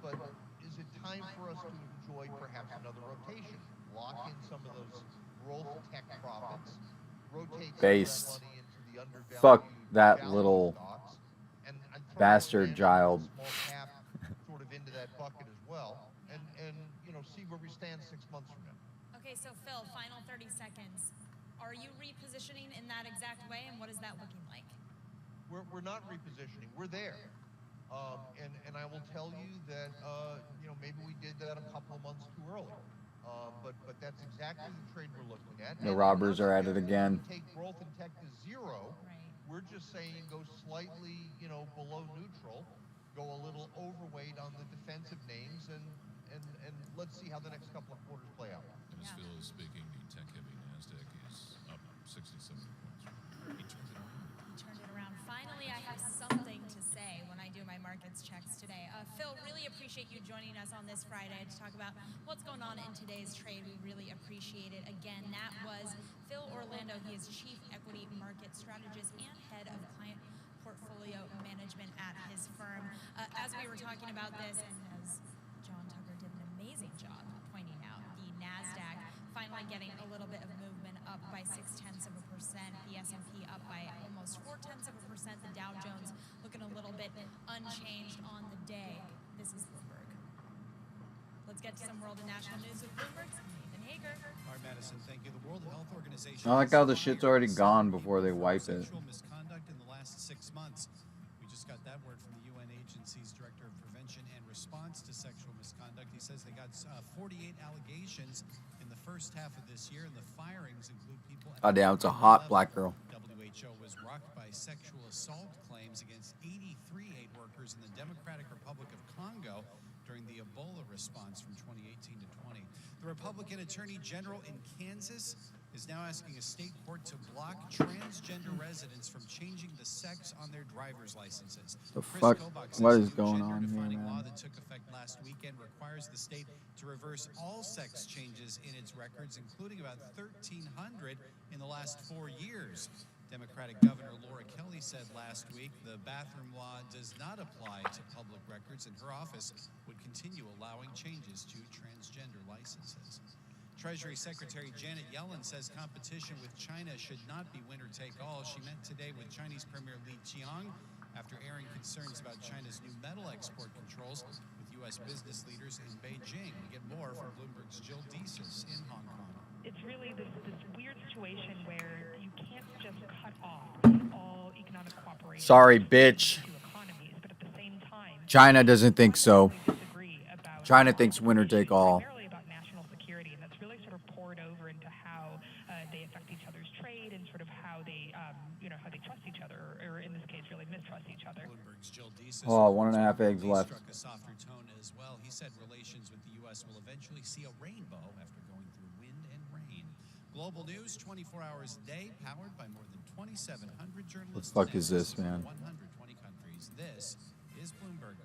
But is it time for us to enjoy perhaps another rotation? Lock in some of those growth tech profits, rotate some of that Based. money into the undervalued Fuck that value little stocks, and throw bastard child. small cap sort of into that bucket as well, and you know, see where we stand 6 months from now. Okay, so Phil, final 30 seconds. Are you repositioning in that exact way, and what is that looking like? We're not repositioning. We're there. And I will tell you that you know, maybe we did that a couple of months too early. But that's exactly the trade we're looking at. The And robbers we're are not at it suggesting again. Take growth and tech to zero. We're just saying go slightly, you know, below neutral, go a little overweight on the defensive names, and let's see how the next couple of quarters play out. And as Phil is speaking, the tech-heavy NASDAQ is up 60, 70 points. He turned it around. Turned it around. Finally, I have something to say when I do my markets checks today. Phil, really appreciate you joining us on this Friday to talk about what's going on in today's trade. We really appreciate it. Again, that was Phil Orlando. He is Chief Equity Market Strategist and Head of Client Portfolio Management at his firm. As we were talking about this, and as John Tucker did an amazing job pointing out, the NASDAQ finally getting a little bit of movement up by 0.6%. The S&P up by almost 0.4%. The Dow Jones looking a little bit unchanged on the day. This is Bloomberg. Let's get to some world and national news with Bloomberg's Nathan Hager. All right, Madison, thank you. The World Health Organization. I like how the shit's already gone before they wipe it. Sexual misconduct in the last 6 months. We just got that word from the UN agency's Director of Prevention and Response to Sexual Misconduct. He says they got 48 allegations in the first half of this year, and the firings include people. God damn, it's a hot black girl. WHO was rocked by sexual assault claims against 83 aid workers in the Democratic Republic of Congo during the Ebola response from 2018 to 20. The Republican Attorney General in Kansas is now asking a state court to block transgender residents from changing the sex on their driver's licenses. The Chris fuck? Kobach says What the is new going on here, gender-defining law man? that took effect last weekend requires the state to reverse all sex changes in its records, including about 1,300 in the last 4 years. Democratic Governor Laura Kelly said last week the bathroom law does not apply to public records, and her office would continue allowing changes to transgender licenses. Treasury Secretary Janet Yellen says competition with China should not be winner-take-all. She met today with Chinese Premier Li Qiang after airing concerns about China's new metal export controls with U.S. business leaders in Beijing. We get more from Bloomberg's Jill Deesis in Hong Kong. It's really this weird situation where you can't just cut off all economic cooperation. Sorry, bitch. To economies, but at the same time, China doesn't think so. disagree about China thinks winner take all. primarily about national security, and that's really sort of poured over into how they affect each other's trade and sort of how they, how they trust each other, or in this case, really mistrust each other. Bloomberg's Jill Deesis. Oh, 1.5 eggs He left. struck a softer tone as well. He said relations with the U.S. will eventually see a rainbow after going through wind and rain. Global news, 24 hours a day, powered by more than 2,700 journalists. What the fuck and is this, analysts from man? 120 countries. This is Bloomberg.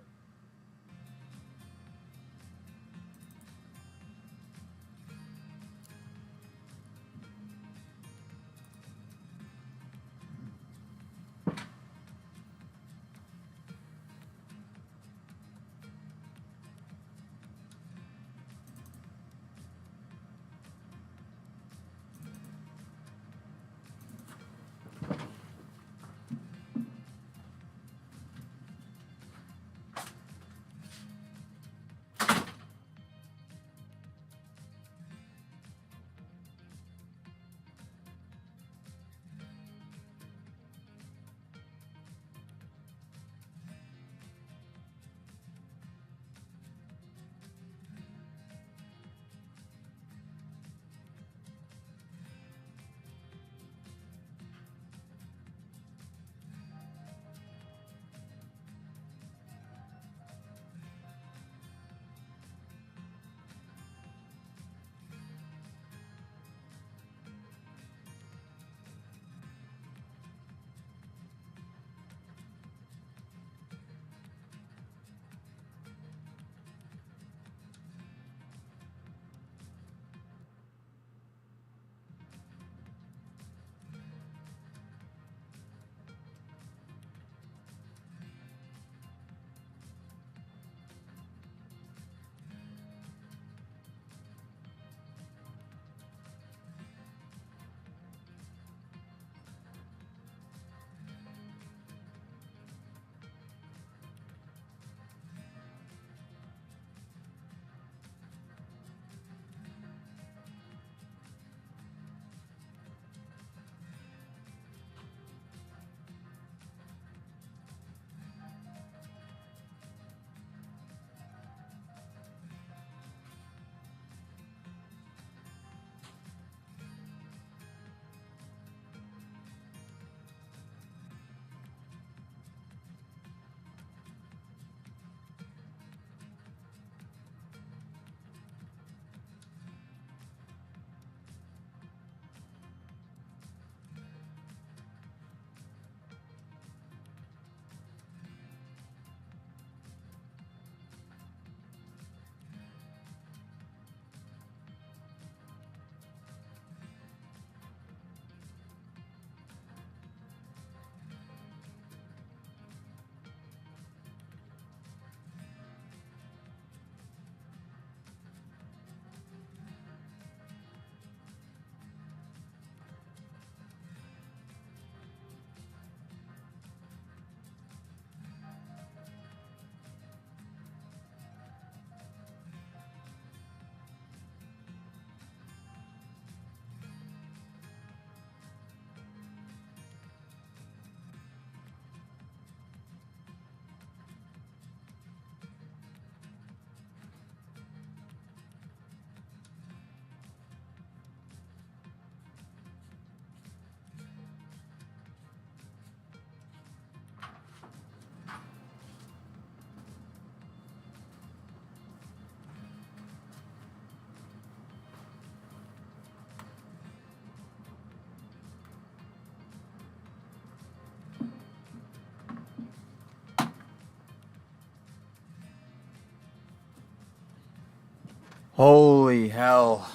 Holy hell.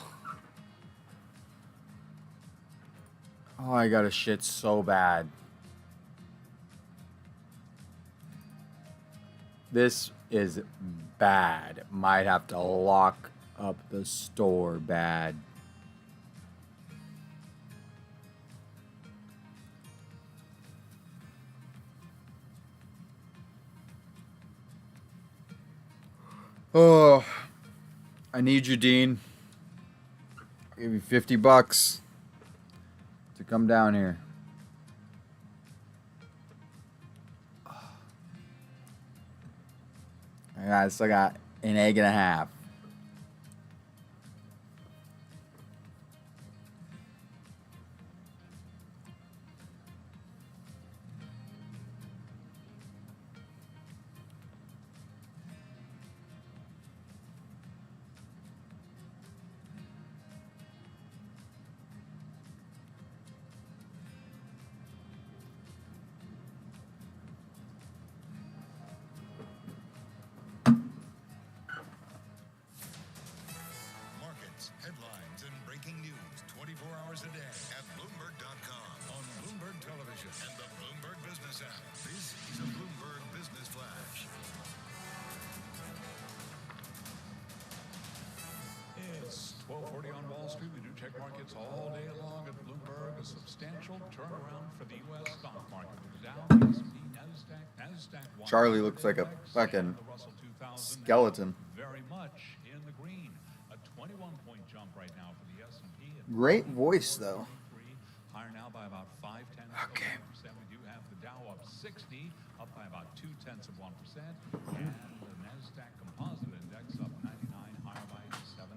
Oh, I got to shit so bad. This is bad. Might have to lock up the store bad. Oh, I need you, Dean. I'll give you $50 to come down here. I still got an egg and a half. Markets, headlines, and breaking news 24 hours a day at Bloomberg.com, on Bloomberg Television, and the Bloomberg Business app. This is a Bloomberg Business Flash. It's 12:40 on Wall Street. We do check markets all day long at Bloomberg. A substantial turnaround for the U.S. stock market. The Dow, the S&P, NASDAQ. Charlie looks like a fucking skeleton. Very much in the green. A 21-point jump right now for the S&P. Great voice, though. Higher now by about 0.5%. We do have the Dow up 60, up by about 0.2%, and the NASDAQ Composite Index up 99, higher by 0.7%.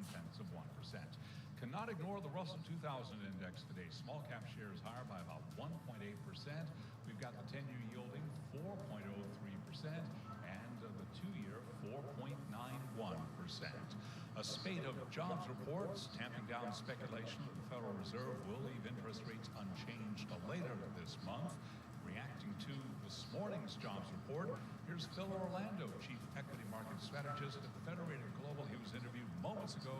Cannot ignore the Russell 2000 Index today. Small cap shares higher by about 1.8%. We've got the 10-year yielding 4.03%, and the 2-year 4.91%. A spate of jobs reports tamping down speculation that the Federal Reserve will leave interest rates unchanged later this month. Reacting to this morning's jobs report, here's Phil Orlando, Chief Equity Market Strategist at Federated Global. He was interviewed moments ago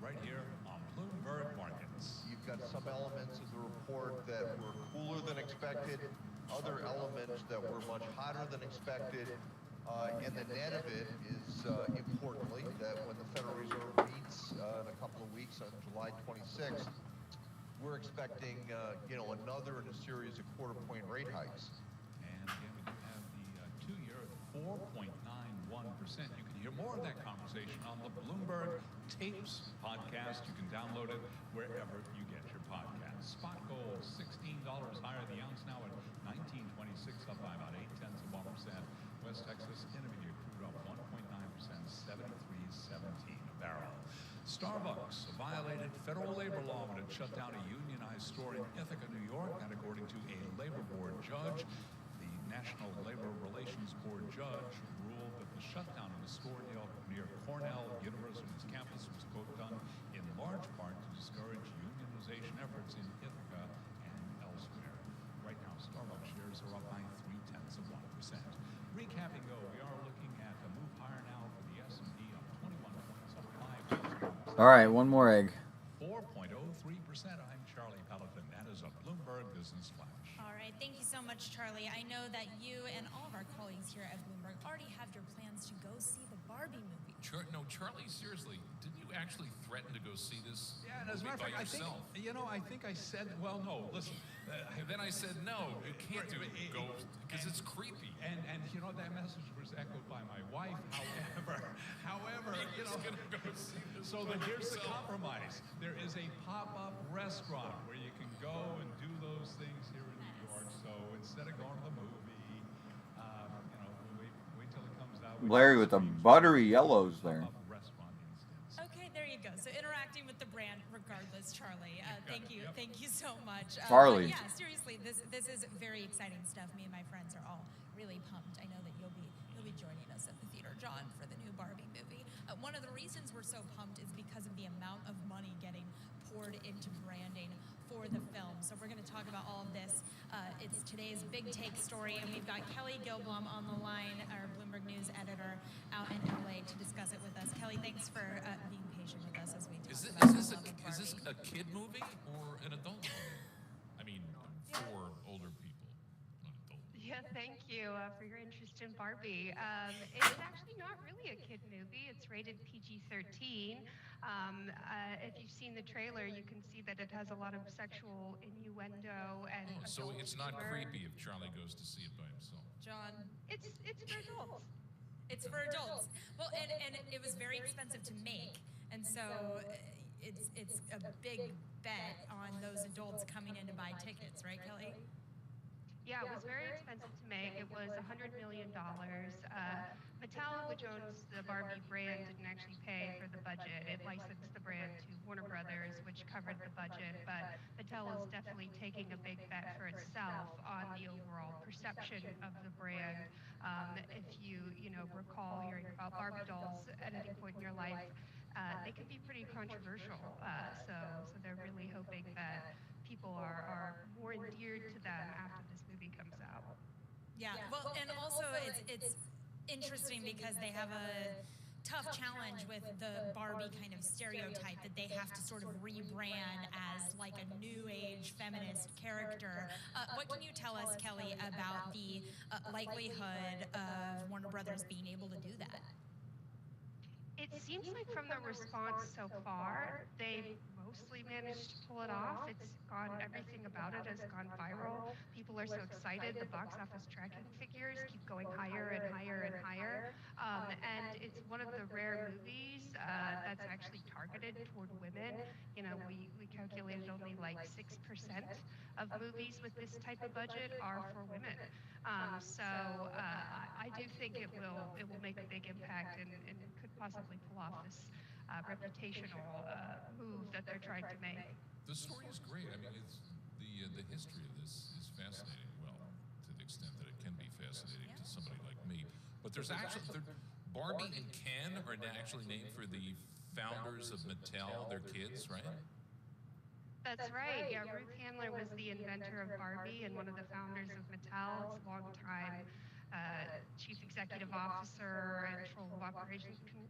right here on Bloomberg Markets. You've got some elements of the report that were cooler than expected, other elements that were much hotter than expected. And the net of it is, importantly, that when the Federal Reserve meets in a couple of weeks on July 26th, we're expecting, another in a series of quarter-point rate hikes. And again, we do have the 2-year at 4.91%. You can hear more of that conversation on the Bloomberg Tapes podcast. You can download it wherever you get your podcasts. Spot gold, $16 higher the ounce now at $19.26, up by about 0.8%. West Texas Intermediate crude up 1.9%, $73.17 a barrel. Starbucks violated federal labor law when it shut down a unionized store in Ithaca, New York. That, according to a labor board judge, the National Labor Relations Board judge ruled that the shutdown of the store near Cornell University's campus was, quote, done in large part to discourage unionization efforts in Ithaca and elsewhere. Right now, Starbucks shares are up by 0.3%. Recapping, though, we are looking at a move higher now for the S&P up 21 points, up 5. All right, one more egg. 4.03%. I'm Charlie Pelletin. That is a Bloomberg Business Flash. All right, thank you so much, Charlie. I know that you and all of our colleagues here at Bloomberg already have your plans to go see the Barbie movie. No, Charlie, seriously, didn't you actually threaten to go see this Yeah, and as a matter of movie by fact, yourself? I think I said, well, no, listen. Then I said, no, you can't go because it's creepy. And that message was echoed by my wife. However, gonna go see this so by here's the yourself. compromise. There is a pop-up restaurant where you can go and do those things here in New York. So instead of going to the movie, wait till it comes out. Larry with the buttery yellows there. Okay, there you go. So interacting with the brand regardless, Charlie. Thank you so much. Charlie. Yeah, seriously, this is very exciting stuff. Me and my friends are all really pumped. I know that you'll be joining us at the theater, John, for the new Barbie movie. One of the reasons we're so pumped is because of the amount of money getting poured into branding for the film. So we're going to talk about all of this. It's today's big take story, and we've got Kelly Gilblum on the line, our Bloomberg News editor out in LA, to discuss it with us. Kelly, thanks for being patient with Is this a kid movie or an adult movie? I mean, for older people, not adult. Yeah, thank you for your interest in Barbie. It's actually not really a kid movie. It's rated PG-13. If you've seen the trailer, you can see that it has a lot of sexual innuendo and So adult it's not humor. creepy if Charlie goes to see it by himself. John. It's for adults. It's for adults. Well, and it was very expensive to make, and so it's a big bet on those adults coming in to buy tickets, right, Kelly? Yeah, it was very expensive to make. It was $100 million. Mattel, which owns the Barbie brand, didn't actually pay for the budget. It licensed the brand to Warner Brothers, which covered the budget. But Mattel is definitely taking a big bet for itself on the overall perception of the brand. If you recall hearing about Barbie dolls at any point in your life, they can be pretty controversial. So they're really hoping that people are more endeared to them after this movie comes out. Yeah. Well, and also it's interesting because they have a tough challenge with the Barbie kind of stereotype that they have to sort of rebrand as like a new age feminist character. What can you tell us, Kelly, about the likelihood of Warner Brothers being able to do that? It seems like from the response so far, they've mostly managed to pull it off. Everything about it has gone viral. People are so excited. The box office tracking figures keep going higher and higher and higher. And it's one of the rare movies that's actually targeted toward women. We calculated only like 6% of movies with this type of budget are for women. I do think it will make a big impact and could possibly pull off this reputational move that they're trying to make. The story is great. I mean, it's the history of this is fascinating. Well, to the extent that it can be fascinating to somebody like me. But there's actually Barbie and Ken are actually named for the founders of Mattel, their kids, right? That's right. Yeah, Ruth Handler was the inventor of Barbie and one of the founders of Mattel. It's a long time chief executive officer and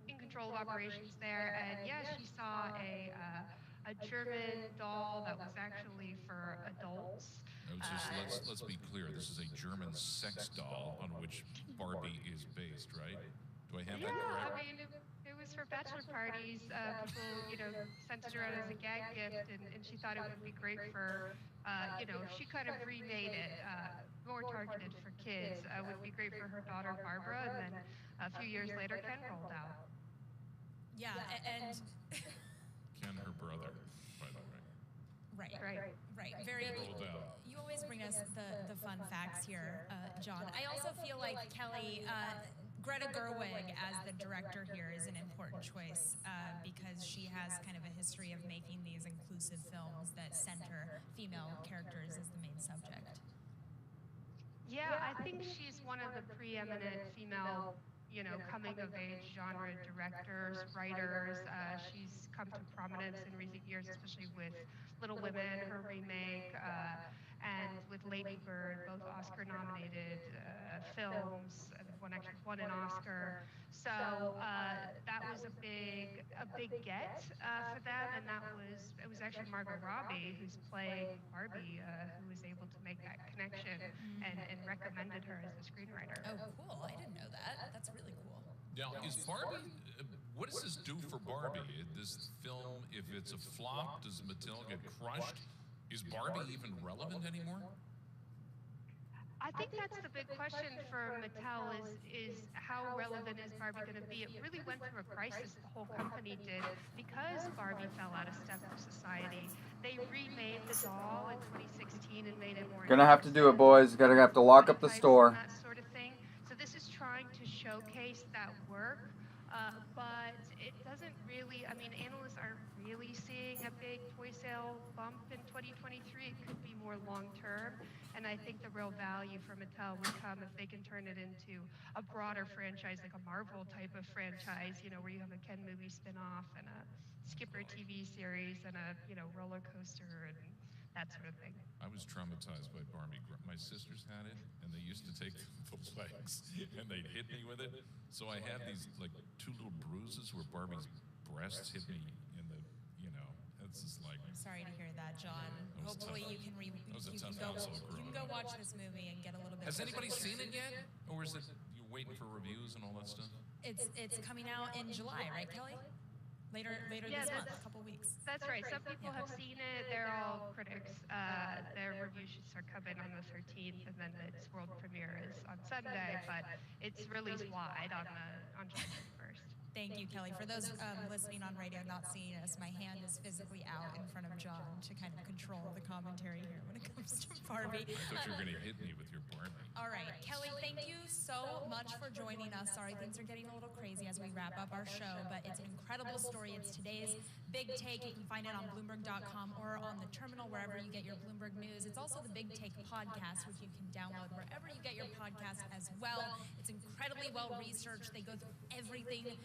in control of operations there. And yeah, she saw a German doll that was actually for adults. Let's be clear. This is a German sex doll on which Barbie is based, right? Do I have that correct? I mean, it was for bachelor parties. People, sent it around as a gag gift, and she thought it would be great for, she kind of remade it, more targeted for kids. Would be great for her daughter Barbara, and then a few years later, Ken rolled out. Yeah, and Ken, her brother, by the way. Right. Very. You always bring us the fun facts here, John. I also feel like Kelly, Greta Gerwig as the director here is an important choice because she has kind of a history of making these inclusive films that center female characters as the main subject. Yeah, I think she's one of the preeminent female, coming-of-age genre directors, writers. She's come to prominence in recent years, especially with Little Women, her remake, and with Lady Bird, both Oscar-nominated films. One actually won an Oscar. So that was a big get for them, and it was actually Margot Robbie, who's playing Barbie, who was able to make that connection and recommended her as the screenwriter. Oh, cool! I didn't know that. That's really cool. Now, is Barbie? What does this do for Barbie? This film, if it's a flop, does Mattel get crushed? Is Barbie even relevant anymore? I think that's the big question for Mattel is how relevant is Barbie going to be? It really went through a crisis, the whole company did, because Barbie fell out of step with society. They remade the doll in 2016 and made it more. Gonna have to do it, boys. Gonna have to lock up the store. That sort of thing. So this is trying to showcase that work, but it doesn't really, analysts aren't really seeing a big toy sale bump in 2023. It could be more long-term. And I think the real value for Mattel would come if they can turn it into a broader franchise, like a Marvel type of franchise, where you have a Ken movie spin-off and a Skipper TV series and a, roller coaster and that sort of thing. I was traumatized by Barbie. My sisters had it, and they used to take the legs, and they'd hit me with it. So I had these, like, two little bruises where Barbie's breasts hit me in the, That's just like. I'm sorry to hear that, John. That was Hopefully tough. you can That was a tough household you growing can go up. watch this movie and get a little bit. Has anybody closer. seen it yet, or is it you're waiting for reviews and all that stuff? It's coming out in July, right, Kelly? Later Yeah, this month, that's- a couple weeks. That's right. Some people have seen it. They're all critics. Their reviews should start coming on the 13th, and then its world premiere is on Sunday. But it's released wide on July 1st. Thank you, Kelly. For those listening on radio not seeing us, my hand is physically out in front of John to kind of control the commentary here when it comes to Barbie. I thought you were going to hit me with your Barbie. All right, Kelly, thank you so much for joining us. Sorry, things are getting a little crazy as we wrap up our show, but it's an incredible story. It's today's Big Take. You can find it on Bloomberg.com or on the terminal, wherever you get your Bloomberg news. It's also the Big Take podcast, which you can download wherever you get your podcast as well. It's incredibly well researched. They go through everything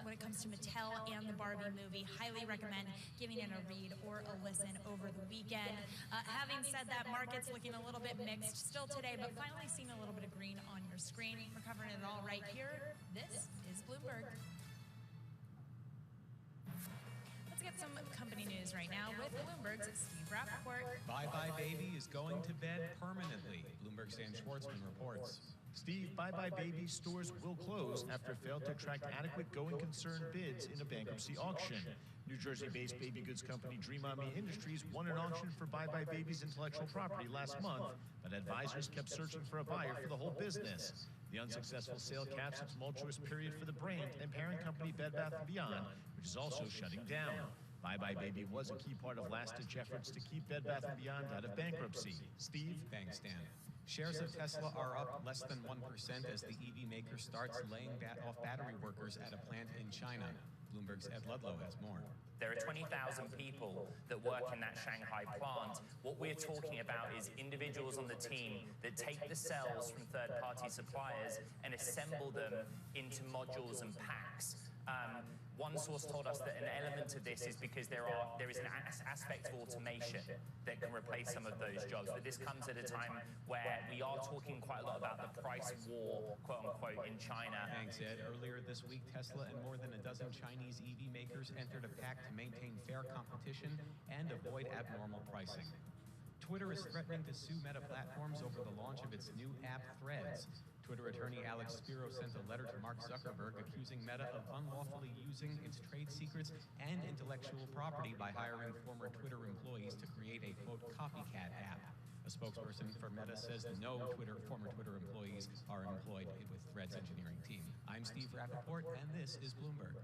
when it comes to Mattel and the Barbie movie. Highly recommend giving it a read or a listen over the weekend. Having said that, market's looking a little bit mixed still today, but finally seeing a little bit of green on your screen. We're covering it all right here. This is Bloomberg. Let's get some company news right now with Bloomberg's Steve Rappaport. Bye Bye Baby is going to bed permanently, Bloomberg's Dan Schwartzman reports. Steve, Bye Bye Baby stores will close after it failed to attract adequate going concern bids in a bankruptcy auction. New Jersey-based baby goods company Dream On Me Industries won an auction for Bye Bye Baby's intellectual property last month, but advisors kept searching for a buyer for the whole business. The unsuccessful sale caps a tumultuous period for the brand and parent company Bed Bath & Beyond, which is also shutting down. Bye Bye Baby was a key part of last-ditch efforts to keep Bed Bath & Beyond out of bankruptcy. Steve? Thanks, Dan. Shares of Tesla are up less than 1% as the EV maker starts laying off battery workers at a plant in China. Bloomberg's Ed Ludlow has more. There are 20,000 people that work in that Shanghai plant. What we're talking about is individuals on the team that take the cells from third-party suppliers and assemble them into modules and packs. One source told us that an element of this is because there is an aspect of automation that can replace some of those jobs. But this comes at a time where we are talking quite a lot about the price war, quote unquote, in China. Thanks, Ed. Earlier this week, Tesla and more than a dozen Chinese EV makers entered a pact to maintain fair competition and avoid abnormal pricing. Twitter is threatening to sue Meta Platforms over the launch of its new app Threads. Twitter attorney Alex Spiro sent a letter to Mark Zuckerberg accusing Meta of unlawfully using its trade secrets and intellectual property by hiring former Twitter employees to create a, quote, copycat app. A spokesperson for Meta says no former Twitter employees are employed with Threads engineering team. I'm Steve Rappaport, and this is Bloomberg.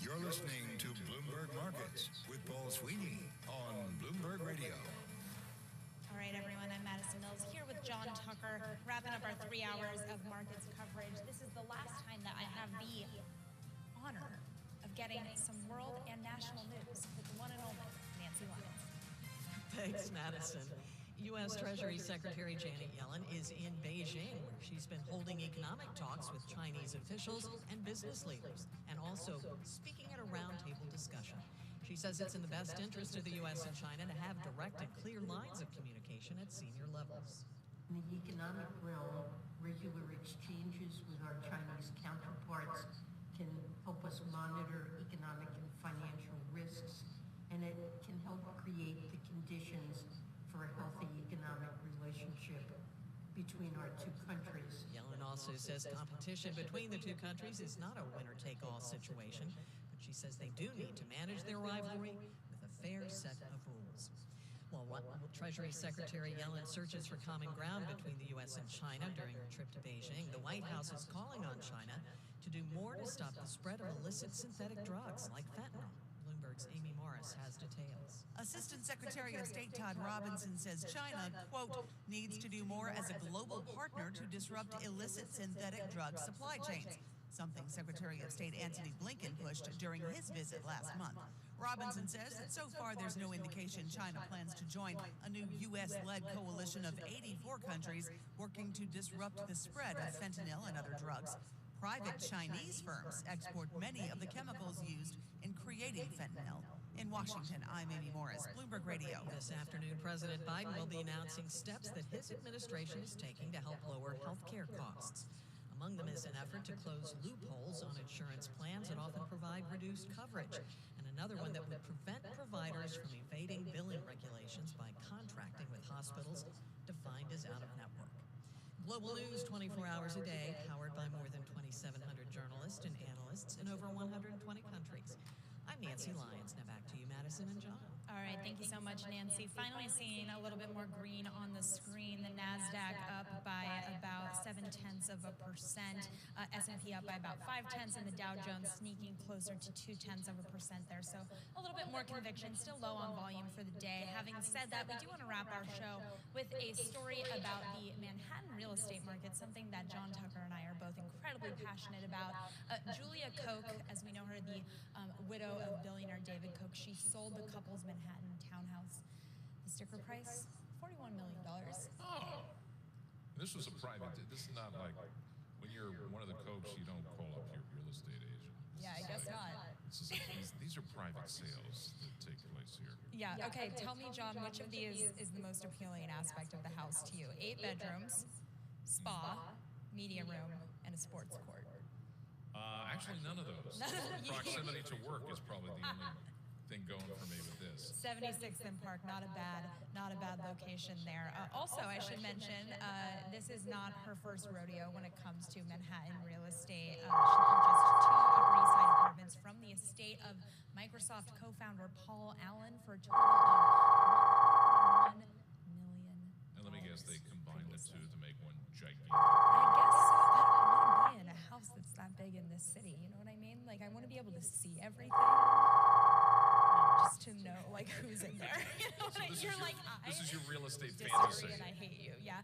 You're listening to Bloomberg Markets with Paul Sweeney on Bloomberg Radio. All right, everyone, I'm Madison Mills here with John Tucker, wrapping up our 3 hours of markets coverage. This is the last time that I have the honor of getting some world and national news with the one and only Nancy Lyons. Thanks, Madison. U.S. Treasury Secretary Janet Yellen is in Beijing, where she's been holding economic talks with Chinese officials and business leaders, and also speaking at a roundtable discussion. She says it's in the best interest of the U.S. and China to have direct and clear lines of communication at senior levels. In the economic realm, regular exchanges with our Chinese counterparts can help us monitor economic and financial risks, and it can help create the conditions for a healthy economic relationship between our two countries. Yellen also says competition between the two countries is not a winner-take-all situation, but she says they do need to manage their rivalry with a fair set of rules. While Treasury Secretary Yellen searches for common ground between the U.S. and China during her trip to Beijing, the White House is calling on China to do more to stop the spread of illicit synthetic drugs like fentanyl. Bloomberg's Amy Morris has details. Assistant Secretary of State Todd Robinson says China, quote, needs to do more as a global partner to disrupt illicit synthetic drug supply chains, something Secretary of State Antony Blinken pushed during his visit last month. Robinson says that so far there's no indication China plans to join a new U.S.-led coalition of 84 countries working to disrupt the spread of fentanyl and other drugs. Private Chinese firms export many of the chemicals used in creating fentanyl. In Washington, I'm Amy Morris, Bloomberg Radio. This afternoon, President Biden will be announcing steps that his administration is taking to help lower health care costs. Among them is an effort to close loopholes on insurance plans that often provide reduced coverage, and another one that would prevent providers from evading billing regulations by contracting with hospitals defined as out-of-network. Global news 24 hours a day, powered by more than 2,700 journalists and analysts in over 120 countries. I'm Nancy Lyons. Now back to you, Madison and John. All right, thank you so much, Nancy. Finally seeing a little bit more green on the screen. The NASDAQ up by about 0.7%, S&P up by about 0.5, and the Dow Jones sneaking closer to 0.2% there. So a little bit more conviction, still low on volume for the day. Having said that, we do want to wrap our show with a story about the Manhattan real estate market, something that John Tucker and I are both incredibly passionate about. Julia Koch, as we know her, the widow of billionaire David Koch, she sold the couple's Manhattan townhouse. The sticker price, $41 million. Oh. This was a private, this is not like when you're one of the Kochs, you don't call up your real estate agent. Yeah, I guess not. This is these are private sales that take place here. Yeah, okay, tell me, John, which of these is the most appealing aspect of the house to you? 8 bedrooms, spa, media room, and a sports court. Actually, none of those. Proximity to work is probably the only thing going for me with this. 76th and Park, not a bad location there. Also, I should mention, this is not her first rodeo when it comes to Manhattan real estate. She purchased 2 Upper East Side apartments from the estate of Microsoft co-founder Paul Allen for a total of $1 million. And let me guess, they combined the two to make one gigantic. I guess so. I don't want to be in a house that's that big in this city. You know what I mean? Like, I want to be able to see everything. Just to know, like, who's in there. You know, So this you're is like, this is your real estate disagree fantasy. and I hate you. Yeah.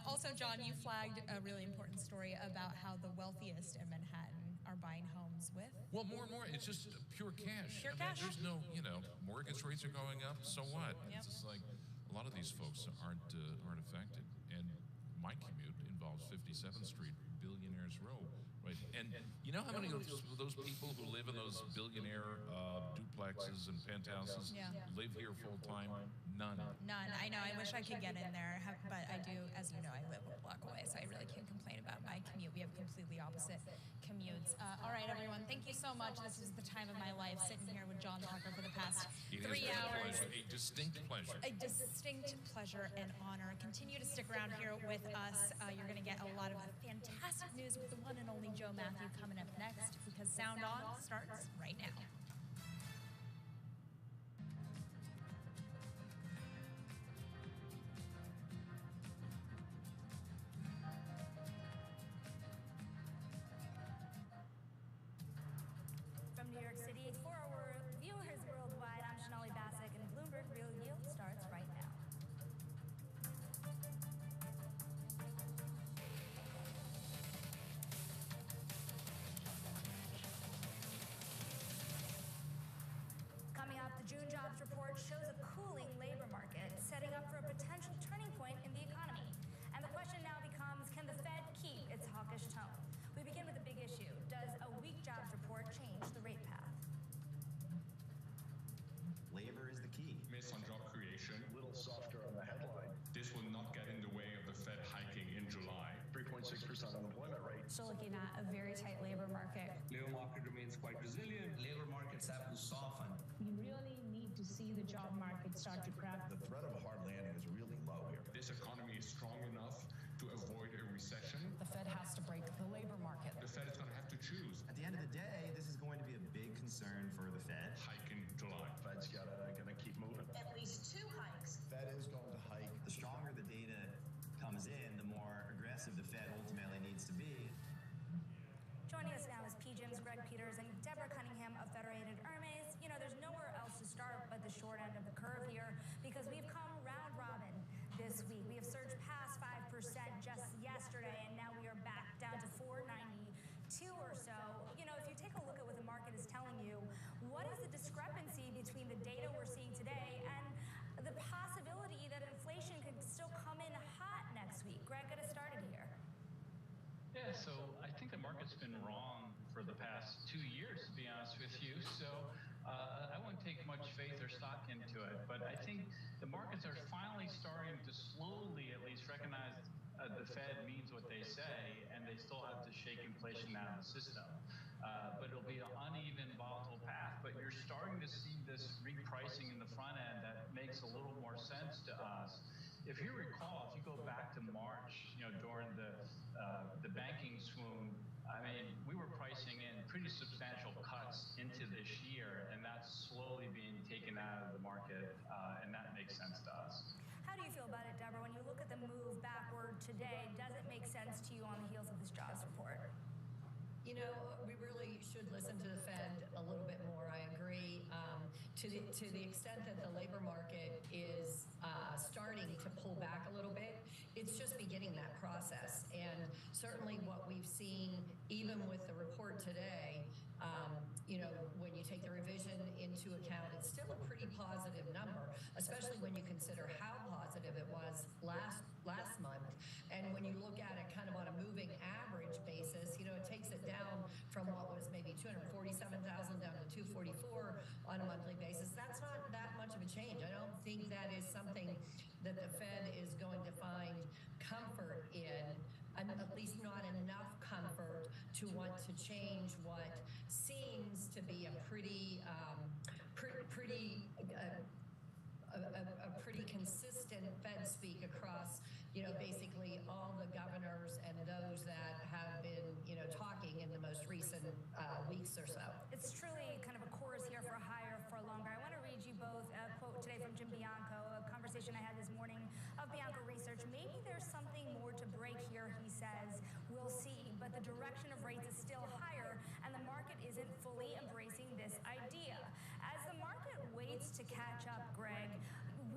Also, John, you flagged a really important story about how the wealthiest in Manhattan are buying homes with. Well, more and more, it's just pure cash. Pure I mean, cash. There's no, mortgage rates are going up, so what? Yep. It's just like a lot of these folks aren't affected. And my commute involves 57th Street, Billionaires Row, right? And you know how many of those people who live in those billionaire duplexes and penthouses live here full time? None. None. I know. I wish I could get in there, but I do, as you know, I live a block away, so I really can't complain about my commute. We have completely opposite commutes. All right, everyone. Thank you so much. This is the time of my life, sitting here with John Tucker for the past 3 hours. A distinct pleasure. A distinct pleasure and honor. Continue to stick around here with us. You're going to get a lot of fantastic news with the one and only Joe Matthew coming up next, because Sound On starts right now. From New York City, June jobs report shows a cooling labor market, setting up for a potential turning point in the economy. And the question now becomes, can the Fed keep its hawkish tone? We begin with a big issue. Does a weak jobs report change the rate path? Labor is the key. Miss on job creation, a little softer on the headline. This will not get in the way of the Fed hiking in July. 3.6% unemployment rate. Still looking at a very tight labor market. Labor market remains quite resilient. Labor markets have to soften. We really need to see the job market start to crack. The threat of a hard landing is really low here. This economy is strong enough to avoid a recession. The Fed has to break the labor market. The Fed is going to have to choose. At the end of the day, this is going to be a big concern for the Fed. Hike in July. Fed's gonna keep moving. At least 2 hikes. Fed is going to hike. The stronger the data comes in, the more aggressive the Fed ultimately needs to be. Joining us now is PGIM's Greg Peters and Deborah Cunningham of Federated Hermes. You know, there's nowhere else to start but the short end of the curve here because we've come round robin this week. We have surged past 5% just yesterday, and now we are back down to 492 or so. You know, if you take a look at what the market is telling you, what is the discrepancy between the data we're seeing today and the possibility that inflation could still come in hot next week? Greg, get us started here. Yeah, so I think the market's been wrong for the past 2 years, to be honest with you. So I wouldn't take much faith or stock into it. But I think the markets are finally starting to slowly at least recognize the Fed means what they say, and they still have to shake inflation out of the system. But it'll be an uneven, volatile path. But you're starting to see this repricing in the front end that makes a little more sense to us. If you recall, if you go back to March, you know, during the banking swoon, I mean, we were pricing in pretty substantial cuts into this year, and that's slowly being taken out of the market, and that makes sense to us. How do you feel about it, Deborah? When you look at the move backward today, does it make sense to you on the heels of this jobs report? You know, we really should listen to the Fed a little bit more. I agree. To the extent that the labor market is starting to pull back a little bit, it's just beginning that process. And certainly what we've seen, even with the report today, you know, when you take the revision into account, it's still a pretty positive number, especially when you consider how positive it was last month. And when you look at it kind of on a moving average basis, you know, it takes it down from what was maybe 247,000 down to 244 on a monthly basis. That's not that much of a change. I don't think that is something that the Fed is going to find comfort in, and at least not enough comfort to want to change what seems to be a pretty consistent Fed speak across, you know, basically all the governors and those that have been, you know, talking in the most recent weeks or so. It's truly kind of a chorus here for higher for longer. I want to read you both a quote today from Jim Bianco, a conversation I had this morning of Bianco Research. Maybe there's something more to break here, he says. We'll see, but the direction of rates is still higher, and the market isn't fully embracing this idea. As the market waits to catch up, Greg,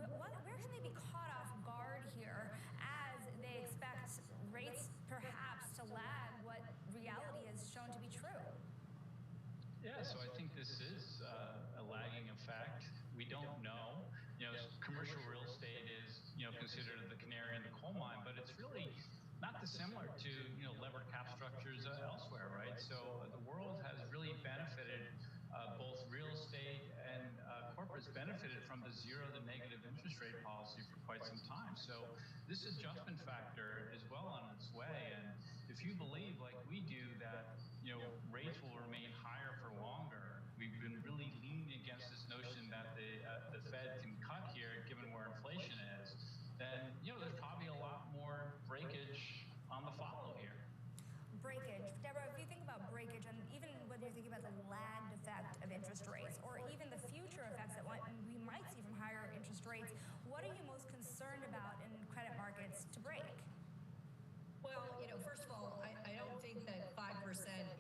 where can they be caught off guard here as they expect rates perhaps to lag what reality has shown to be true? Yeah, so I think this is a lagging effect. We don't know. You know, commercial real estate is, you know, considered the canary in the coal mine, but it's really not dissimilar to, you know, levered cap structures elsewhere, right? So the world has really benefited, both real estate and corporates benefited from the zero to negative interest rate policy for quite some time. So this adjustment factor is well on its way. And if you believe, like we do, that, you know, rates will remain higher for longer, we've been really leaning against this notion that the Fed can cut here given where inflation is, then, you know, there's probably a lot more breakage on the follow here. Breakage. Deborah, if you think about breakage, and even whether you think about the lagged effect of interest rates or even the future effects that we might see from higher interest rates, what are you most concerned about in credit markets to break? Well, you know, first of all, I don't think that 5%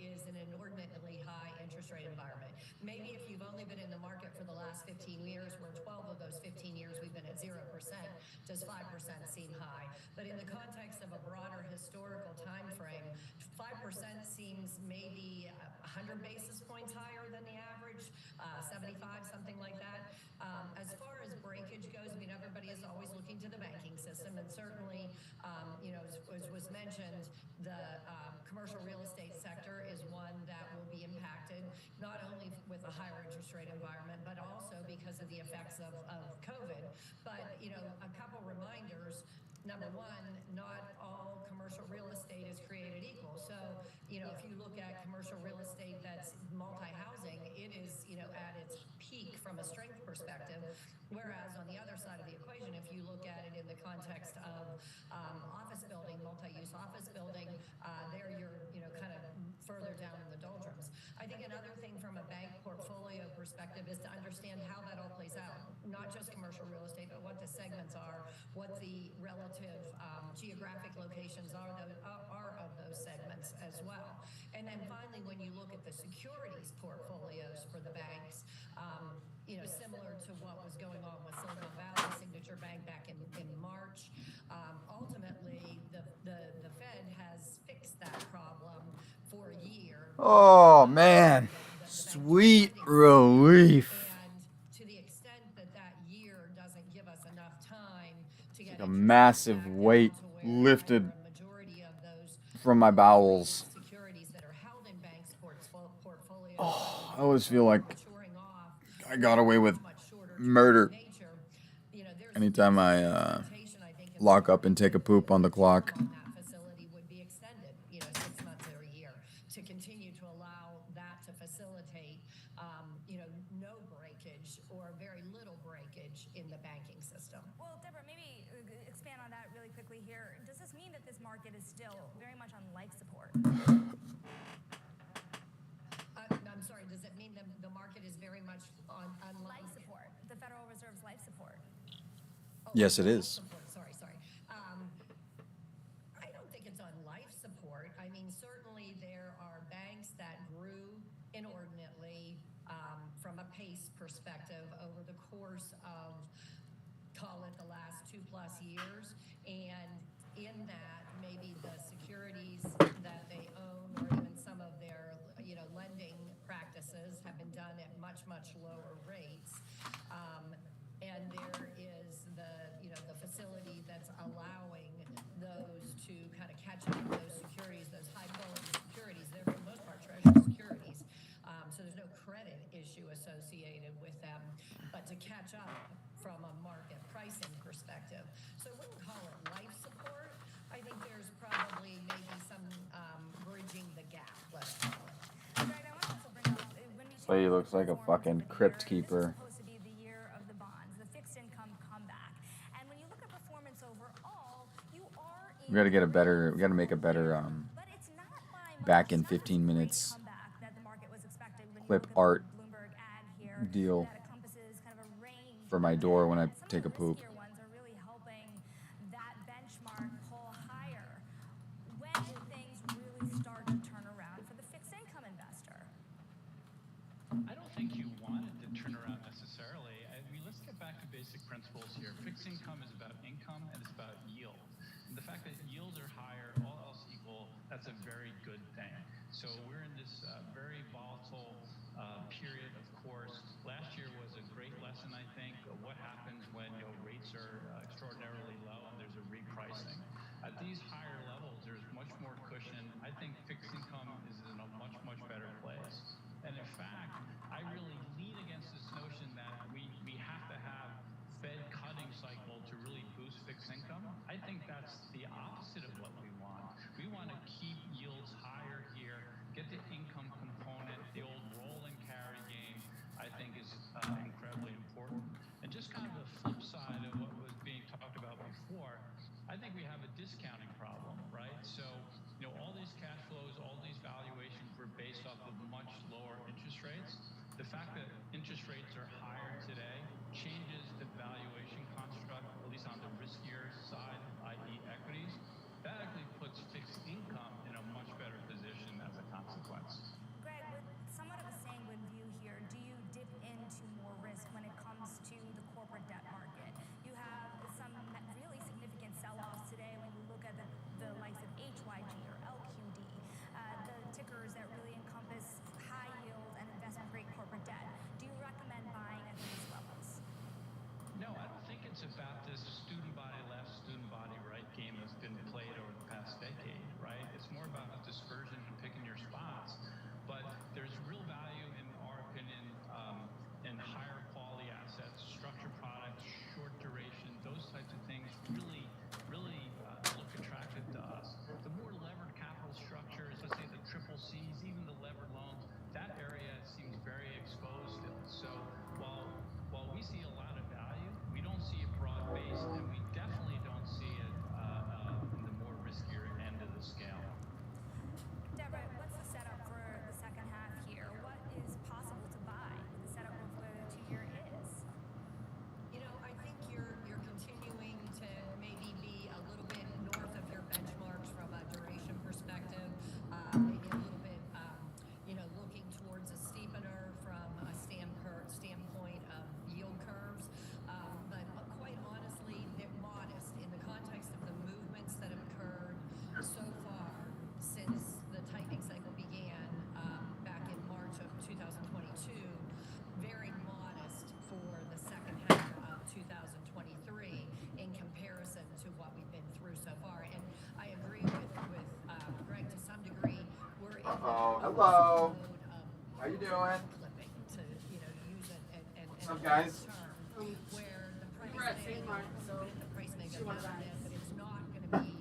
is an inordinately high interest rate environment. Maybe if you've only been in the market for the last 15 years, where 12 of those 15 years we've been at 0%, does 5% seem high? But in the context of a broader historical time frame, 5% seems maybe 100 basis points higher than the average, 75, something like that. As far as breakage goes, I mean, everybody is always looking to the banking system, and certainly, as was mentioned, the commercial real estate sector is one that will be impacted, not only with a higher interest rate environment, but also because of the effects of COVID. But, a couple reminders. Number one, not all commercial real estate is created equal. So, if you look at commercial real estate that's multi-housing, it is, at its peak from a strength perspective. Whereas on the other side of the equation, if you look at it in the context of office building, multi-use office building, there you're, kind of further down in the doldrums. I think another thing from a bank portfolio perspective is to understand how that all plays out. Not just commercial real estate, but what the segments are, what the relative geographic locations are of those segments as well. And then finally, when you look at the securities portfolios for the banks, similar to what was going on with Silicon Valley Signature Bank back in March, ultimately the Fed has fixed that problem for a year. Oh man, sweet relief. And to the extent that year doesn't give us enough time to get Like a massive weight lifted from my bowels. securities that are held in banks' portfolios. Oh, I always feel like I got away with murder anytime I lock up and take a poop on the clock. Facility would be extended, 6 months or a year, to continue to allow that to facilitate, no breakage or very little breakage in the banking system. Well, Deborah, maybe expand on that really quickly here. Does this mean that this market is still very much on life support? I'm sorry, does it mean the market is very much on life support? The Federal Reserve's life support. Yes, it is. Sorry. I don't think it's on life support. I mean, certainly there are banks that grew inordinately from a pace perspective over the course of, call it, the last 2+ years. And in that, maybe the securities that they own or even some of their, lending practices have been done at much, much lower rates. And there is the facility that's allowing those to kind of catch up with those securities, those high-quality securities. They're for the most part treasury securities. So there's no credit issue associated with them, but to catch up from a market pricing perspective. So I wouldn't call it life support. I think there's probably maybe some bridging the gap, let's call it. Greg, I want to also bring up, when we So he looks like a fucking crypt keeper. supposed to be the year of the bonds, the fixed income comeback. And when you look at performance overall, you are We gotta make a better back in 15 minutes clip art deal for my door when I take a poop. ones are really helping that benchmark pull higher. When do things really start to turn around for the fixed income investor? I don't think you want it to turn around necessarily. Let's get back to basic principles here. Fixed income is about income and it's about yield. And the fact that yields are higher, all else equal, that's a very good thing. So we're in this very volatile period, of course. Last year was a great lesson, I think, of what happens when rates are extraordinarily low and there's a repricing. At these higher levels, there's much more cushion. I think fixed income is in a much, much better place. And in fact, I really lean against this notion that we have to have Fed cutting cycle to really boost fixed income. I think that's the opposite of what we want. We want to keep yields higher here, get the income component, the old roll and carry game, I think is incredibly important. And just kind of the flip side of what was being talked about before, I think we have a discounting problem, right? So, all these cash flows, all these valuations were based off of much lower interest rates. The fact that interest rates are higher today changes the valuation construct, at least on the riskier side, i.e. equities. That actually puts fixed income in a much better position as a consequence. Greg, with somewhat of a sanguine view here, do you dip into more risk when it comes to the corporate debt market? You have some really significant sell-offs today when you look at the likes of HYG or LQD. Uh-oh. Hello. How you doing? Clipping to, use an What's up, guys? term where the price We're at St. Mark, so the price may she go wanted down a ice. bit, but it's not going to be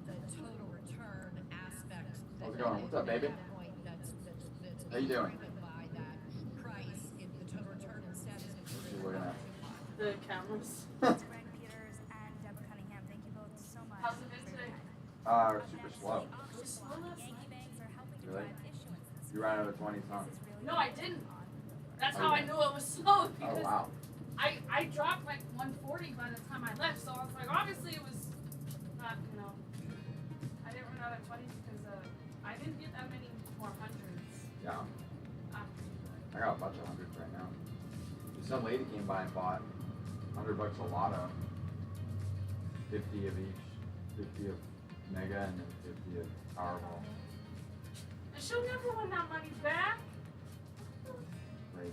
the total return aspect. How's it going? What's up, baby? That's How you doing? driven by that price. The total return instead is going to be driven Looking by at? The cameras. Greg Peters and Deb Cunningham, thank you both so much. How's it been today? Super slow. Yankee banks are helping to Really? drive issuance this You ran out of 20s, huh? No, I didn't. That's Oh, how you I didn't? knew it was slow because wow. I dropped like 140 by the time I left, so I was like, obviously it was not, I didn't run out of 20s because I didn't get that many more hundreds. Yeah. After. I got a bunch of hundreds right now. Some lady came by and bought $100 a lotto. 50 of each. 50 of Mega and then 50 of Powerball. And she'll never win that money back. Crazy.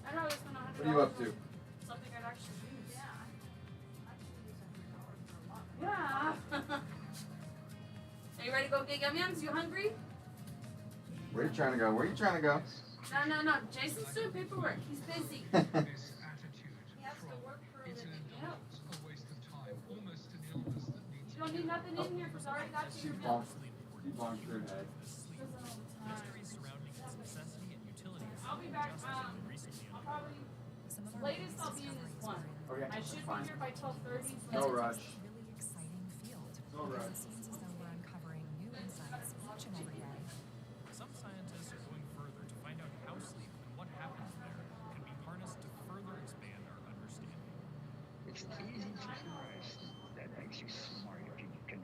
I'd rather spend $100. What are you up to? Something I'd actually use. Yeah. Are you ready to go get yum-yums? You hungry? Where are you trying to go? Where are you trying to go? No. Jason's doing paperwork. He's busy. He has to work for a living. Yeah. You don't need nothing in here because I already got you your bill. Keep on your head. I'll be back. I'll probably latest I'll be in this one. Okay, I should fine. be here by 12:30. No rush. Really exciting field. No rush. It seems as though we're uncovering new insights each and every day. Some scientists are going further to find out how sleep and what happens there can be harnessed to further expand our understanding. It's easy to theorize. That makes you smart if you can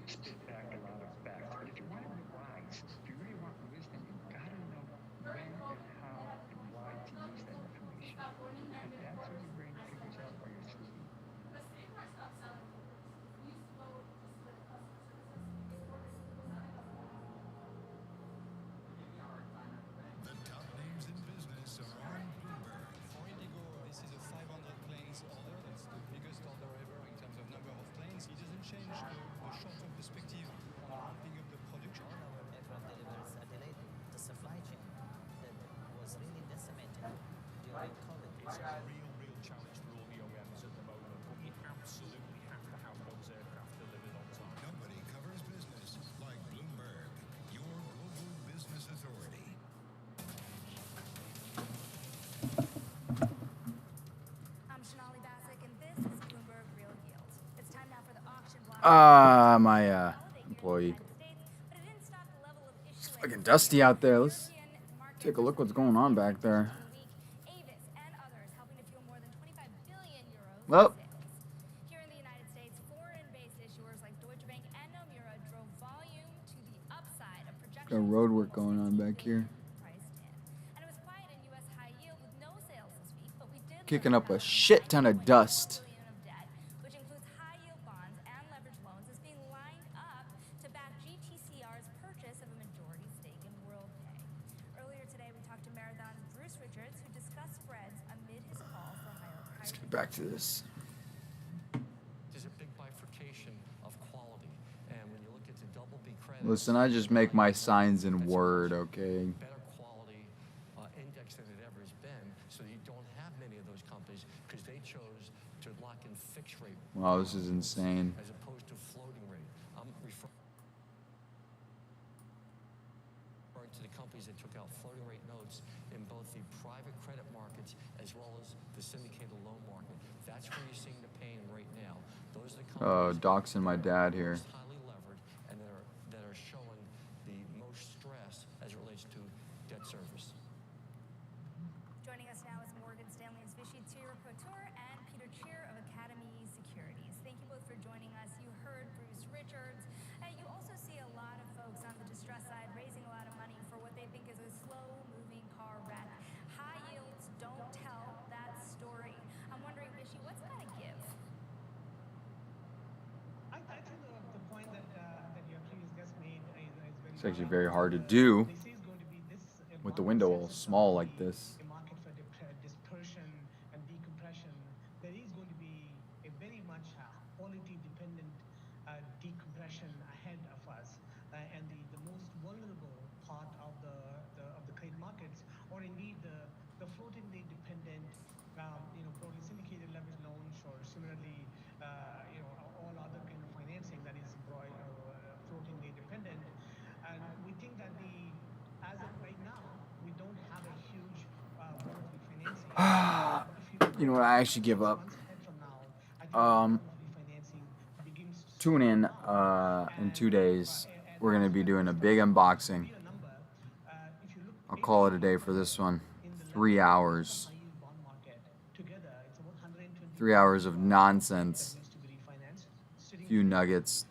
spit back a lot of facts. But if you want to be wise, if you really want wisdom, you gotta know when and how and why to use that information. And that's what your brain figures out while you're sleeping. The top names in business are on Bloomberg. For Indigo, this is a 500 planes order. That's the biggest order ever in terms of number of planes. It doesn't change the short-term perspective on ramping up the production. Our aircraft delivers a delayed the supply chain that was really decimated during COVID. It's a real challenge for all the OEMs at the moment, but we absolutely have to have those aircraft delivered on time. Nobody covers business like Bloomberg, your global business authority. I'm Shanali Bassick, and this is Bloomberg Real Yield. It's time now for the auction block. My employee. It's fucking dusty out there. Let's take a look what's going on back there. Well, Here in the United States, foreign-based issuers like Deutsche Bank and Nomura drove volume to the upside of projections. got road work going on back here. And it was quiet in U.S. high yield with no sales this week, but we did Kicking up a shit ton of dust. which includes high-yield bonds and leveraged loans, is being lined up to back GTCR's purchase of a majority stake in WorldPay. Earlier today, we talked to Marathon's Bruce Richards, who discussed spreads amid his call for higher. Let's get back to this. There's a big bifurcation of quality, and when you look at the double B credit, Listen, I just make my signs in Word, okay? better quality index than it ever has been, so you don't have many of those companies because they chose to lock in fixed rate. Wow, this is insane. As opposed to floating rate. I'm referring to the companies that took out floating rate notes in both the private credit markets as well as the syndicated loan market. That's where you're seeing the pain right now. Those are the companies Doxing my dad here. most highly levered and that are showing the most stress as it relates to debt service. Joining us now is Morgan Stanley's Vishy Couture and Peter Cheer of Academy Securities. Thank you both for joining us. You heard Bruce Richards. You also see a lot of folks on the distress side raising a lot of money for what they think is a slow-moving car wreck. High yields don't tell that story. I'm wondering, Vishy, what's got to give? I think the point that your previous guest made is very It's actually very hard to do This is going to be with the window all small like this. a market for dispersion and decompression. There is going to be a very much quality dependent You know what? I actually give up. Tune in 2 days. We're gonna be doing a big unboxing. I'll call it a day for this one. 3 hours. 3 hours of nonsense. Few nuggets.